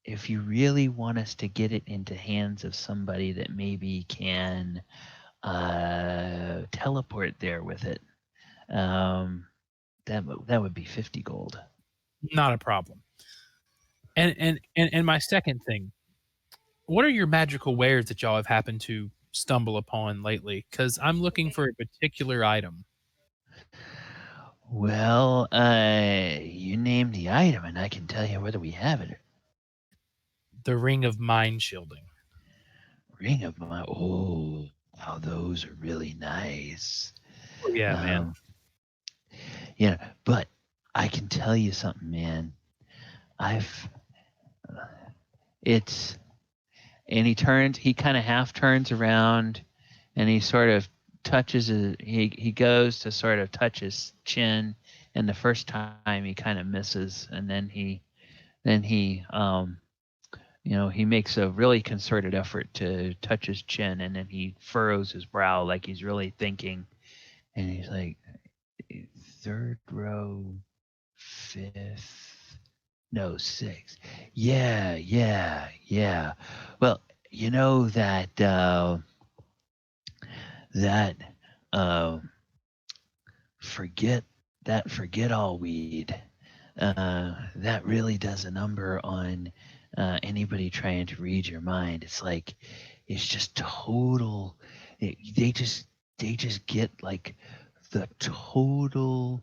really want us to get it into hands of somebody that maybe can teleport there with it, that would be 50 gold. Not a problem. And my second thing, what are your magical wares that y'all have happened to stumble upon lately? Because I'm looking for a particular item. Well, you name the item, and I can tell you whether we have it. The Ring of Mind Shielding. Ring of Mind. Oh, wow, those are really nice. Oh, yeah, man. Yeah, but I can tell you something, man. And he kind of half turns around, and he sort of touches he goes to sort of touch his chin, and the first time he kind of misses, and then he he makes a really concerted effort to touch his chin, and then he furrows his brow like he's really thinking, and he's like, 3rd row, 5th, no, 6th. Yeah. Well, you know that forget all weed. That really does a number on anybody trying to read your mind. It's just total. They just get like the total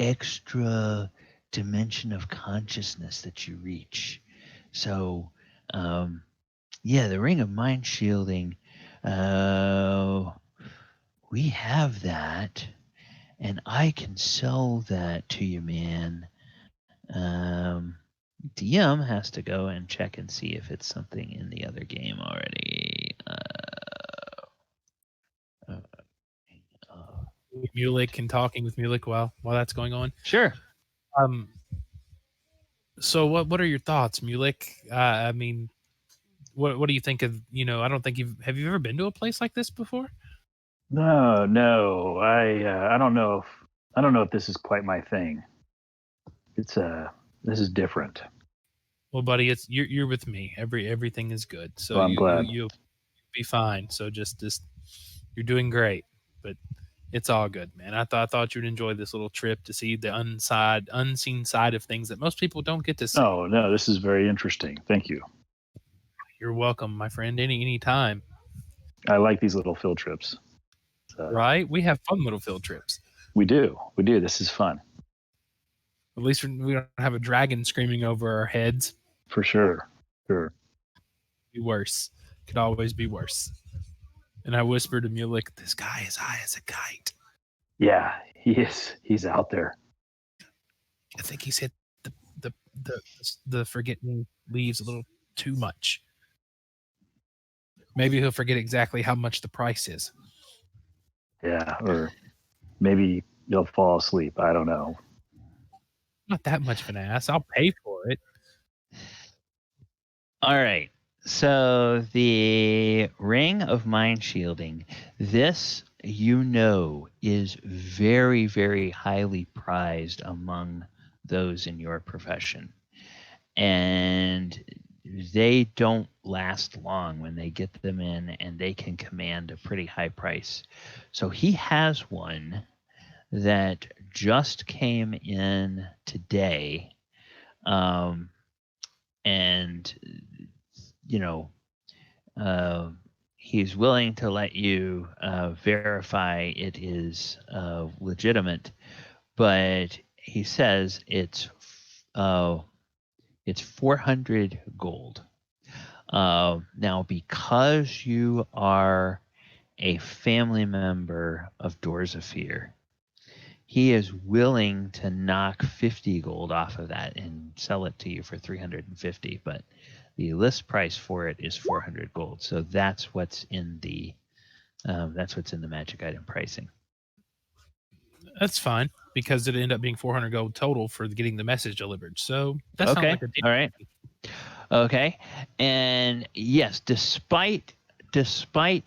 extra dimension of consciousness that you reach. So, the Ring of Mind Shielding, we have that, and I can sell that to you, man. DM has to go and check and see if it's something in the other game already. Mulek and talking with Mulek while that's going on. Sure. So what are your thoughts, Mulek? I mean, what do you think of? I don't think have you ever been to a place like this before? No. I don't know if this is quite my thing. It's this is different. Well, buddy, you're with me. Everything is good. So I'm glad. You'll be fine. So just you're doing great. But it's all good, man. I thought you'd enjoy this little trip to see the unseen side of things that most people don't get to see. No, this is very interesting. Thank you. You're welcome, my friend. Any time. I like these little field trips. Right? We have fun little field trips. We do. This is fun. At least we don't have a dragon screaming over our heads. For sure. Be worse. Could always be worse. And I whispered to Mulek, "This guy is high as a kite." Yeah, he is. He's out there. I think he's hit the forgetting leaves a little too much. Maybe he'll forget exactly how much the price is. Yeah, or maybe you'll fall asleep. I don't know. Not that much of an ass. I'll pay for it. All right. So the Ring of Mind Shielding. This you know is very, very highly prized among those in your profession. And they don't last long when they get them in, and they can command a pretty high price. So he has one that just came in today. And, you know, uh, he's willing to let you verify it is legitimate, but he says it's 400 gold. Now, because you are a family member of Doors of Fear, he is willing to knock 50 gold off of that and sell it to you for 350, but the list price for it is 400 gold. So that's what's in the magic item pricing. That's fine because it ended up being 400 gold total for getting the message delivered. So that sounds Okay. like a deal. All right. Okay. And yes, despite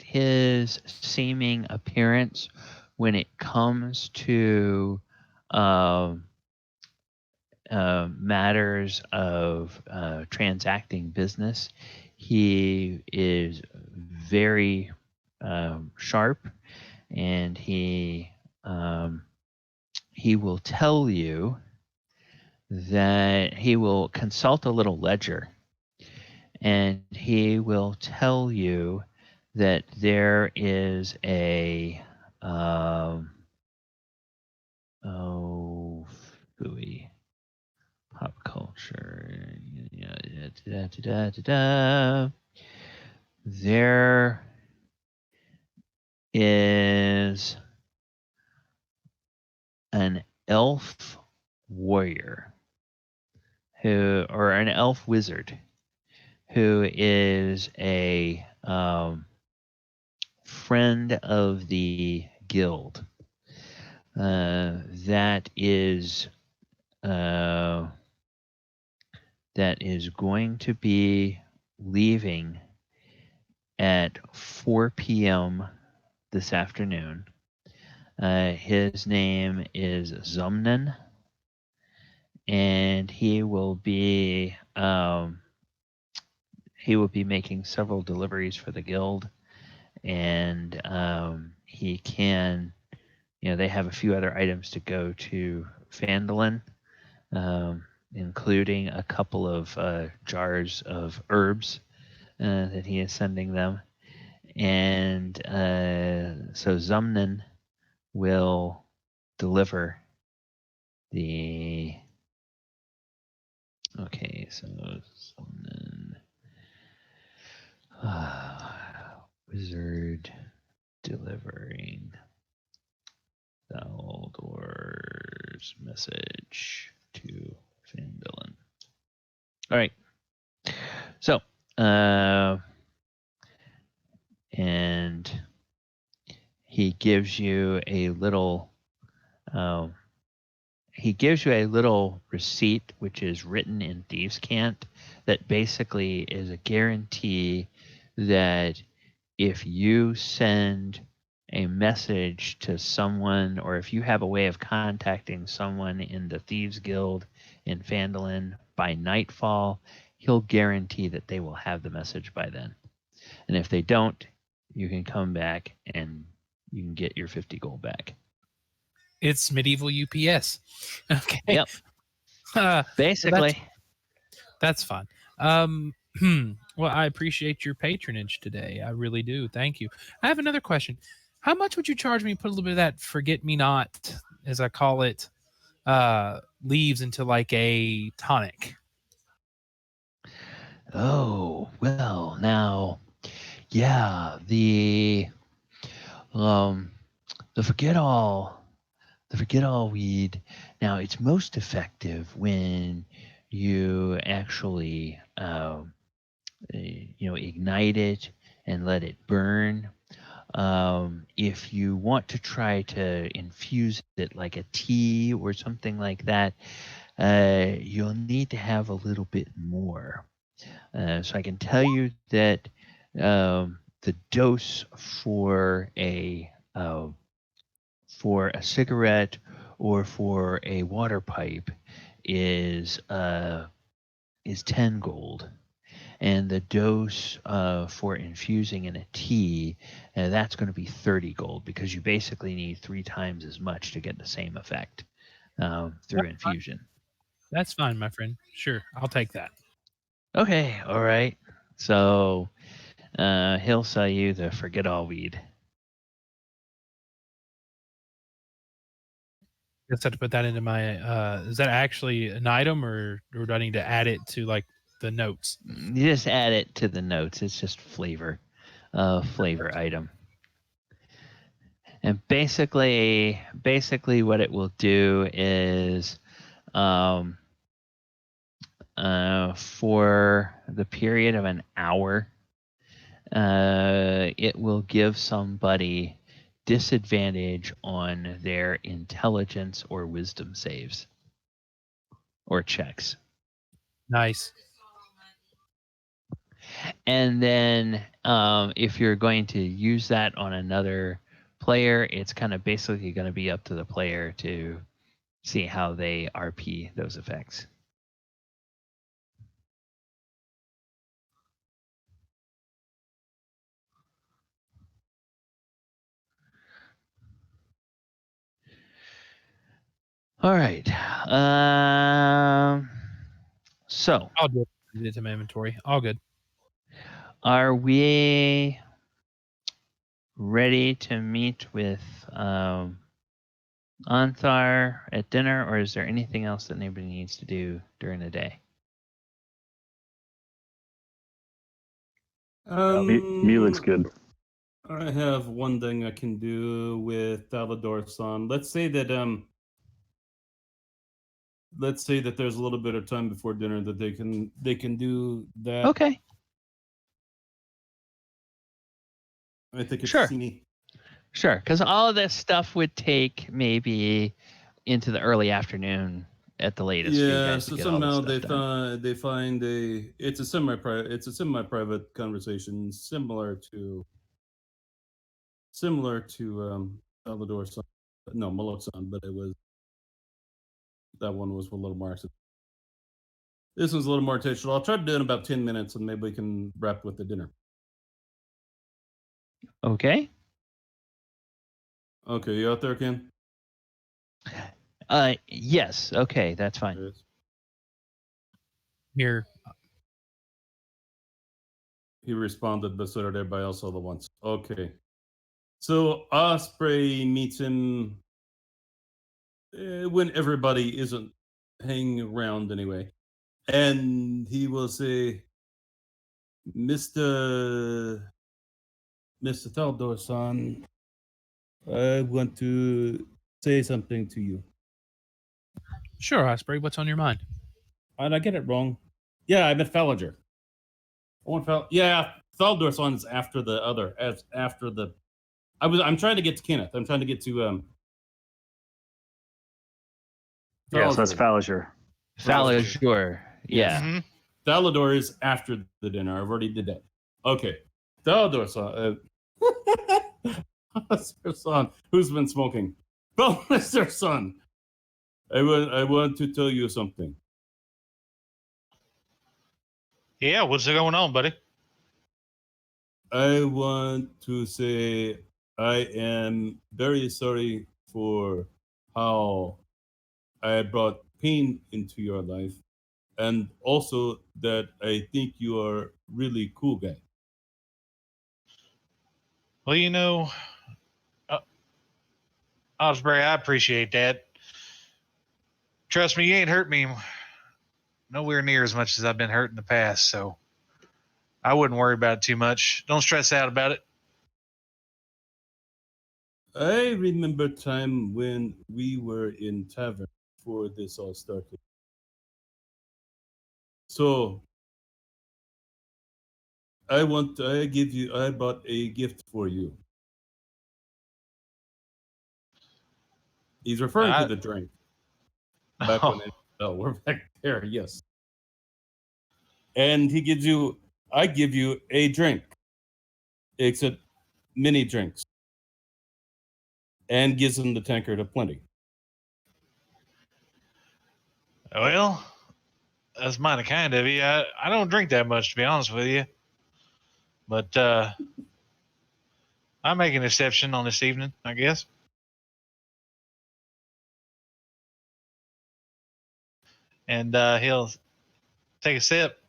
his seeming appearance, when it comes to matters of transacting business, he is very sharp, and he will tell you that he will consult a little ledger, and he will tell you that there is a phooey, pop culture. There is an elf warrior or an elf wizard who is a friend of the guild that is going to be leaving at 4 p.m. this afternoon. His name is Zumnan, and he will be making several deliveries for the guild, and he can, they have a few other items to go to Phandalin, including a couple of jars of herbs that he is sending them. And so Zumnan will deliver the... Okay, so Zumnan... wizard delivering Thaldor's message to Phandalin. All right. So, and he gives you a little receipt, which is written in Thieves' Cant, that basically is a guarantee that if you send a message to someone, or if you have a way of contacting someone in the Thieves Guild in Phandalin by nightfall, he'll guarantee that they will have the message by then. And if they don't, you can come back and you can get your 50 gold back. It's medieval UPS. Okay. Yep. Basically. That's fine. Well, I appreciate your patronage today. I really do. Thank you. I have another question. How much would you charge me to put a little bit of that forget-me-not, as I call it, leaves into like a tonic? Oh, well, now, yeah, the forget-all weed. Now, it's most effective when you actually ignite it and let it burn. If you want to try to infuse it like a tea or something like that, you'll need to have a little bit more. So I can tell you that the dose for a for a cigarette or for a water pipe is 10 gold. And the dose for infusing in a tea, that's going to be 30 gold, because you basically need 3 times as much to get the same effect through infusion. That's fine, my friend. Sure, I'll take that. Okay, all right. So he'll sell you the forget all weed. Guess I have to put that into my. Is that actually an item, or do I need to add it to like the notes? You just add it to the notes. It's just flavor item. And basically what it will do is for the period of an hour, it will give somebody disadvantage on their intelligence or wisdom saves or checks. Nice. And then if you're going to use that on another player, it's kind of basically going to be up to the player to see how they RP those effects. All right. So I'll do it to my inventory. All good. are we ready to meet with Anthar at dinner, or is there anything else that anybody needs to do during the day? Me looks good. I have one thing I can do with Dalador-san. Let's say that there's a little bit of time before dinner that they can do that. Okay. I think it's Sure. Sini. Sure, because all of this stuff would take maybe into the early afternoon at the latest for you Yeah, guys so to get all somehow this stuff done. they find it's a semi-private conversation similar to Dalador-san. No, Malok-san, but that one was a little more accidental. This one's a little more intentional. I'll try to do it in about 10 minutes, and maybe we can wrap with the dinner. Okay. Okay, you out there, Ken? Yes. Okay, that's fine. There it is. Here. He responded, but so did everybody else all at once. Okay. So Osprey meets him when everybody isn't hanging around anyway. And he will say, Mr. Taldor-san, I want to say something to you. Sure, Osprey. What's on your mind? Did I get it wrong? Yeah, I meant Fellinger. Yeah, Taldor-san is after the other. After the. I'm trying to get to Kenneth. I'm trying to get to Yes, that's Falliger. Falliger. Yeah. Mhm. Dalador is after the dinner. I've already did that. Okay. Dalador-san. Son, who's been smoking? Mr. Son, I want to tell you something. Yeah, what's going on, buddy? I want to say I am very sorry for how I brought pain into your life, and also that I think you are really cool guy. Well, Osprey, I appreciate that. Trust me, you ain't hurt me nowhere near as much as I've been hurt in the past, so I wouldn't worry about it too much. Don't stress out about it. I remember time when we were in tavern before this all started. So I bought a gift for you. He's referring to the drink. Back when we're back there, yes. And I give you a drink. Except mini drinks. and gives him the tankard of plenty. Well, that's mighty kind of you. I don't drink that much, to be honest with you. But I make an exception on this evening, I guess. And he'll take a sip.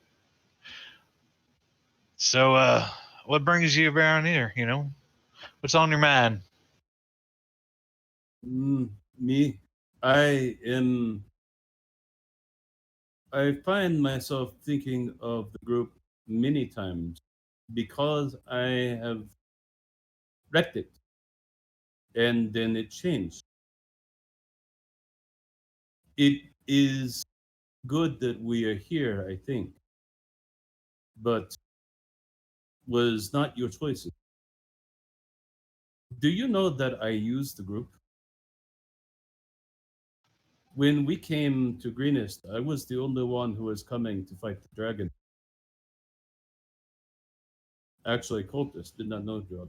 So, what brings you around here? You know, what's on your mind? Me, I am. I find myself thinking of the group many times because I have wrecked it, and then it changed. It is good that we are here, I think, but was not your choices. Do you know that I used the group? When we came to Greenest, I was the only one who was coming to fight the dragon. Actually, cultists did not know Job.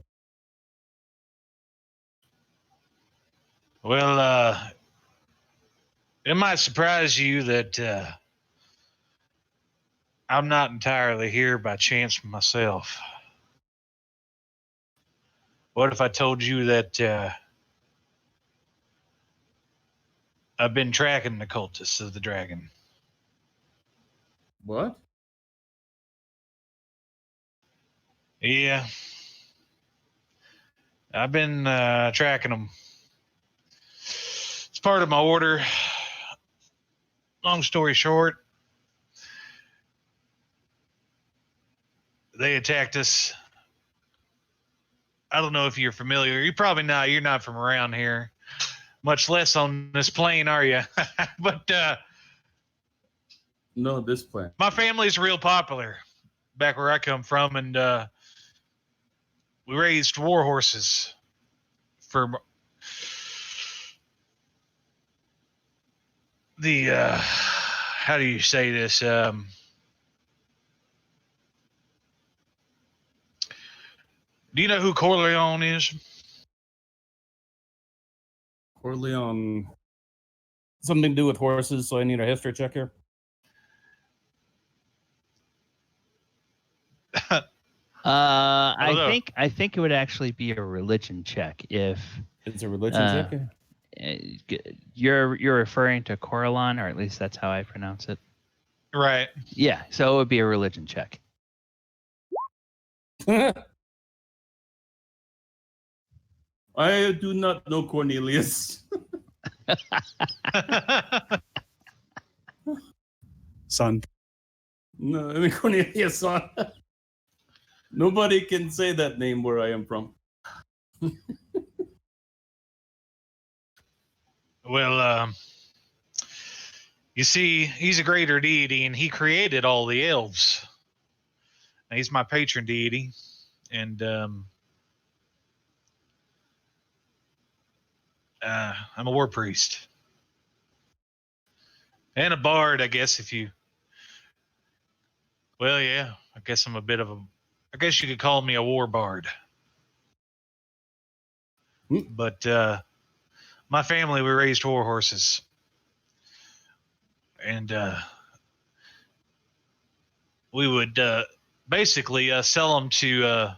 Well, it might surprise you that I'm not entirely here by chance myself. What if I told you that I've been tracking the cultists of the dragon? What? Yeah, I've been tracking them. It's part of my order. Long story short, they attacked us. I don't know if you're familiar. You're probably not. You're not from around here, much less on this plane, are you? But No, this plan. my family's real popular back where I come from, and we raised war horses for the how do you say this? Do you know who Corleone is? Corleone. Something to do with horses, so I need a history check here. don't know. I think it would actually be a religion check if It's a religion Uh, check. you're referring to Coralon, or at least that's how I pronounce it. Right. Yeah, so it would be a religion check. I do not know Cornelius. Son. No, I mean Cornelius son. Nobody can say that name where I am from. Well, you see, he's a greater deity, and he created all the elves. And he's my patron deity, and I'm a war priest and a bard, I guess. If you, well, yeah, I guess I'm a bit of a. I guess you could call me a war bard. But my family, we raised war horses, and we would basically sell them to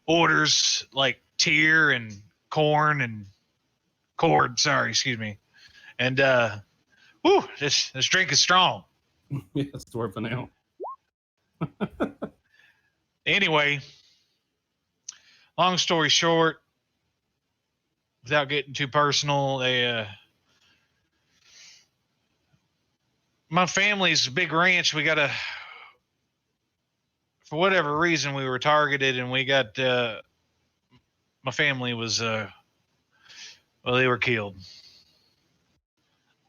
orders like Tyr and Corn and Cord. Sorry, excuse me. And this drink is strong. Yes, dwarf now. Anyway, long story short, without getting too personal, they my family's a big ranch. We got for whatever reason we were targeted, and we got my family was well, they were killed,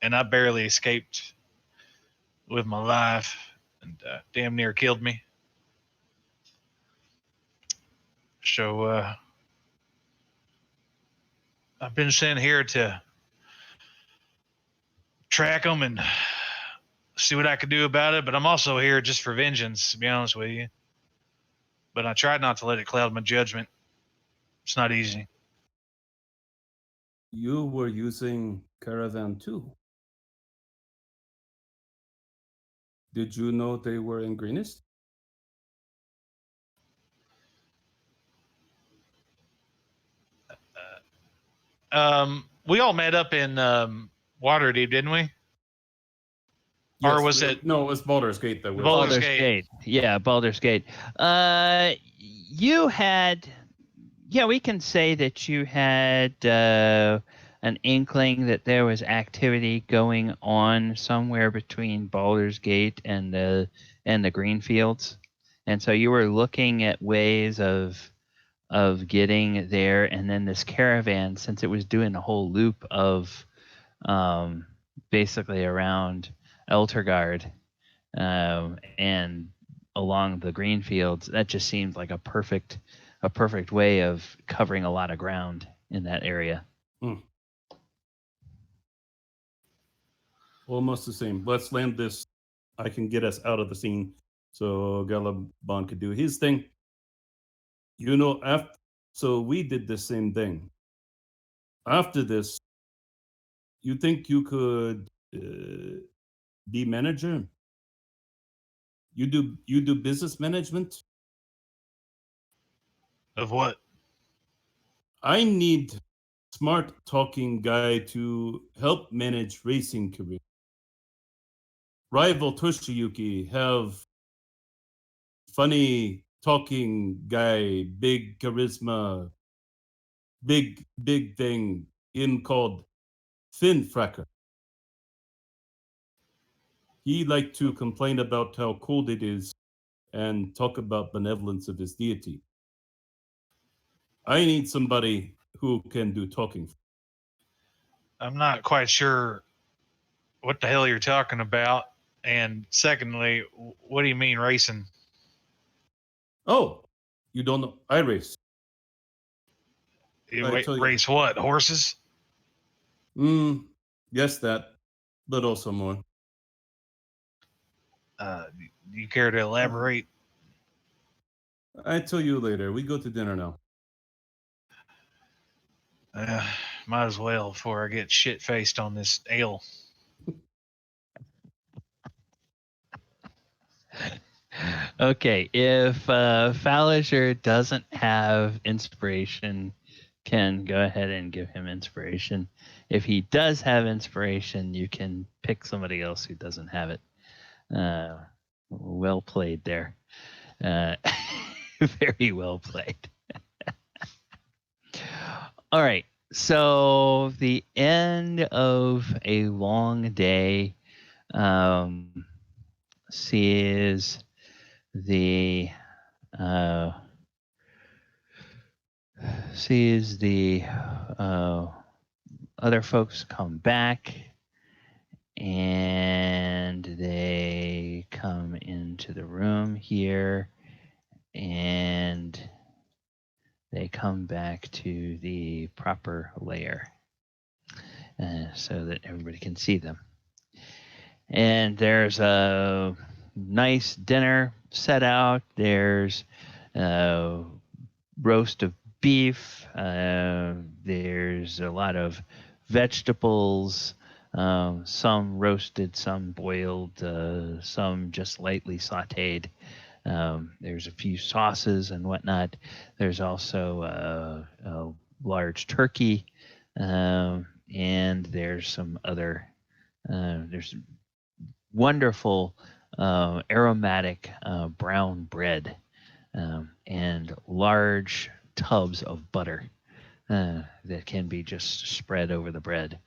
and I barely escaped with my life, and damn near killed me. So I've been sent here to track them and see what I could do about it, but I'm also here just for vengeance, to be honest with you. But I tried not to let it cloud my judgment. It's not easy. you were using Caravan too. Did you know they were in Greenest? We all met up in Waterdeep, didn't we? Or was it No, it was Baldur's Gate that was. Baldur's Gate? Yeah, Baldur's Gate. You had, yeah, we can say that you had an inkling that there was activity going on somewhere between Baldur's Gate and the Greenfields, and so you were looking at ways of getting there, and then this caravan, since it was doing a whole loop of basically around Elturgard and along the green fields, that just seemed like a perfect way of covering a lot of ground in that area. Almost the same. Let's land this. I can get us out of the scene so Galabon could do his thing. You know, so we did the same thing. After this, you think you could be manager? You do business management? Of what? I need smart talking guy to help manage racing career. Rival Toshiyuki have funny talking guy, big charisma, big thing in called Finn Fracker. He like to complain about how cold it is and talk about benevolence of his deity. I need somebody who can do talking. I'm not quite sure what the hell you're talking about. And secondly, what do you mean racing? Oh, you don't know? I race. Race what? Horses? Yes, that, but also more. Do you care to elaborate? I tell you later. We go to dinner now. Might as well before I get shit faced on this ale. Okay, if Falliger doesn't have inspiration, Ken, go ahead and give him inspiration. If he does have inspiration, you can pick somebody else who doesn't have it. Well played there. Very well played. All right. So the end of a long day sees the other folks come back, and they come into the room here, and they come back to the proper layer so that everybody can see them. And there's a nice dinner set out. There's roast of beef. There's a lot of vegetables, some roasted, some boiled, some just lightly sauteed. There's a few sauces and whatnot. There's also a large turkey, and there's some other, there's wonderful aromatic brown bread and large tubs of butter that can be just spread over the bread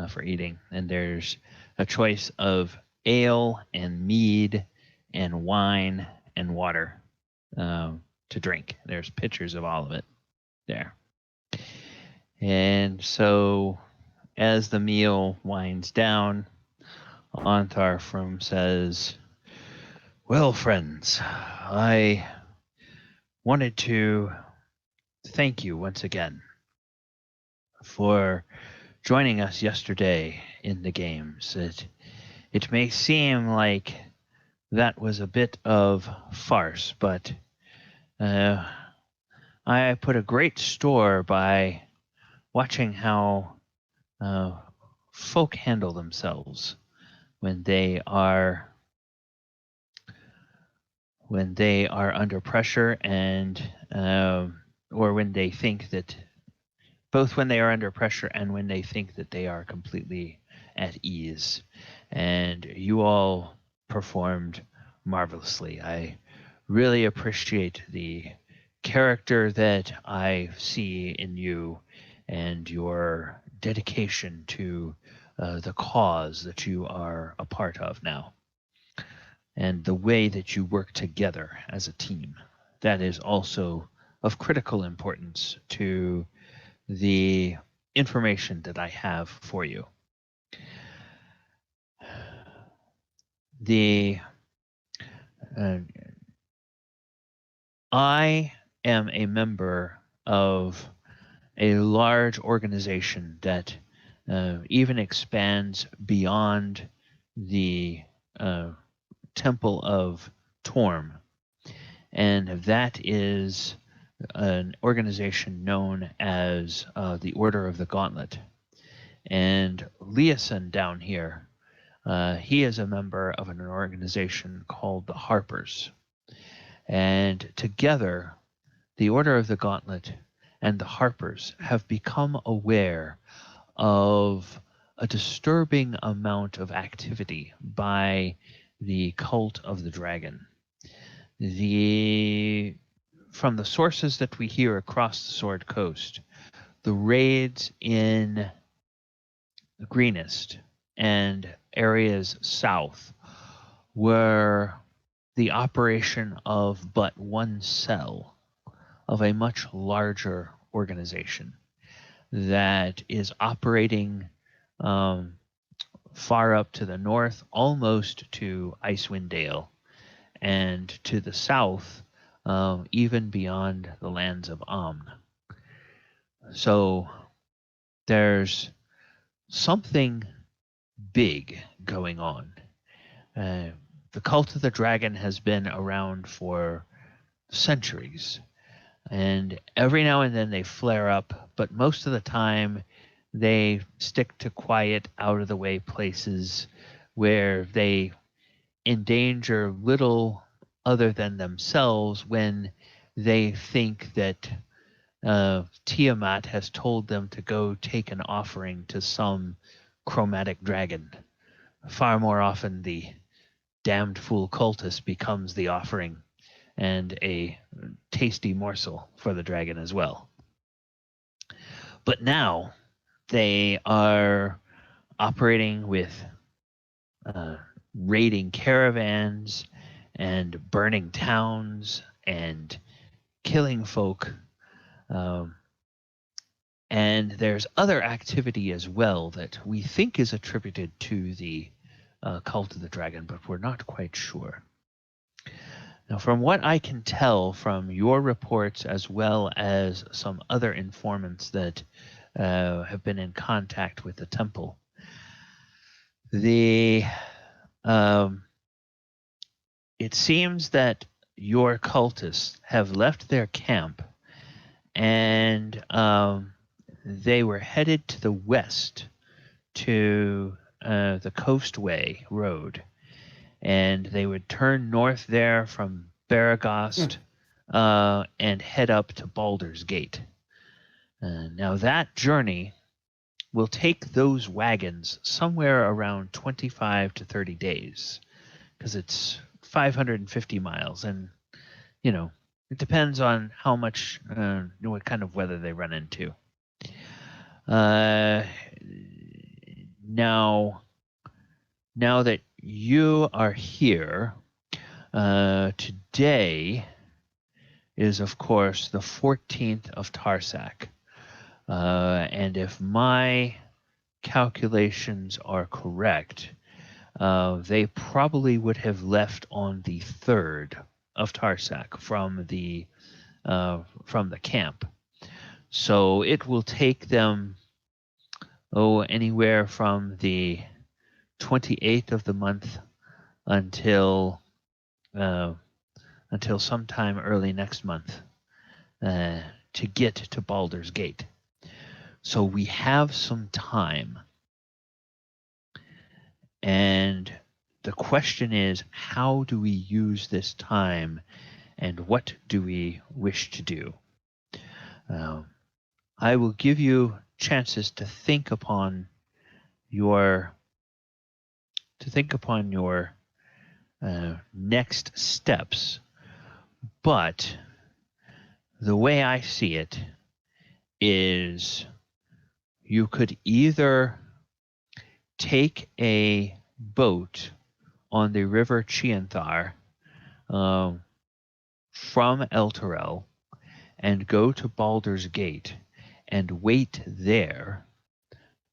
for eating. And there's a choice of ale and mead and wine and water to drink. There's pictures of all of it there. And so as the meal winds down, Antharfrum says, "Well, friends, I wanted to thank you once again for joining us yesterday in the games. It may seem like that was a bit of farce, but I put a great store by watching how folk handle themselves when they are under pressure, and or when they think that, both when they are under pressure and when they think that they are completely at ease. And you all performed marvelously. I really appreciate the character that I see in you and your dedication to the cause that you are a part of now, and the way that you work together as a team. That is also of critical importance to the information that I have for you. I am a member of a large organization that even expands beyond the Temple of Torm, and that is an organization known as the Order of the Gauntlet. And Leeson down here, he is a member of an organization called the Harpers. And together, the Order of the Gauntlet and the Harpers have become aware of a disturbing amount of activity by the Cult of the Dragon. From the sources that we hear across the Sword Coast, the raids in Greenest and areas south were the operation of but one cell of a much larger organization that is operating far up to the north, almost to Icewind Dale, and to the south, even beyond the lands of Amn. So there's something big going on. The Cult of the Dragon has been around for centuries, and every now and then they flare up, but most of the time they stick to quiet, out-of-the-way places where they endanger little other than themselves when they think that Tiamat has told them to go take an offering to some chromatic dragon. Far more often, the damned fool cultist becomes the offering, and a tasty morsel for the dragon as well. But now they are operating with raiding caravans and burning towns and killing folk. And there's other activity as well that we think is attributed to the Cult of the Dragon, but we're not quite sure. Now, from what I can tell from your reports, as well as some other informants that have been in contact with the temple, it seems that your cultists have left their camp, and they were headed to the west to the Coastway Road, and they would turn north there from Baragost and head up to Baldur's Gate. Now that journey will take those wagons somewhere around 25 to 30 days, because it's 550 miles, and it depends on how much what kind of weather they run into. Now that you are here, today is, of course, the 14th of Tarsak. And if my calculations are correct, they probably would have left on the 3rd of Tarsak from the camp. So it will take them anywhere from the 28th of the month until sometime early next month to get to Baldur's Gate. So we have some time. And the question is, how do we use this time, and what do we wish to do? I will give you chances to think upon your next steps, but the way I see it is you could either take a boat on the river Chianthar from Elturel and go to Baldur's Gate and wait there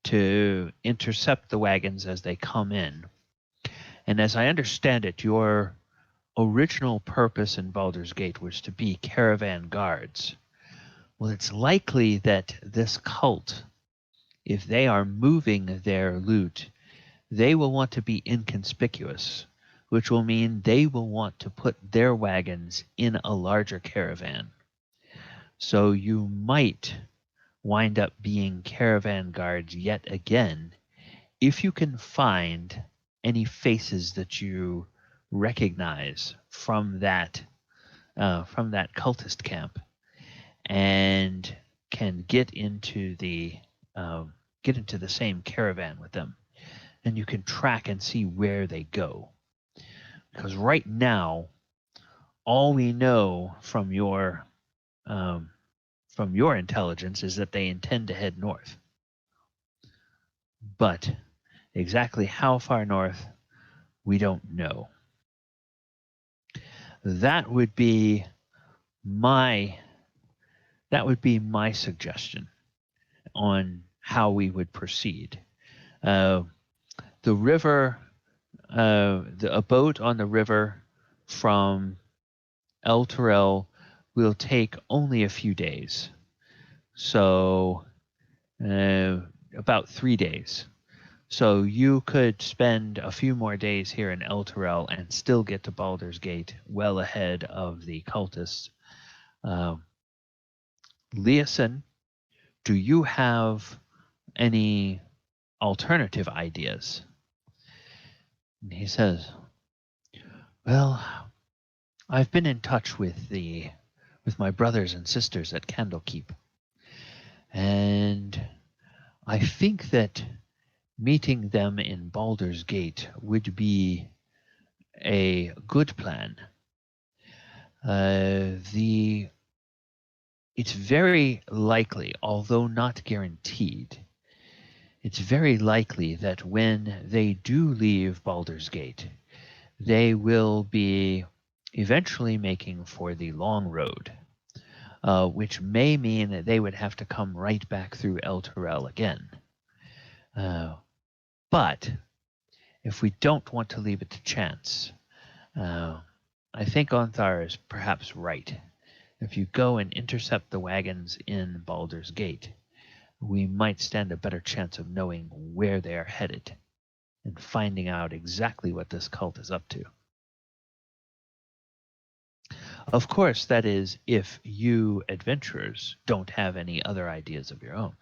to intercept the wagons as they come in. And as I understand it, your original purpose in Baldur's Gate was to be caravan guards. Well, it's likely that this cult, if they are moving their loot, they will want to be inconspicuous, which will mean they will want to put their wagons in a larger caravan. So you might wind up being caravan guards yet again if you can find any faces that you recognize from that cultist camp, and can get into the same caravan with them, and you can track and see where they go. Because right now, all we know from your intelligence is that they intend to head north. But exactly how far north, we don't know. That would be my suggestion on how we would proceed. The river, a boat on the river from Elturel will take only a few days. So about 3 days. So you could spend a few more days here in Elturel and still get to Baldur's Gate well ahead of the cultists. Leeson, do you have any alternative ideas? And he says, well, I've been in touch with my brothers and sisters at Candlekeep, and I think that meeting them in Baldur's Gate would be a good plan. It's very likely, although not guaranteed, it's very likely that when they do leave Baldur's Gate, they will be eventually making for the long road, which may mean that they would have to come right back through Elturel again. But if we don't want to leave it to chance, I think Onthar is perhaps right. If you go and intercept the wagons in Baldur's Gate, we might stand a better chance of knowing where they are headed and finding out exactly what this cult is up to. Of course, that is if you adventurers don't have any other ideas of your own.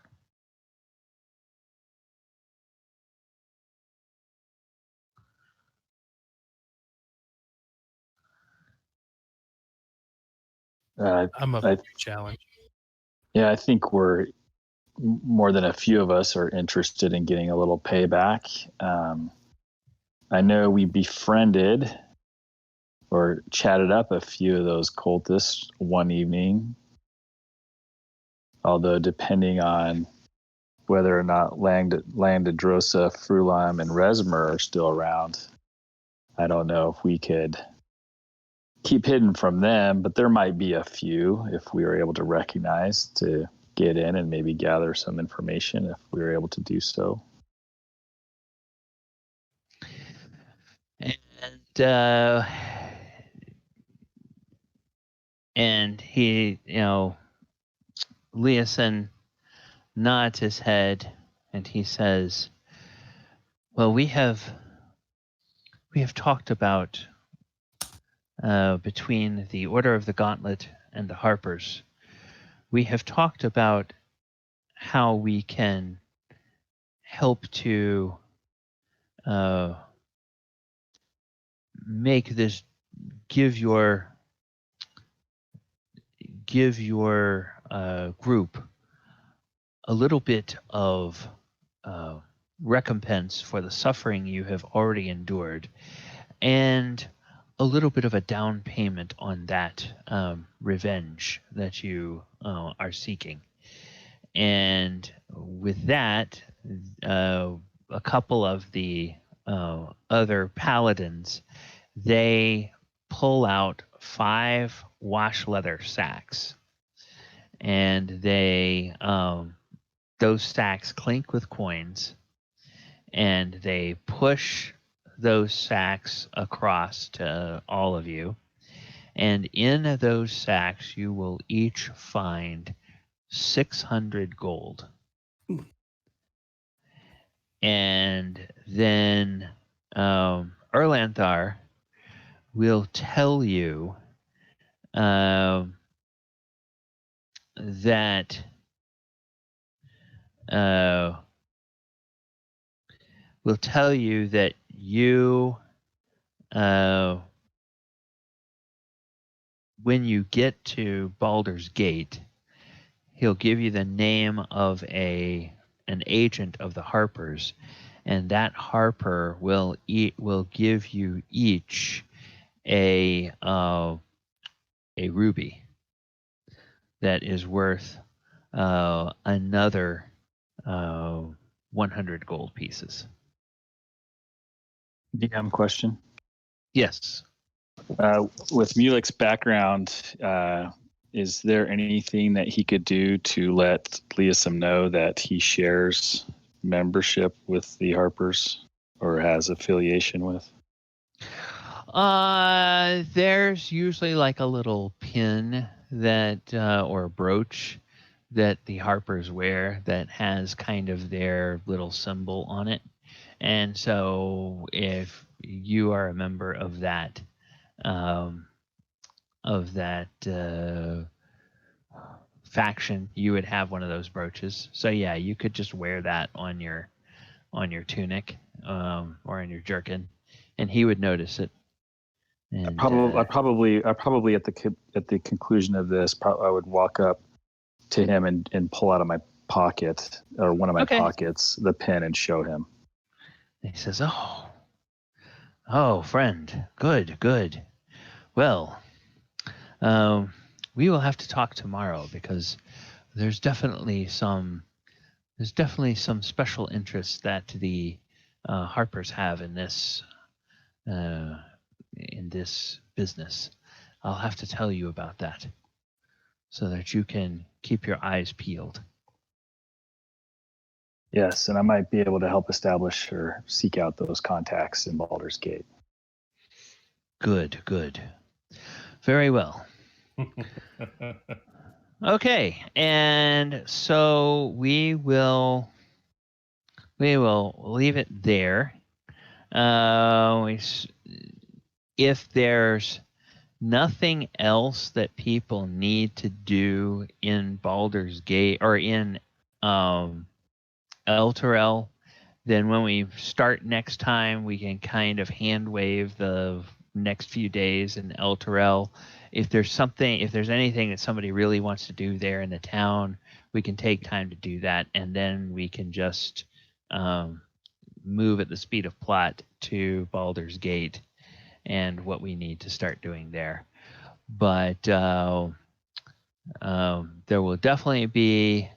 I'm up for your challenge. Yeah, I think we're more than a few of us are interested in getting a little payback. I know we befriended or chatted up a few of those cultists one evening, although depending on whether or not Landadrosa, Frulam, and Resmer are still around, I don't know if we could keep hidden from them, but there might be a few if we were able to recognize to get in and maybe gather some information if we were able to do so. And he, Leeson nods his head and he says, well, we have talked about between the Order of the Gauntlet and the Harpers, we have talked about how we can help to make this give your group a little bit of recompense for the suffering you have already endured, and a little bit of a down payment on that revenge that you are seeking. And with that, a couple of the other paladins, they pull out 5 wash leather sacks, and they those sacks clink with coins, and they push those sacks across to all of you. And in those sacks, you will each find 600 gold. And then Erlanthar will tell you that you when you get to Baldur's Gate, he'll give you the name of an agent of the Harpers, and that Harper will give you each a ruby that is worth another 100 gold pieces. DM question. Yes. With Mulek's background, is there anything that he could do to let Leosim know that he shares membership with the Harpers or has affiliation with? There's usually like a little pin that or a brooch that the Harpers wear that has kind of their little symbol on it. And so if you are a member of that faction, you would have one of those brooches. So yeah, you could just wear that on your tunic or on your jerkin, and he would notice it. And, I probably at the conclusion of this, I would walk up to him and pull out of my pocket or one of my pockets the pin and show him. He says, "Oh, friend, good. Well, we will have to talk tomorrow because there's definitely some special interest that the Harpers have in this business. I'll have to tell you about that so that you can keep your eyes peeled." Yes, and I might be able to help establish or seek out those contacts in Baldur's Gate. Good. Very well. Okay, and so we will leave it there. If there's nothing else that people need to do in Baldur's Gate or in Elturel, then when we start next time, we can kind of hand wave the next few days in Elturel. If there's anything that somebody really wants to do there in the town, we can take time to do that, and then we can just move at the speed of plot to Baldur's Gate and what we need to start doing there. But there will definitely be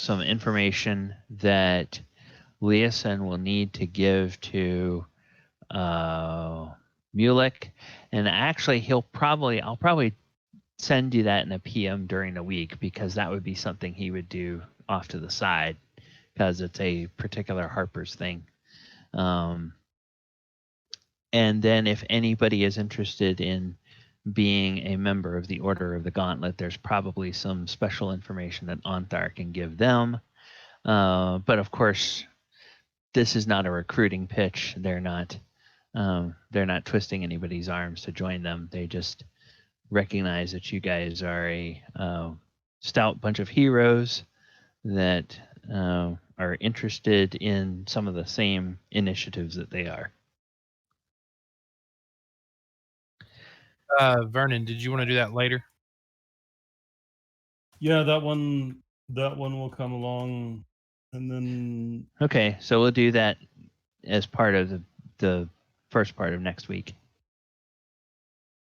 some information that Leosin will need to give to Mulek, and actually I'll probably send you that in a PM during the week, because that would be something he would do off to the side because it's a particular Harper's thing. And then if anybody is interested in being a member of the Order of the Gauntlet, there's probably some special information that Onthar can give them. But of course, this is not a recruiting pitch. They're not twisting anybody's arms to join them. They just recognize that you guys are a stout bunch of heroes that are interested in some of the same initiatives that they are. Vernon, did you want to do that later? Yeah, that one will come along, and then Okay, so we'll do that as part of the first part of next week,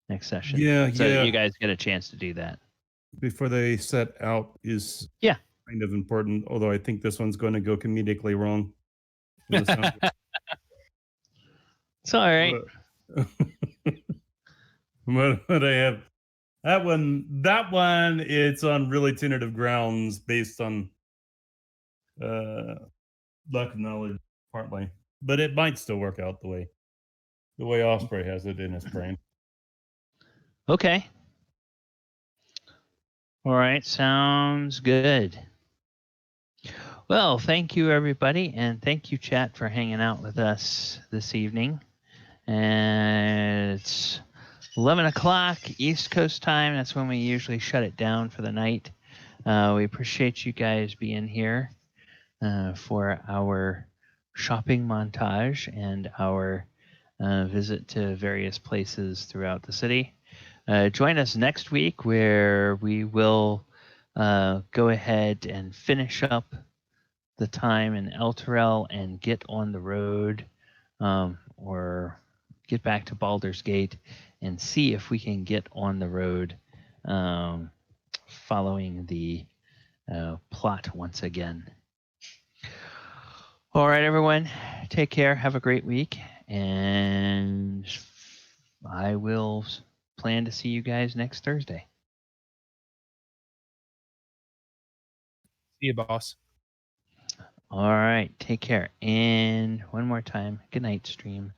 next session. Yeah, so yeah. you guys get a chance to do that. Before they set out is Yeah. kind of important. Although I think this one's going to go comedically wrong. from the sound of It's all right. it. But I have that one. That one, it's on really tentative grounds based on lack of knowledge, partly. But it might still work out the way Osprey has it in his brain. Okay. All right, sounds good. Well, thank you, everybody, and thank you, chat, for hanging out with us this evening. And it's 11 o'clock East Coast time. That's when we usually shut it down for the night. We appreciate you guys being here for our shopping montage and our visit to various places throughout the city. Join us next week where we will go ahead and finish up the time in Elturel and get on the road or get back to Baldur's Gate and see if we can get on the road following the plot once again. All right, everyone. Take care. Have a great week. And I will plan to see you guys next Thursday. See you, boss. All right. Take care. And one more time, good night, stream.